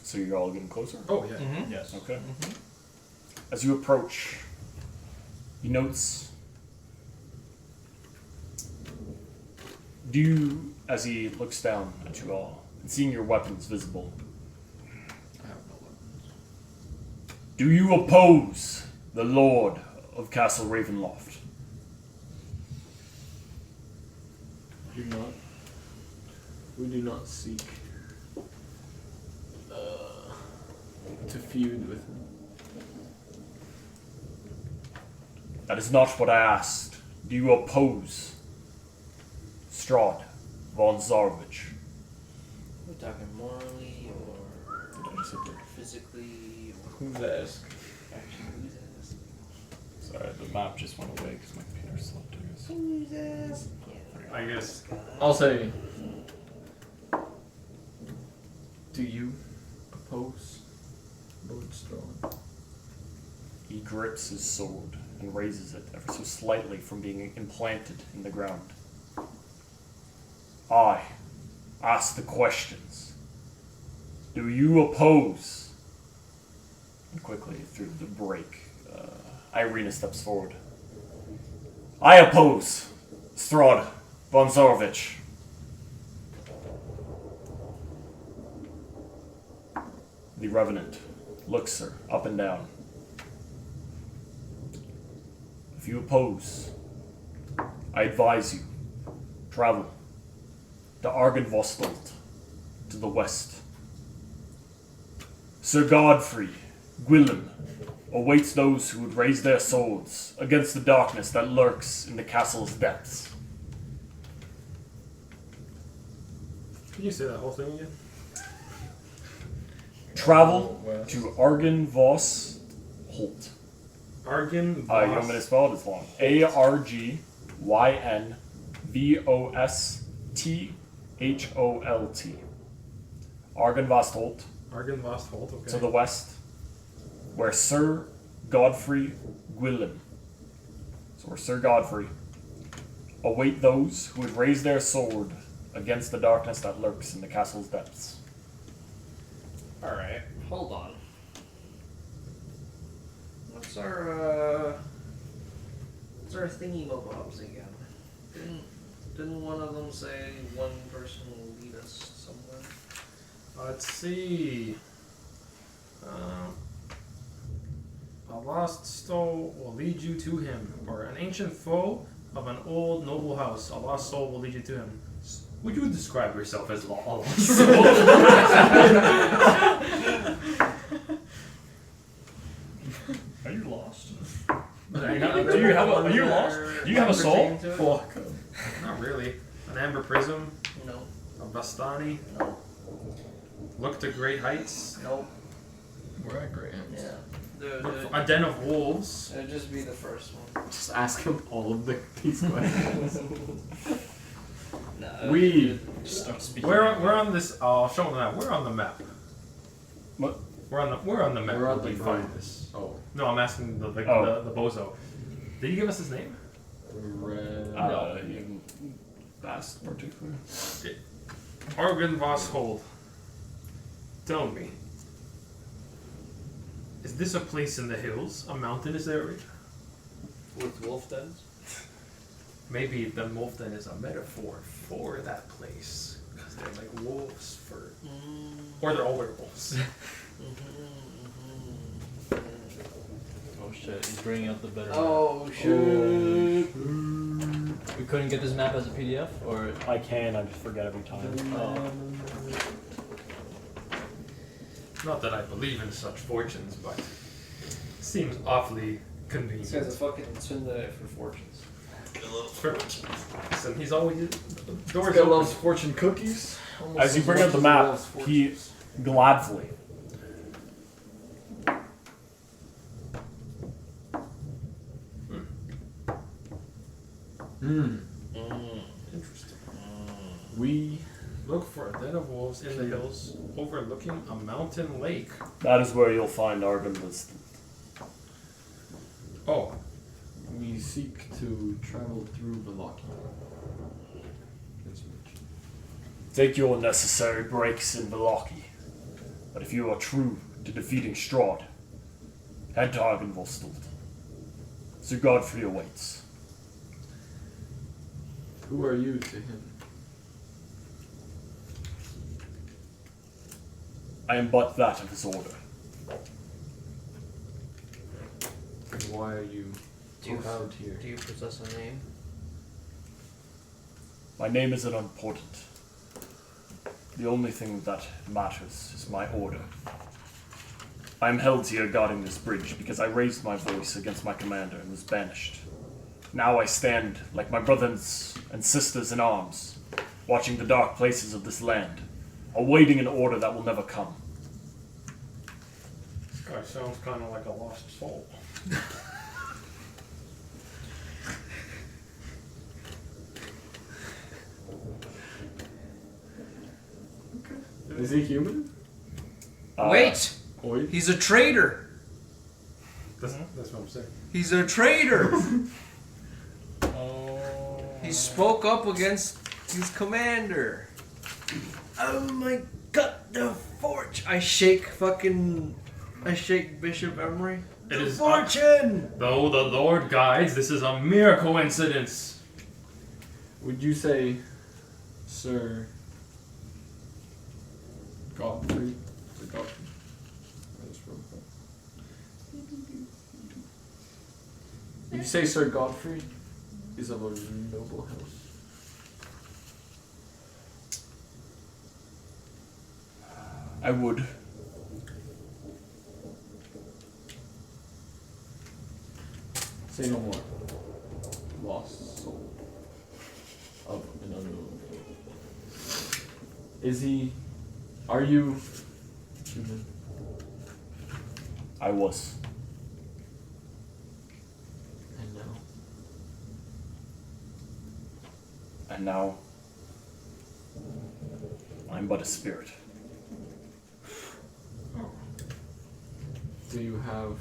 So you're all getting closer? Oh, yeah. Mm-hmm. Yes. Okay. As you approach, he notes. Do you, as he looks down at you all, and seeing your weapons visible, I have no weapons. do you oppose the Lord of Castle Ravenloft? Do not. We do not seek to feud with him. That is not what I asked. Do you oppose Strahd von Zarovich? We're talking morally or physically or Who's asked? actually who's ass? Sorry, the map just went away because my computer slept. Who's ass? I guess I'll say. Do you oppose Lord Strahd? He grips his sword and raises it ever so slightly from being implanted in the ground. I ask the questions. Do you oppose? And quickly through the break, Irina steps forward. I oppose Strahd von Zarovich. The Revenant looks her up and down. If you oppose, I advise you, travel to Argenvostolt to the west. Sir Godfrey Gwillem awaits those who would raise their swords against the darkness that lurks in the castle's depths. Can you say that whole thing again? Travel West. to Argyn Voss Holt. Argyn You want me to spell it? It's long. ARGYNVOSTHOLT. Argyn Voss Holt. Argyn Voss Holt, okay. To the west, where Sir Godfrey Gwillem, so where Sir Godfrey, await those who would raise their sword against the darkness that lurks in the castle's depths. Alright, hold on. What's our thingy-mobobs again? Didn't one of them say one person will lead us somewhere? Let's see. A lost soul will lead you to him, or an ancient foe of an old noble house. A lost soul will lead you to him. Would you describe yourself as a lost soul? Are you lost? Are you lost? Do you have a soul? Fuck. Not really. An amber prism. No. A bastani. No. Look to great heights. Nope. We're at Graham. Yeah. A den of wolves. It'd just be the first one. Just ask him all of these questions. No, We Just start speaking. We're on this. I'll show them that. We're on the map. What? We're on the map. We're on Where the we grid. find this. Oh, No, I'm asking the bozo. Did you give us his name? red. You asked particularly. Argyn Voss Holt. Tell me. Is this a place in the hills? A mountain is there? With wolf dens? Maybe the wolf den is a metaphor for that place. Because they're like wolves for. Or they're all werewolves. Oh shit, he's bringing up the better Oh shoot! map. We couldn't get this map as a PDF, or I can, I just forget every time. oh. Not that I believe in such fortunes, but it seems awfully convenient. This guy's a fucking swindler for fortunes. Listen, he's always. Doors This guy open. loves fortune cookies. Almost As you as bring much up the as map, loves he fortunes. gladly. Interesting. We Look for a den of wolves in the hills overlooking a mountain lake. That is where you'll find Argyn Voss. Oh, we seek to travel through Vallaki. It's mentioned. Take your necessary breaks in Vallaki. But if you are true to defeating Strahd, head to Argyn Voss. Sir Godfrey awaits. Who are you to him? I am but that of his order. And why are you Do you posted here? Do you possess a name? My name is unimportant. The only thing that matters is my order. I am held here guarding this bridge because I raised my voice against my commander and was banished. Now I stand like my brothers and sisters in arms, watching the dark places of this land, awaiting an order that will never come. this guy sounds kind of like a lost soul. Is he human? Wait! Oi. He's a traitor! That's what I'm saying. He's a traitor! Oh. He spoke up against his commander. Oh my god, the fortune! I shake Bishop Emery. It The is fortune! Though the Lord guides, this is a mere coincidence. Would you say, Sir Godfrey? Sir Godfrey. I just wrote that. Would you say Sir Godfrey is of a noble house? I would. Say no more. Lost soul of an unknown. Is he? Are you human? I was. And now? And now, I'm but a spirit. Do you have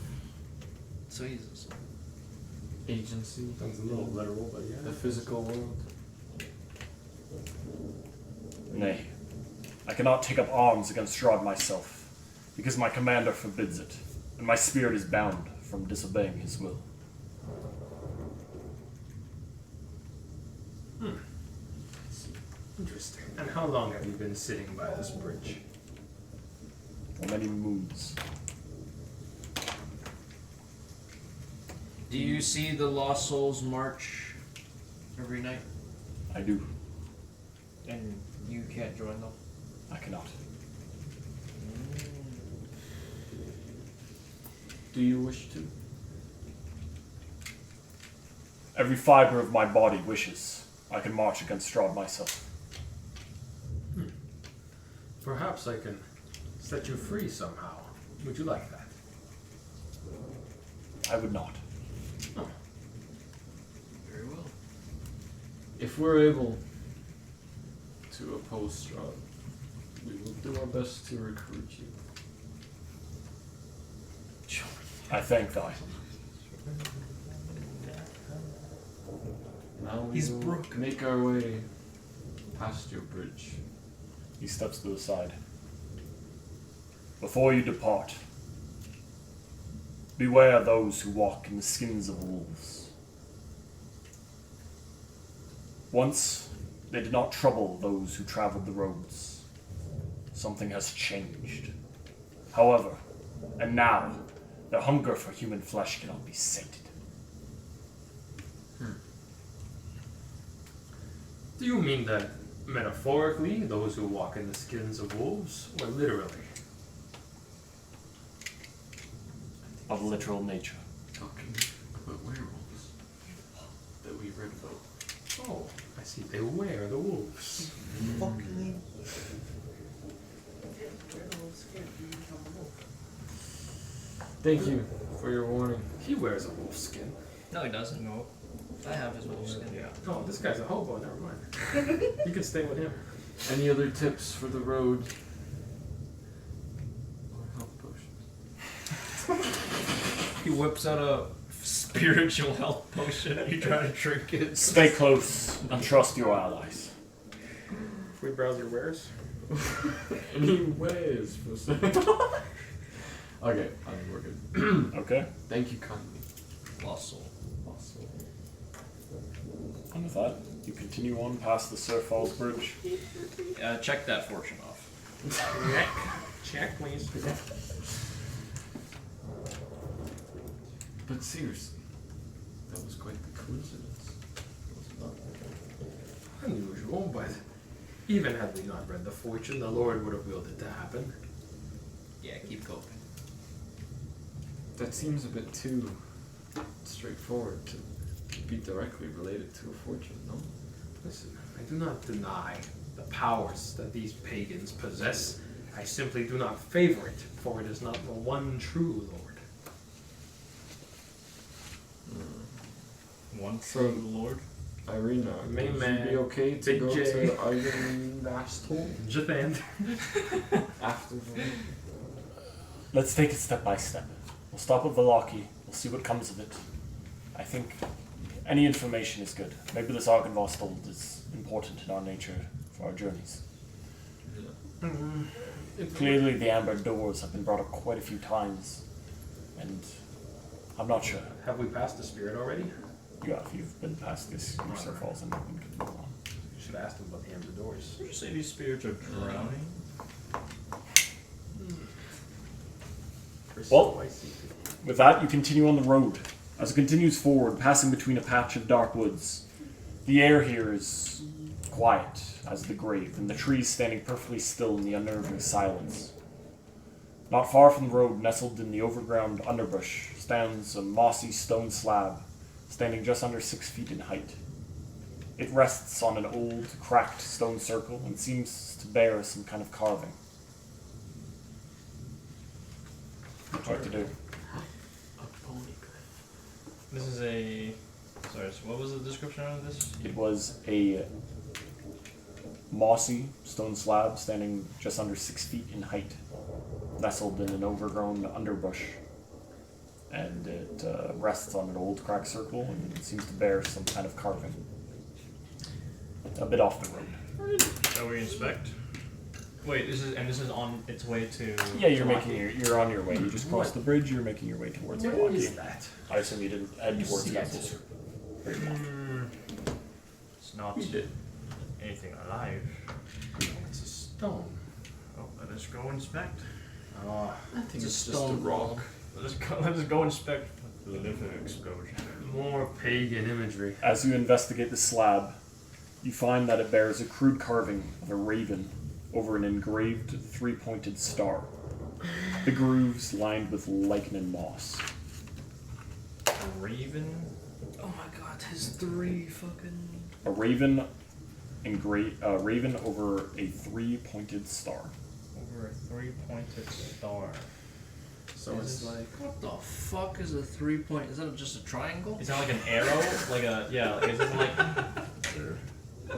So he's agency Sounds a little literal, but yeah. in the physical world? Nay, I cannot take up arms against Strahd myself, because my commander forbids it, and my spirit is bound from disobeying his will. Interesting. And how long have you been sitting by this bridge? For many moons. Do you see the Lost Souls march every night? I do. And you can't join them? I cannot. Do you wish to? Every fiber of my body wishes I could march against Strahd myself. Perhaps I can set you free somehow. Would you like that? I would not. Very well. If we're able to oppose Strahd, we will do our best to recruit you. I thank thine. Now we He's will broke. make our way past your bridge. He steps to the side. Before you depart, beware those who walk in the skins of wolves. Once, they did not trouble those who traveled the roads. Something has changed. However, and now, their hunger for human flesh cannot be sated. Do you mean that metaphorically, those who walk in the skins of wolves, or literally? Of literal nature. Talking about werewolves that we read about. Oh, I see. They wear the wolves. Thank you for your warning. He wears a wolf skin. No, he doesn't. No. I have his wolf skin. Yeah. Oh, this guy's a hobo. Never mind. You can stay with him. Any other tips for the road? Or health potions? He whips out a spiritual health potion and you try to drink it. Stay close and trust your allies. If we browse your wares. Any ways for saying? Okay, we're good. Okay? Thank you kindly. Lost Soul. Also, And with that, you continue on past the Sir Falls Bridge. Check that fortune off. Check, please. but seriously, that was quite the coincidence. Was it not? Unusual, but even had we not read the fortune, the Lord would have willed it to happen. Yeah, keep coping. That seems a bit too straightforward to be directly related to a fortune, no? Listen, I do not deny the powers that these pagans possess. I simply do not favor it, for it is not the one true Lord. One So- true lord. Irina, Main would man, you be okay to Big go J. to Iron Asshole Japan. after the... Let's take it step by step. We'll stop at Vallaki. We'll see what comes of it. I think any information is good. Maybe this Argynvost is important in our nature for our journeys. Clearly the Amber Doors have been brought up quite a few times, and I'm not sure. Have we passed the spirit already? Yeah, if you've been past this, you Sir Falls, and you can move on. You should ask them about the Amber Doors. Did you say these spirits are drowning? Well- So I see. With that, you continue on the road. As it continues forward, passing between a patch of dark woods, the air here is quiet as the grave, and the trees standing perfectly still in the unnerving silence. Not far from the road, nestled in the overground underbrush, stands a mossy stone slab, standing just under 6 feet in height. It rests on an old, cracked stone circle and seems to bear some kind of carving. What would you like to do? This is a. Sorry, so what was the description of this? It was a mossy stone slab standing just under 6 feet in height, nestled in an overgrown underbrush. And it rests on an old cracked circle and it seems to bear some kind of carving. A bit off the road. Shall we inspect? Wait, this is on its way to. Yeah, you're on your way. You just crossed the bridge. You're making your way towards Where Vallaki. is that? I assume you didn't head towards Vallaki. It's not anything alive. It's a stone. Oh, let us go inspect. I think It's it's a just a stone rock. Let us go inspect the liver explosion. More pagan imagery. As you investigate the slab, you find that it bears a crude carving of a raven over an engraved three-pointed star. The grooves lined with lichen and moss. A raven. Oh my god, his 3 fucking. A raven raven over a three-pointed star. Over a 3-pointed star. So it's like. What the fuck is a 3-point? Is that just a triangle? Is that like an arrow? Like a yeah? Like, is it like There. We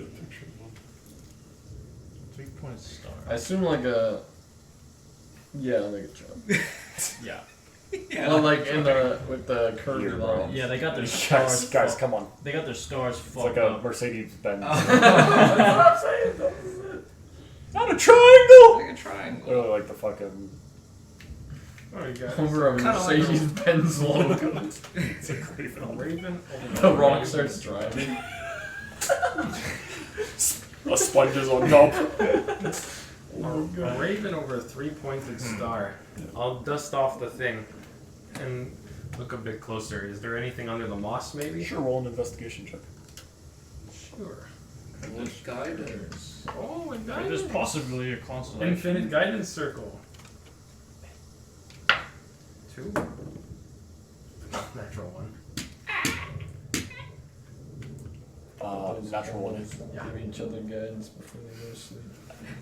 got a picture of one. 3-pointed star? I assume like a. Yeah, like a job. Yeah. Well, like in the with the curved Here, line. Yeah, they got their stars. Guys, come on. They got their stars It's fucked like a up. Mercedes Benz. That's what I'm saying. Not a triangle! Like a triangle. Literally like the fucking. Oh, you got Over a Kinda like Mercedes Benz logo. It's a raven. a raven. The rock starts driving. A sponge is on top. A raven over a 3-pointed star. I'll dust off the thing and look a bit closer. Is there anything under the moss, maybe? Sure, roll an investigation check. Sure. Guidance. Oh, and It is guidance. possibly a constellation. Infinite guidance circle. 2. Natural 1. Natural one. Give each other guidance before they go to sleep.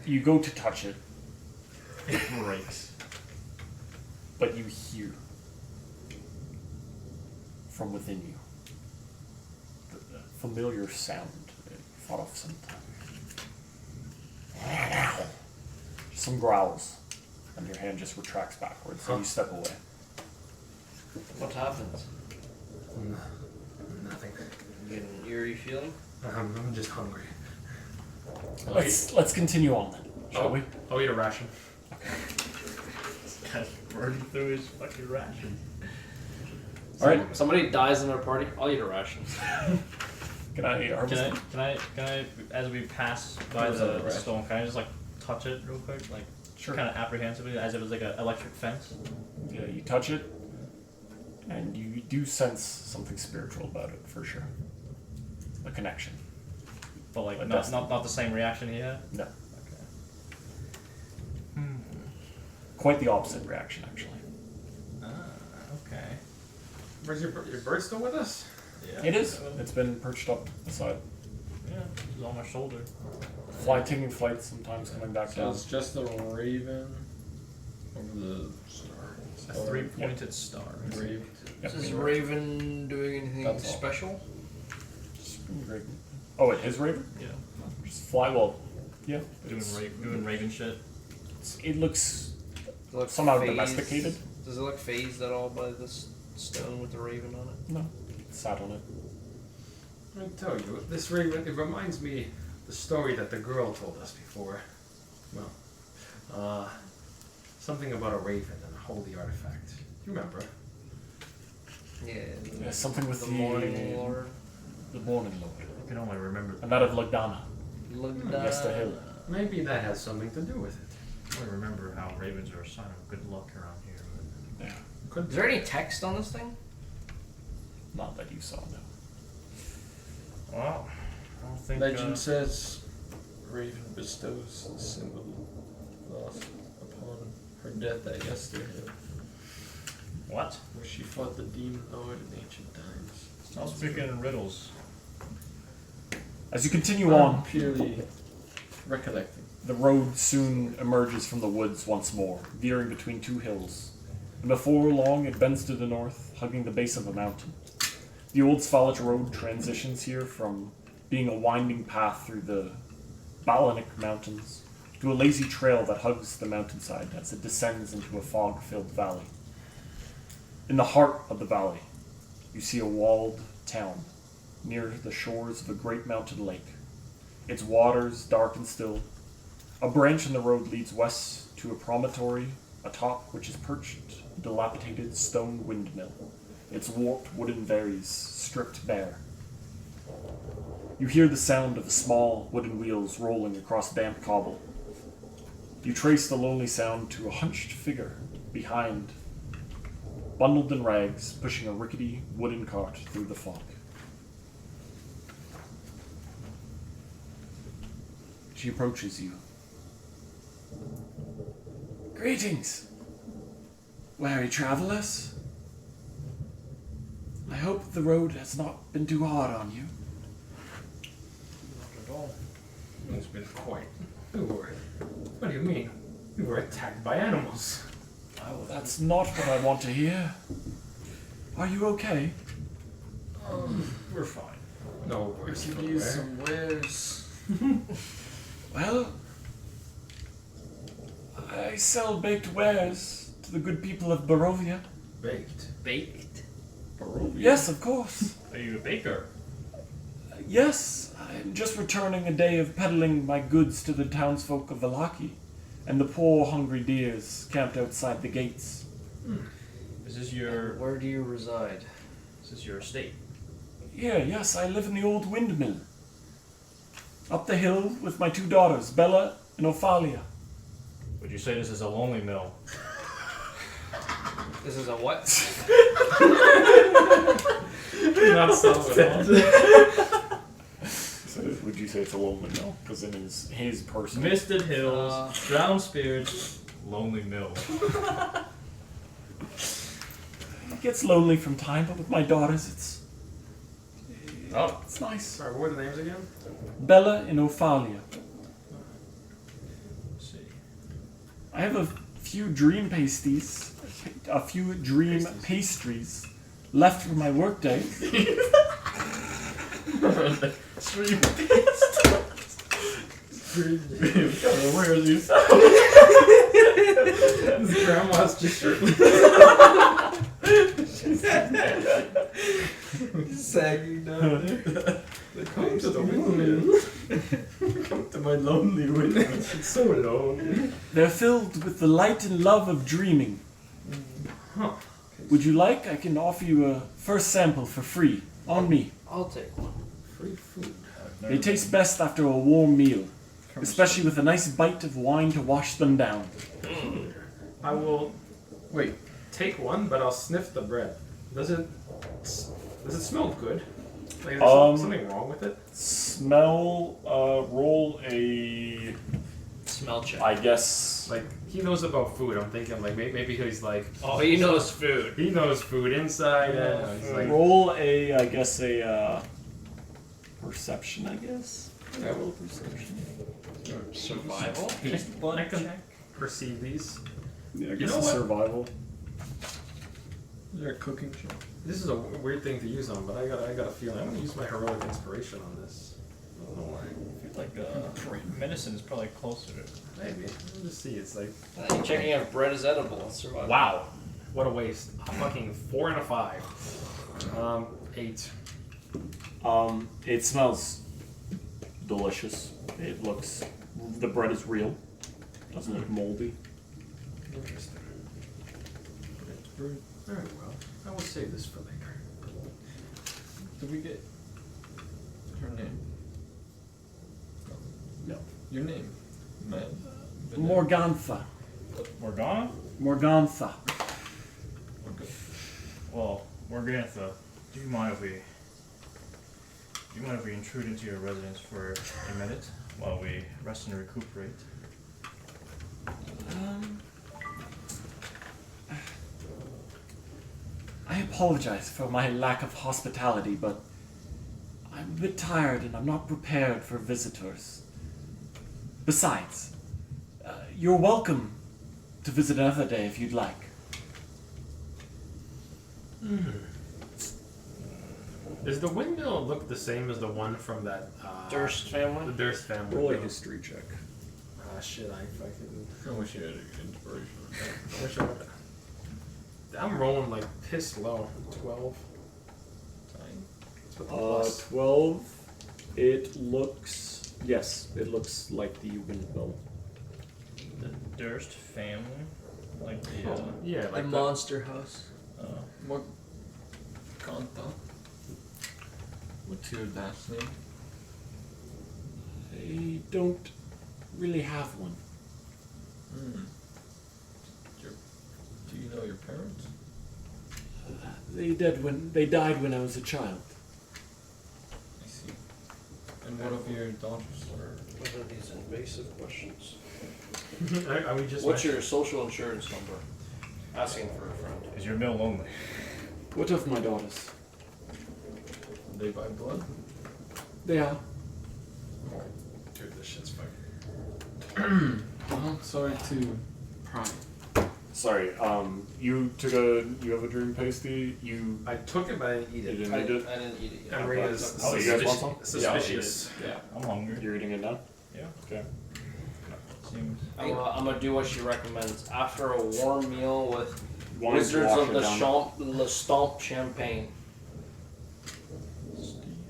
You go to touch it, It breaks. but you hear from within you the familiar sound that you thought of some time. Some growls, and your hand just retracts backwards, and you step away. What happens? Nothing. You get an eerie feeling? I'm just hungry. Let's continue on then, shall we? I'll eat a ration. This guy's burning through his fucking ration. All right. Somebody dies in our party, I'll eat a ration. Can I harvest? Can I, as we pass by Goes on the the right. stone, can I just like touch it real quick, like Sure. kind of apprehensively, as if it was like an electric fence? Yeah, you touch it, and you do sense something spiritual about it for sure. A connection. But like But not the same reaction he had. No, Okay. quite the opposite reaction actually. Okay. Where's your bird still with us? Yeah. It is. It's been perched up beside. Yeah, it's on my shoulder. Taking flights sometimes, coming back So down. it's just a raven over the star. A 3-pointed star. Engraved. Yep. Is this raven doing anything That's all. special? Raven. Oh, it is Raven? Yeah. Just fly well. Yeah. Doing Raven shit. It looks Does it look somehow phased? domesticated. Does it look phased at all by this stone with the raven on it? No. It sat on it. I tell you, this raven, it reminds me the story that the girl told us before. Well, something about a raven and a holy artifact. You remember? Yeah. Yeah, something with The morning lord. The morning lord. I can only remember. And that of Lagdana. Lagdana. Hill. Maybe that has something to do with it. I only remember how ravens are a sign of good luck around here. But Yeah. Could Is there any text on this thing? Not that you saw, no. well, I don't think. Legend says Raven bestows a symbol lost upon her death at Yesterhill, What? where she fought the demon lord in ancient times. Stop speaking in riddles. As you continue on, Purely recollecting. the road soon emerges from the woods once more, veering between two hills. And before long, it bends to the north, hugging the base of a mountain. The old Svalich road transitions here from being a winding path through the Vallaki mountains to a lazy trail that hugs the mountainside as it descends into a fog-filled valley. In the heart of the valley, you see a walled town near the shores of a great mountain lake. Its waters dark and still. A branch in the road leads west to a promontory atop which is perched a dilapidated stone windmill, its warped wooden varies stripped bare. You hear the sound of the small wooden wheels rolling across damp cobble. You trace the lonely sound to a hunched figure behind, bundled in rags, pushing a rickety wooden cart through the fog. She approaches you. Greetings, weary travelers. I hope the road has not been too hard on you. Not at all. It's been quite. What do you mean? We were attacked by animals. Oh, that's not what I want to hear. Are you okay? We're fine. No worries. Could use some wares. Well, I sell baked wares to the good people of Barovia. Baked. Baked? Yes, of course. Are you a baker? Yes, I'm just returning a day of peddling my goods to the townsfolk of Vallaki and the poor hungry deers camped outside the gates. Is this your... Where do you reside? Is this your estate? Yes, I live in the old windmill. Up the hill with my two daughters, Bella and Ophalia. Would you say this is a lonely mill? This is a what? Not so at all. So would you say it's a lonely mill? Because in his personal... Misted hills, drowned spirits, lonely mill. It gets lonely from time, but with my daughters, it's nice. Sorry, what were the names again? Bella and Ophalia. Let's see. I have a few dream pastries left from my workday. Where is you? His grandma's just shirtless. Sagging down there. Come to the windmill. Come to my lonely windmill. It's so lonely. They're filled with the light and love of dreaming. Huh. Would you like? I can offer you a first sample for free. On me. I'll take one. Free food. They taste best after a warm meal, especially with a nice bite of wine to wash them down. I will take one, but I'll sniff the bread. Does it smell good? Like, is there something wrong with it? Smell, roll a... Smell check. I guess... Like, he knows about food. I'm thinking, like, maybe he's like... Oh, he knows food. He knows food inside and out. He's like... Roll a, perception, I guess. Yeah. Roll perception. Survival? I can perceive these. Yeah, I You guess know it's what? survival. Is there a cooking show? This is a weird thing to use on, but I got a feeling. I'm gonna use my heroic inspiration on this. I don't know why. I feel like medicine is probably closer to... Maybe. Let's just see. It's like... I'm checking if bread is edible. Survival. Wow. What a waste. A fucking 4 and a 5. 8. It smells delicious. It looks... The bread is real. Doesn't look moldy. Interesting. Very well. I will save this for later. Did we get her name? No. Your name? Man. Morgantha. Morgana? Morgantha. Okay. Well, Morgantha, do you mind if we intrude into your residence for a minute while we rest and recuperate? I apologize for my lack of hospitality, but I'm a bit tired and I'm not prepared for visitors. Besides, you're welcome to visit another day if you'd like. Does the windmill look the same as the one from that Durst family? The Durst family. Roll a history check. Ah, shit! I fucking. I wish you had inspiration. I wish I would. I'm rolling like piss low. 12. That's with the plus. 12. It looks. Yes, it looks like the windmill. The Durst family? Like the, Yeah, The like monster house. What? Kanta? What's your last name? I don't really have one. Do you know your parents? They died when I was a child. I see. And what of your daughters? What are these invasive questions? Are we just? What's your social insurance number? Asking for a friend. is your mill lonely? What of my daughters? They by blood? They are. Dude, this shit's fucking. Well, sorry to pry. Sorry, you have a dream pasty? I took it, but I didn't eat You it. didn't I eat it? didn't eat it yet. And Rhea's Oh, you guys want some? suspicious. Yeah. I'm hungry. You're eating it now? Yeah. Okay. Seems. I'm gonna do what she recommends. After a warm meal with Wanna Wizards wash of it the down. Le Stomp champagne.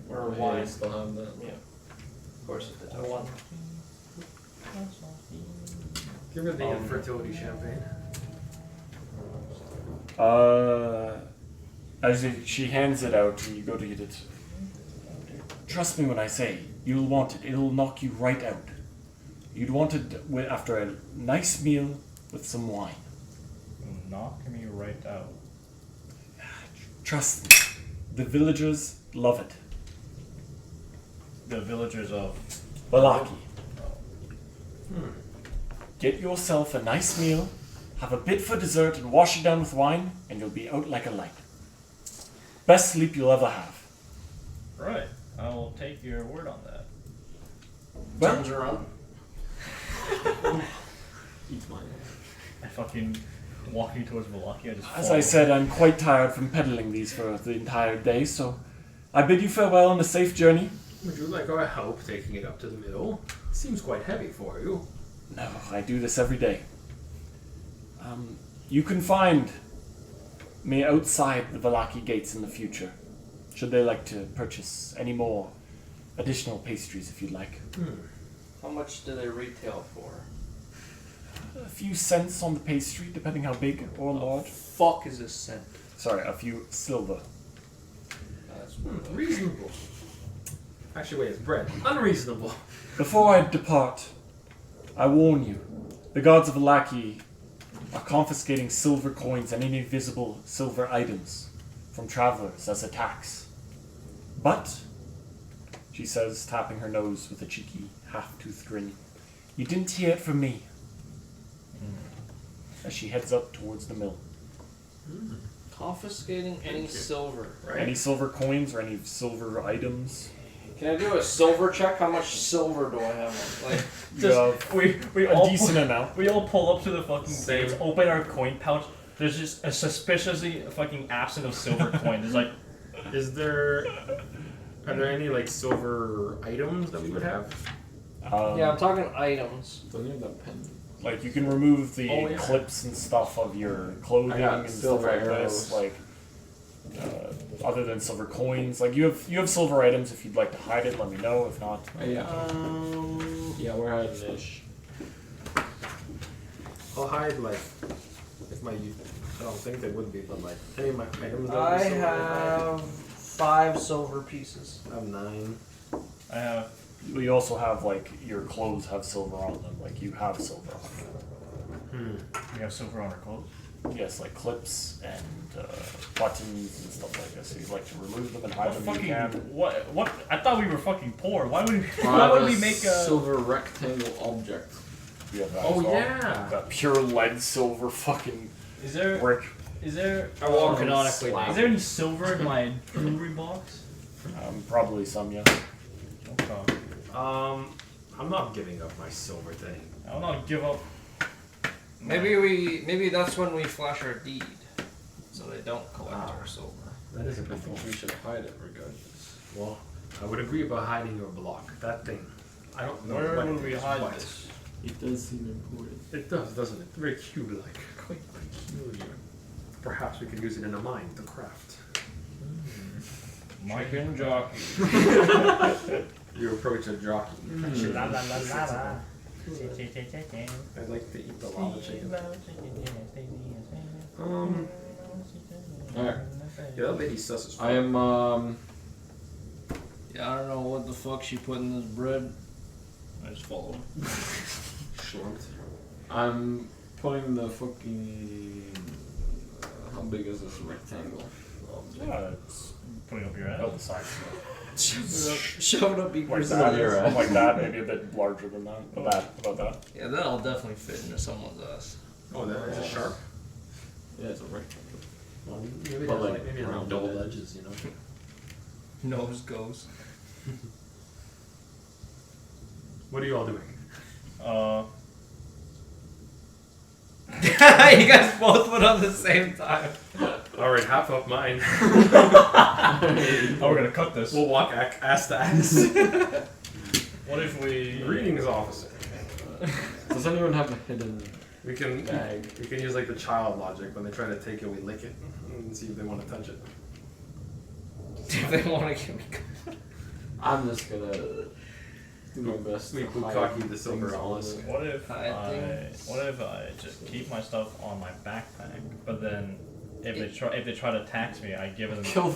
Or Yeah, wine. I still have that. Yeah. Of course it did. I won. Give her the infertility champagne. As she hands it out and you go to get it. Trust me when I say, you'll want it. It'll knock you right out. You'd want it after a nice meal with some wine. Knock me right out. Trust me. The villagers love it. The villagers of. Vallaki. Get yourself a nice meal, have a bit for dessert, and wash it down with wine, and you'll be out like a light. Best sleep you'll ever have. Right. I will take your word on that. Well, Turns around. Eat mine. I fucking walking towards Vallaki. I just. as fall. I said, I'm quite tired from peddling these for the entire day, so I bid you farewell on a safe journey. Would you like our help taking it up to the middle? Seems quite heavy for you. No, I do this every day. You can find me outside the Vallaki gates in the future, should they like to purchase any more additional pastries if you'd like. How much do they retail for? A few cents on the pastry, depending how big or large. Fuck is a cent? Sorry, a few silver. That's Reasonable. Actually, wait, it's bread. Unreasonable. Before I depart, I warn you, the gods of Vallaki are confiscating silver coins and any visible silver items from travelers as a tax. But, she says, tapping her nose with a cheeky, half-toothed grin, you didn't hear it from me. As she heads up towards the mill. confiscating any silver. Right? Any silver coins or any silver items? Can I do a silver check? How much silver do I have? Like, You have we a all decent amount. we all pull up to the fucking Same. gates, open our coin pouch. There's just a suspiciously fucking absent of silver coin. There's like, Is there... Are there any, like, silver items that we would have? yeah, I'm talking items. Don't you have that pen? Like you can remove the Oh, yeah. clips and stuff of your clothing I got and stuff silver like arrows. this. Like other than silver coins, like you have silver items. If you'd like to hide it, let me know. If not, Oh, yeah. Yeah, we're hiding ish. I'll hide, like... If my... I don't think they would be, but, like, any of my items that I would be silver, have 5 silver pieces. I have 9. I have. you also have like your clothes have silver on them. Like you have silver on We have silver on our clothes. them. Yes, like clips and buttons and stuff like this. So you'd like to remove them and hide What them. fucking You can. what? I thought we were fucking poor. Why would we? I Why have would a we make a? silver rectangle object? You have that Oh, as well. yeah! That pure lead silver fucking Is there? brick. Is there? I won't canonically Is name. there any silver in my jewelry box? Probably some, yeah. Okay. I'm not giving up my silver thing. I'll not give up. Maybe that's when we flash our deed, so they don't collect our silver. That is a I good think thought. we should hide it regardless. Well, I would agree about hiding your block. That thing, I don't know Where what would it we is, hide but this? It does seem important. It does, doesn't it? Very cube-like. Quite peculiar. Perhaps we could use it in a mine to craft. Mike and Jockey. You approach a jockey. La la la la la. I'd like to eat the lava chicken. Alright. Yeah, that lady's sus as fuck. I am Yeah, I don't know what the fuck she put in this bread. I just follow. Slumped. I'm putting the fucking how big is this rectangle? It's Putting up your about ass. the size. Shove it up Like equals that, ass. like that, maybe a bit larger than that. About that. Yeah, that'll definitely fit into someone's ass. Oh, that is a sharp. Yeah, it's a rectangle. Well, maybe But it has like maybe it has rounded double edge. edges, you know. Nose goes. What are you all doing? You guys both went on the same time. Alright, half of mine. Oh, we're gonna cut this. We'll walk ass to ass. What if we? Greetings, officer. Does anyone have a hidden We can bag? we can use like the child logic when they try to take it, we lick it and see if they want to touch it. If they want to give me. I'm just gonna do my best. We to hide Bukkake the silver things owls. on it. What if I what if I just keep my stuff on my backpack, but then if they try to tax me, I give them. Kill.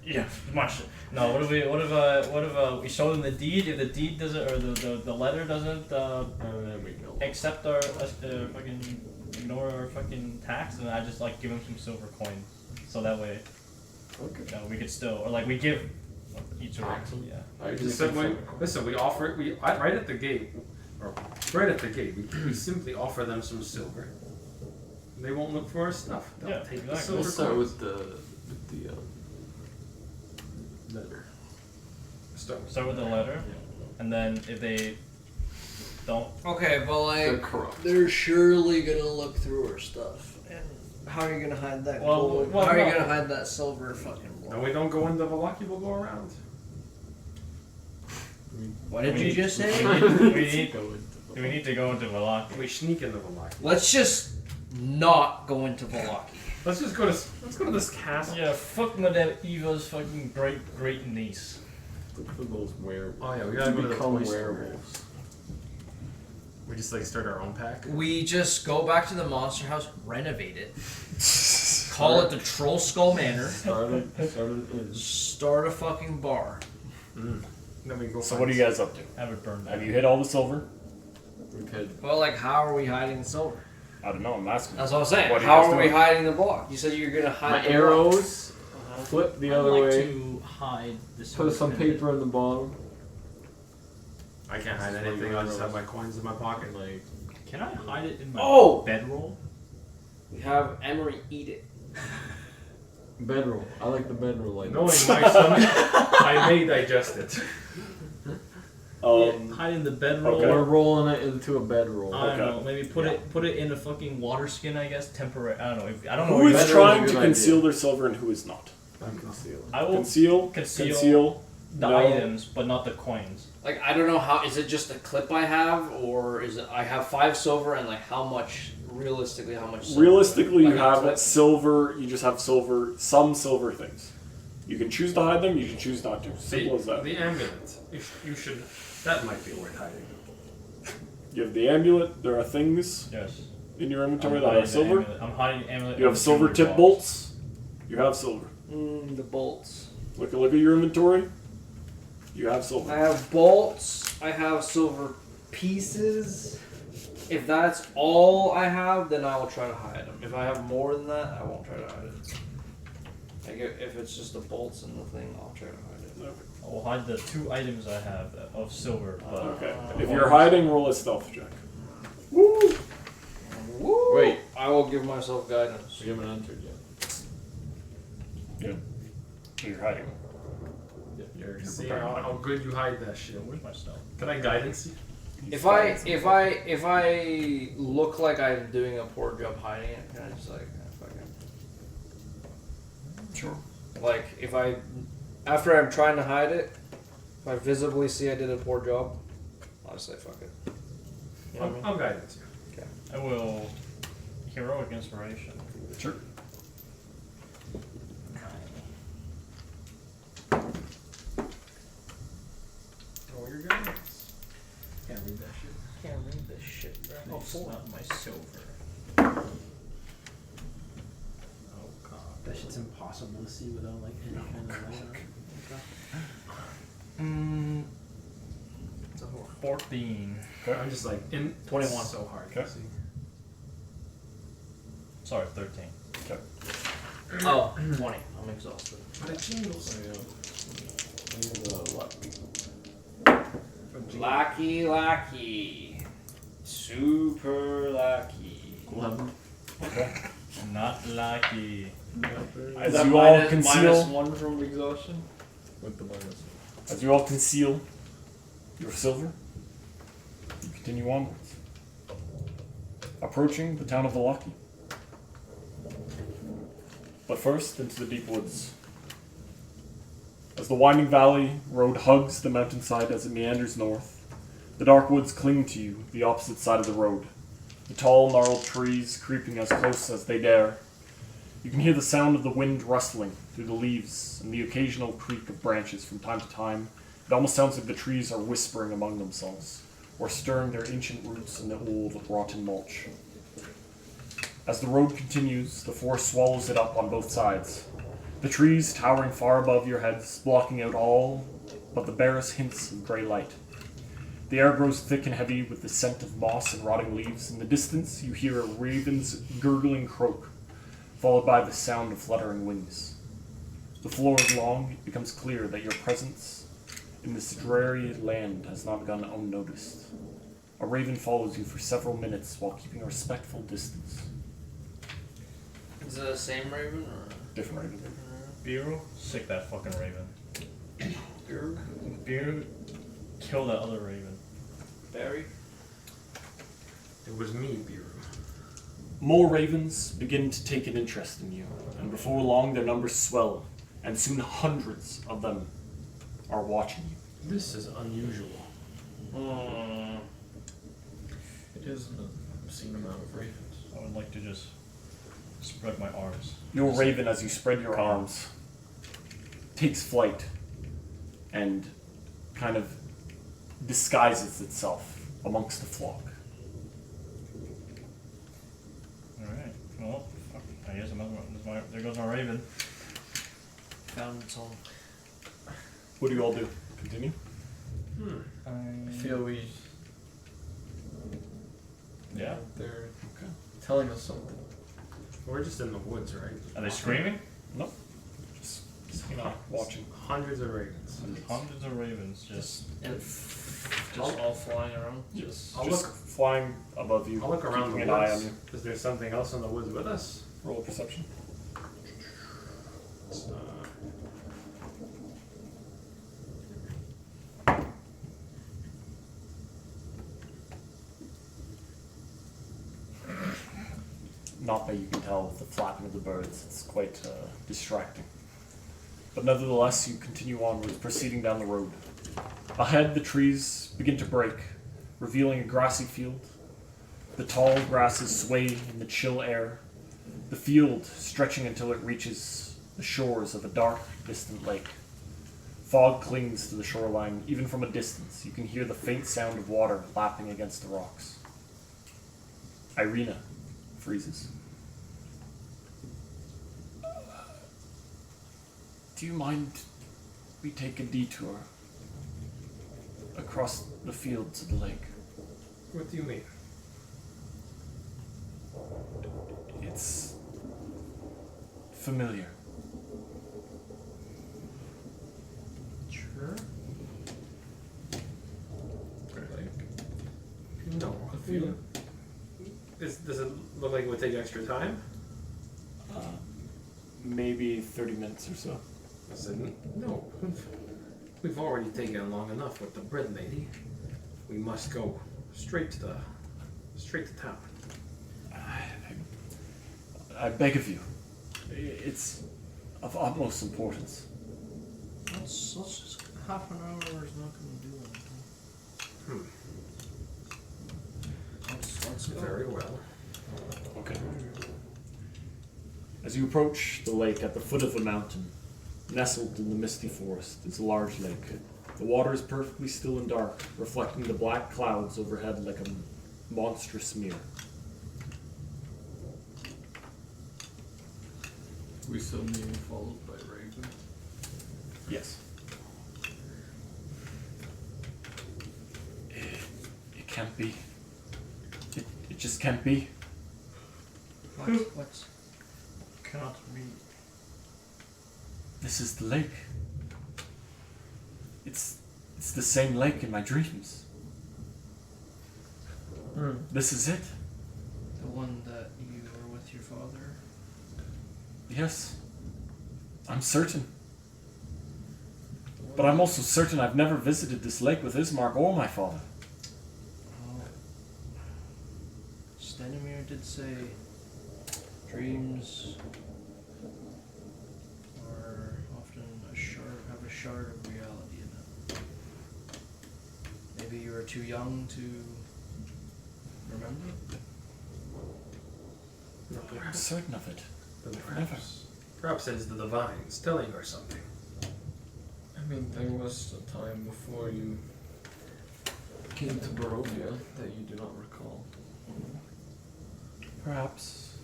Yeah, much. No, what if we show them the deed? If the deed doesn't, or the letter doesn't And then we go. accept our fucking ignore our fucking tax, then I just like give them some silver coins, so that way, Okay. you know, we could still, or like we give each of Tax them. them? Yeah. I We just said, think wait, so. listen, we offer it. Right at the gate, or right at the gate, we simply offer them some silver. They won't look for our stuff. They'll Yeah, take the exactly. silver Let's start coins. with the letter. Start with the letter, and then if they don't, Okay, but They're like, corrupt. they're surely gonna look through our stuff. And how are you gonna hide that Well, gold? well, how are you no. gonna hide that silver fucking No, block? we don't go into Vallaki, we'll go around. What did We you need- just say? we need to go into Vallaki. We sneak into Vallaki. Let's just not go into Vallaki. Let's go to this castle. Yeah, fuck Madame Eva's fucking great niece. Look for those werewolves. Oh yeah, we gotta go to the become toy store. werewolves. We just like start our own pack. We just go back to the monster house, renovate it, call it the Troll Skull Manor, Started in. start a fucking bar. Then we go. So what are you guys up to? Have it burned. Have you hit all the silver? We could. Well, like, how are we hiding the silver? I don't know. I'm asking. That's what I'm saying. What are you How guys are we doing? hiding the block? You said you were gonna hide My the block. arrows. Flip the other way. to hide this. Put some paper in the bottom. I can't hide anything. I just have my coins in my pocket. Like Can I hide it in my Oh! bedroll? We have Emery eat it. bedroll. I like the bedroll like Knowing my stomach, I may digest it. Hide in the bedroll. Okay. We're rolling it into a bedroll. I don't Okay. know. Maybe put it in a fucking water skin. I guess temporary. I don't know. I don't know. Who what is you- Bedroll's a trying to good conceal idea. their silver and who is not? I'm concealed. I will Conceal. conceal the no. items, but not the coins. Like, I don't know how. Is it just a clip I have, or is it I have 5 silver and like how much? Realistically, how much? Silver? Realistically, Like you a have clip? silver. You just have silver. Some silver things. You can choose to hide them. You can choose not to. Simple as that. The amulet. You should. That might be worth hiding. You have the amulet. There are things Yes. in your inventory I'm that hiding are the silver. amulet. I'm hiding the amulet. You in have the silver jewelry tip box. bolts. You have silver. The bolts. Look at your inventory. You have silver. I have bolts. I have silver pieces. If that's all I have, then I will try to hide them. If I have more than that, I won't try to hide it. Like if it's just the bolts and the thing, I'll try to hide it. I will hide the 2 items I have of silver. But Okay. If you're hiding, roll a stealth check. Woo! Wait. I I will give myself guidance. We haven't entered yet. You're hiding. Yeah, You're seeing how good you hide that shit. Where's my stuff? Can I guidance you? If I look like I'm doing a poor job hiding it, can I just like fuck it? Sure. Like if I, after I'm trying to hide it, if I visibly see I did a poor job, I'll just say fuck it. You know what I mean? I'll guidance you. I will heroic inspiration. Sure. Roll your guidance. Can't read that shit. Can't read this shit, bro. Oh, not my silver. Oh god. That shit's impossible to see without like any kind of light. It's a whore. 14. I'm just like in 21. So hard Okay. to see. Sorry, 13. Oh, 20. I'm exhausted. But it jingles. Lucky. Super lucky. 11. Not lucky. As That you all minus conceal, one from exhaustion? With the minus. as you all conceal your silver, you continue onwards, approaching the town of Vallaki. But first, into the deep woods. As the winding valley road hugs the mountainside as it meanders north, the dark woods cling to you, the opposite side of the road, the tall, gnarled trees creeping as close as they dare. You can hear the sound of the wind rustling through the leaves and the occasional creak of branches from time to time. It almost sounds like the trees are whispering among themselves, or stirring their ancient roots in the old, rotten mulch. As the road continues, the forest swallows it up on both sides. The trees towering far above your heads, blocking out all but the barest hints of grey light. The air grows thick and heavy with the scent of moss and rotting leaves. In the distance, you hear a raven's gurgling croak, followed by the sound of fluttering wings. The floor is long, it becomes clear that your presence in this dreary land has not gone unnoticed. A raven follows you for several minutes while keeping a respectful distance. Is it the same raven or? Different raven. Beeru, sick that fucking raven. Beer? Beeru, kill that other raven. Barry? It was me, Biru. More ravens begin to take an interest in you, and before long their numbers swell, and soon hundreds of them are watching you. This is unusual. It is an obscene amount of ravens. I would like to just spread my arms. Your raven, as you spread your arms, takes flight and kind of disguises itself amongst the flock. Alright, well, fuck. I guess there goes my raven. Found its home. What do you all do? Continue? I feel we. Yeah. They're Okay. telling us something. We're just in the woods, right? Are they screaming? Nope. Just watching. Hundreds of ravens. Hundreds of ravens just all flying around. just I'll Just look. flying above you. I'll look around the keeping an eye on woods. you. Is there something else in the woods with us? Roll a perception. It's, Not that you can tell with the flapping of the birds. It's quite distracting. But nevertheless, you continue onwards, proceeding down the road. Ahead, the trees begin to break, revealing a grassy field. The tall grasses sway in the chill air, the field stretching until it reaches the shores of a dark, distant lake. Fog clings to the shoreline. Even from a distance, you can hear the faint sound of water lapping against the rocks. Irina freezes. Do you mind we take a detour across the field to the lake? what do you mean? It's familiar. Sure. No. A feeling. Does it look like it would take extra time? Maybe 30 minutes or so. I said, no. We've already taken long enough with the bread lady. We must go straight to town. I beg of you. It's of utmost importance. Let's just half an hour is not going to do anything. Let's go. Very well. Okay. As you approach the lake at the foot of a mountain, nestled in the misty forest, is a large lake. The water is perfectly still and dark, reflecting the black clouds overhead like a monstrous mirror. We still being followed by Raven. Yes. It can't be. It just can't be. What? Cannot be. This is the lake. It's the same lake in my dreams. This is it. The one that you were with your father? Yes. I'm certain. But I'm also certain I've never visited this lake with Ismark or my father. Well, Stenimir did say dreams are often have a shard of reality in them. Maybe you were too young to remember? I'm certain of it. Perhaps it's the divines telling her something. I mean, there was a time before you came to Barovia that you do not recall. Perhaps.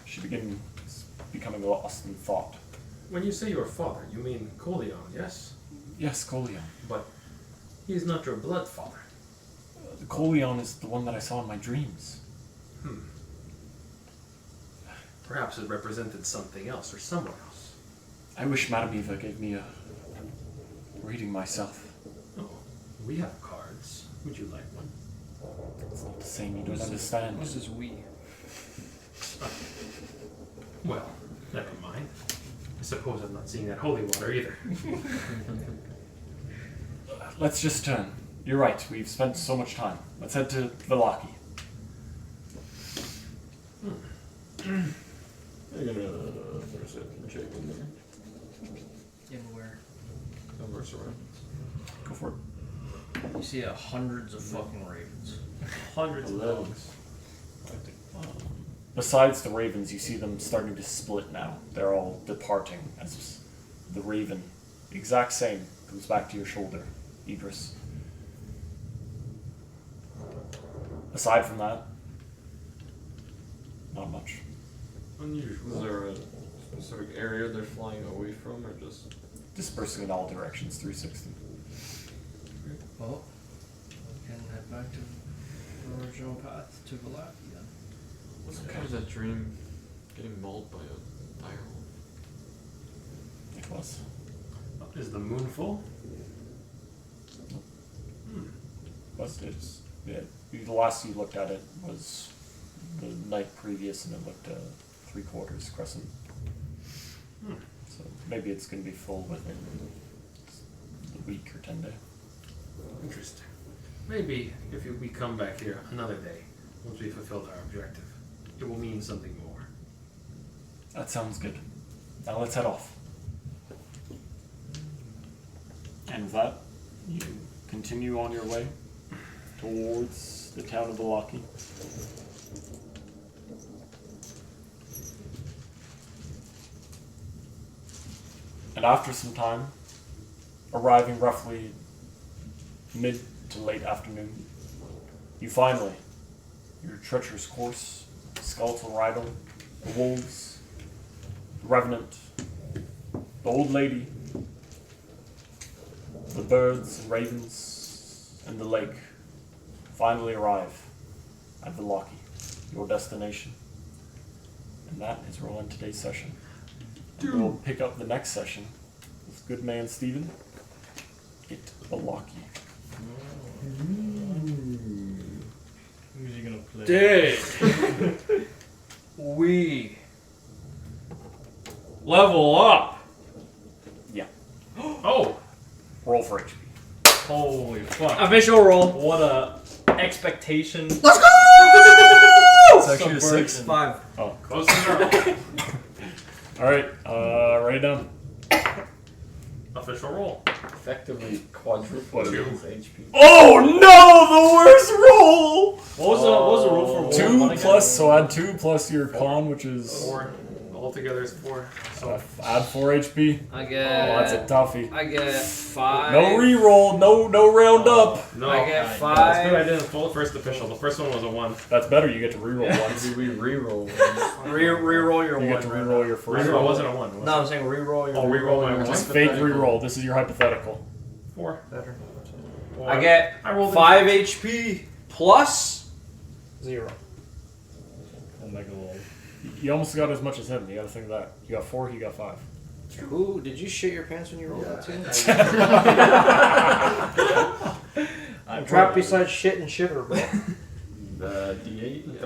She begins becoming lost in thought. When you say your father, you mean Colion, yes? Yes, Colion. But he is not your blood father. The Colion is the one that I saw in my dreams. Perhaps it represented something else or someone else. I wish Madame Eva gave me a reading myself. Oh, we have cards. Would you like one? It's not the same, you don't understand. This is we. Well, never mind. I suppose I'm not seeing that holy water either. Let's just turn. You're right, we've spent so much time. Let's head to Vallaki. I'm gonna perception check in there. In where? Somewhere surrounded. Go for it. You see hundreds of fucking ravens. Hundreds of 11. dogs. Besides the ravens, you see them starting to split now. They're all departing as the raven, exact same, comes back to your shoulder, Idris. Aside from that, not much. Unusual. Is there a specific area they're flying away from, or just Dispersing in all directions, 360. Well, we can head back to the original path to Vallaki then. What was that dream getting mauled by a direwolf? It was. Is the moon full? But it's, yeah, the last you looked at it was the night previous, and it looked 3/4 crescent. So maybe it's going to be full within a week or 10 days. Interesting. Maybe if we come back here another day, once we fulfilled our objective, it will mean something more. That sounds good. Now let's head off. And with that, you continue on your way towards the town of Vallaki. And after some time, arriving roughly mid to late afternoon, you finally, your treacherous course, skeletal rider, the wolves, the revenant, the old lady, the birds and ravens, and the lake finally arrive at Vallaki, your destination. And that is where we'll end today's session. And we'll pick up the next session with good man Steven at Vallaki. Who's he gonna play? Did we level up? Yeah. Oh! Roll for HP. Holy fuck. Official roll. What a expectation. Let's go! It's actually a 6. 5. Oh. Close enough. Alright, write it down. Official roll. Effectively quadruple his HP. Oh no! The worst roll! What was the roll for 2 plus, so add 2 plus your con, which is 4. Altogether is 4. So add 4 HP. I Oh, get. that's a toughie. I get 5. No reroll, no round up. no, I get That's good. I 5. didn't full first official. The first one was a 1. That's better. You get to reroll once. We reroll. Reroll your You one. get to reroll your first Reroll roll. wasn't a 1. No, I'm saying reroll your. Oh, reroll my 1. Just fake reroll. This is your hypothetical. 4. Better. I get I rolled 5 HP plus 0. Omega roll. You almost got as much as him. You gotta think of that. You got 4, he got 5. Ooh, did you shit your pants when you rolled that too? I'm trapped beside shit and shitter, bro. The D8.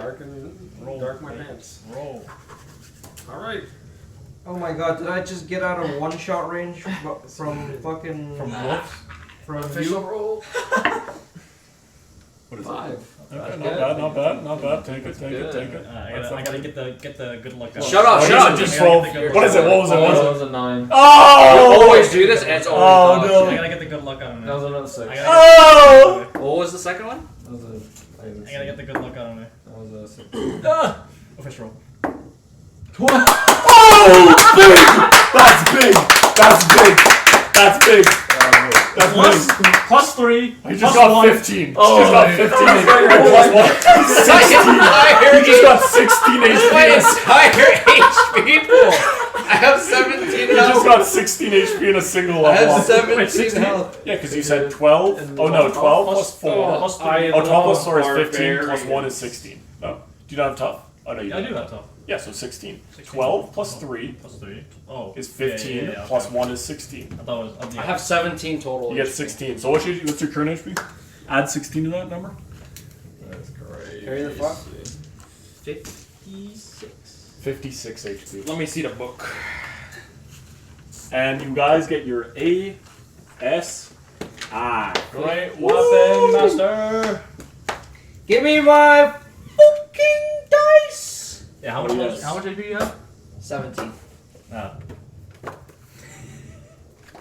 Dark my pants. Roll. Alright. Oh my god, did I just get out of one shot range from fucking. From wolves? From Official you? roll. What is 5. it? Okay, not bad. Take it. I gotta get the good luck out. Shut up, shut up! Just I gotta roll. get the good What is it? What was it? That What was it? was a 9. You Oh! always do this, and it's always Oh, dog no. shit. I gotta get the good luck out of me. That was another 6. I That gotta, Oh! What was the second one? was a. I gotta get the good luck out of me. That was a 6. Official roll. Oh! Big! That's big! That's big! That's big! That's big! Plus 3. He just got 15. Oh, He just got 15 plus 1. 16. He just got 16 My HP. entire HP pool! I have 17 He just health. got 16 HP in a single I have level. 17 health. Yeah, because you said 12. Oh no, 12 plus 4. Plus 3. I- Oh, 12 plus 4 is Barbarian. 15, plus 1 is 16. No. Do you not have tough? Oh no, you Yeah, I do. do that tough. Yeah, so 16. 16. 12 plus 3 Plus 3. Oh. is 15, yeah, plus okay. 1 is 16. I thought it was. I have 17 total. You get 16. So what's your current HP? Add 16 to that number. That's great. Carry the fuck? 56. 56 HP. Let me see the book. And you guys get your ASI. Great weapon, master. Give me my fucking dice! Yeah, how What do you much? have? How much HP you have? 17. Ah.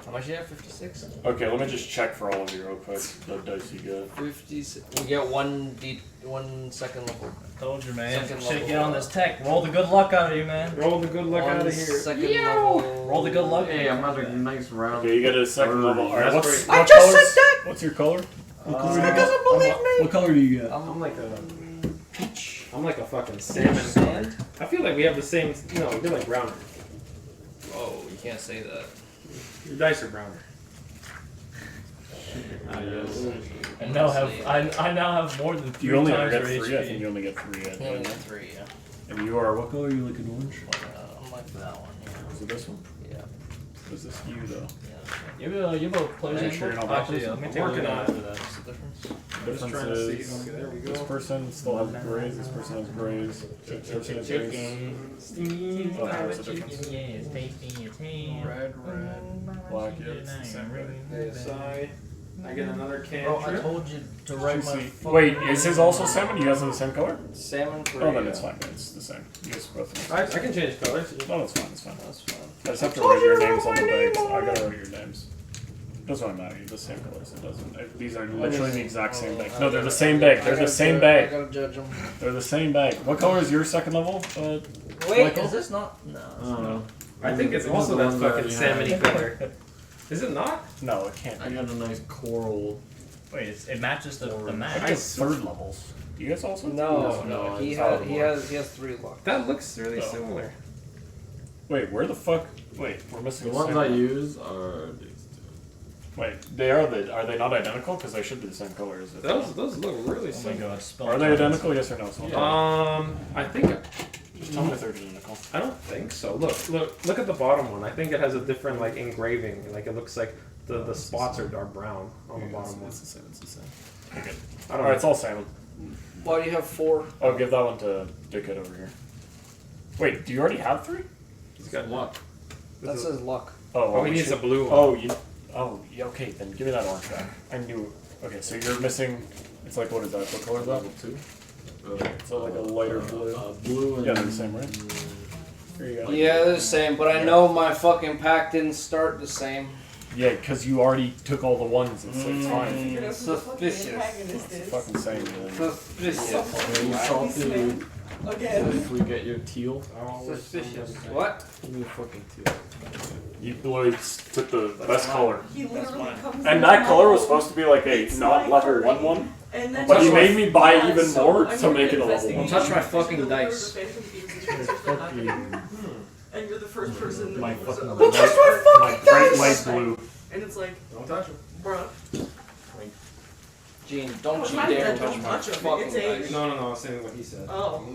How much you have? 56? Okay, let me just check for all of you real quick. The dice you get. 56. You get 1 second level. Told you, man. Second Should level. get on this tech. Roll the good luck out of you, man. Roll the good luck 1 out of here. second level. Roll the good luck. Hey, I'm at a nice round. Okay, you get a second level. Alright, That's what's great. what just colors- said that! What's your color? That doesn't believe me! What color do you get? I'm like a Peach. I'm like a fucking salmon color. I feel like we have the same. No, you're like browner. Whoa, you can't say that. Your dice are browner. I now have I now have more than 3 You only times get your 3. I think HP. you only get 3. I Yeah, think. 3, yeah. And you are, what color are you, like an orange? I'm like that one, yeah. Is it this one? Yeah. Is this you though? You have a player's Are you sure handbook? you're not Actually, that let me I'm take a look working at on it it. after that. What's the difference? The Just difference trying to is see. Okay, there we go. this person still has grays, this person has grays, this person has grays. Oh, there's a difference. Red. Black, yeah, it's the same red. ASI. I get another can. Bro, I told you to write my fucking Wait, is his also salmon? You guys have the same color? salmon for Oh, then it's fine. It's the same. You guys both have I can change colors. No, it's fine. It's fine. That's fine. I just have to write your names on the bags. I gotta write your names. Doesn't really matter. You're the same colors. It doesn't. These are literally the exact same bag. No, they're the same bag. They're the same I bag. gotta judge them. They're the same bag. What color is your second level? Wait, Michael? is this not? No. I don't know. I think it's These are also the that ones that fucking you salmon have. color. Is it not? No, it can't I be. got a nice coral. Wait, it matches the I match. get third levels. Do you guys also? No, No, he it's has 3 luck. That looks really Oh. similar. Wait, where the fuck? Wait, we're The missing the ones same I one. use are these two. Wait, are they not identical? Because they should be the same colors. if they're Those look really Oh my similar. god, spell. not. Are they identical? Yes or no? Someone I think just tell me if they're identical. I don't think so. Look at the bottom one. I think it has a different like engraving. Like it looks like the spots are dark brown on the bottom one. It's the same. It's the same. Okay, good. I don't Alright, know. it's all salmon. Why do you have 4? Oh, give that one to Dickhead over here. Wait, do you already have 3? He's got luck. That says luck. Oh, he needs a blue one. Oh, yeah, okay, then give me that orange back. I knew. Okay, so you're missing. It's like, what is that? What color is that? Level 2. It's like a lighter blue. Blue and Yeah, they're the same, right? Here you go. Yeah, they're the same, but I know my fucking pack didn't start the same. Yeah, because you already took all the ones. It's fine. Figured out who the fucking antagonist It's is. fucking same, man. Suspicious. you salty Again. if we get your teal. Suspicious. What? Give me a fucking teal. You boys took the best color. He literally comes And in that my color was home, supposed to be like a beats not my level heart 1 rate, and then but he just made me buy yeah, even so more I'm to here make it a level 1. investigating Don't touch my the fucking delivery of dice. the Phantom Thieves and Chasers for Nine. And you're the first person My that was fucking like, touch my my fucking bright dice! light blue. And it's like, Don't touch him. bruh. Gene, don't It's you not dare that touch don't my touch 'em, fucking it's a- dice. No, I was saying what he said. Oh.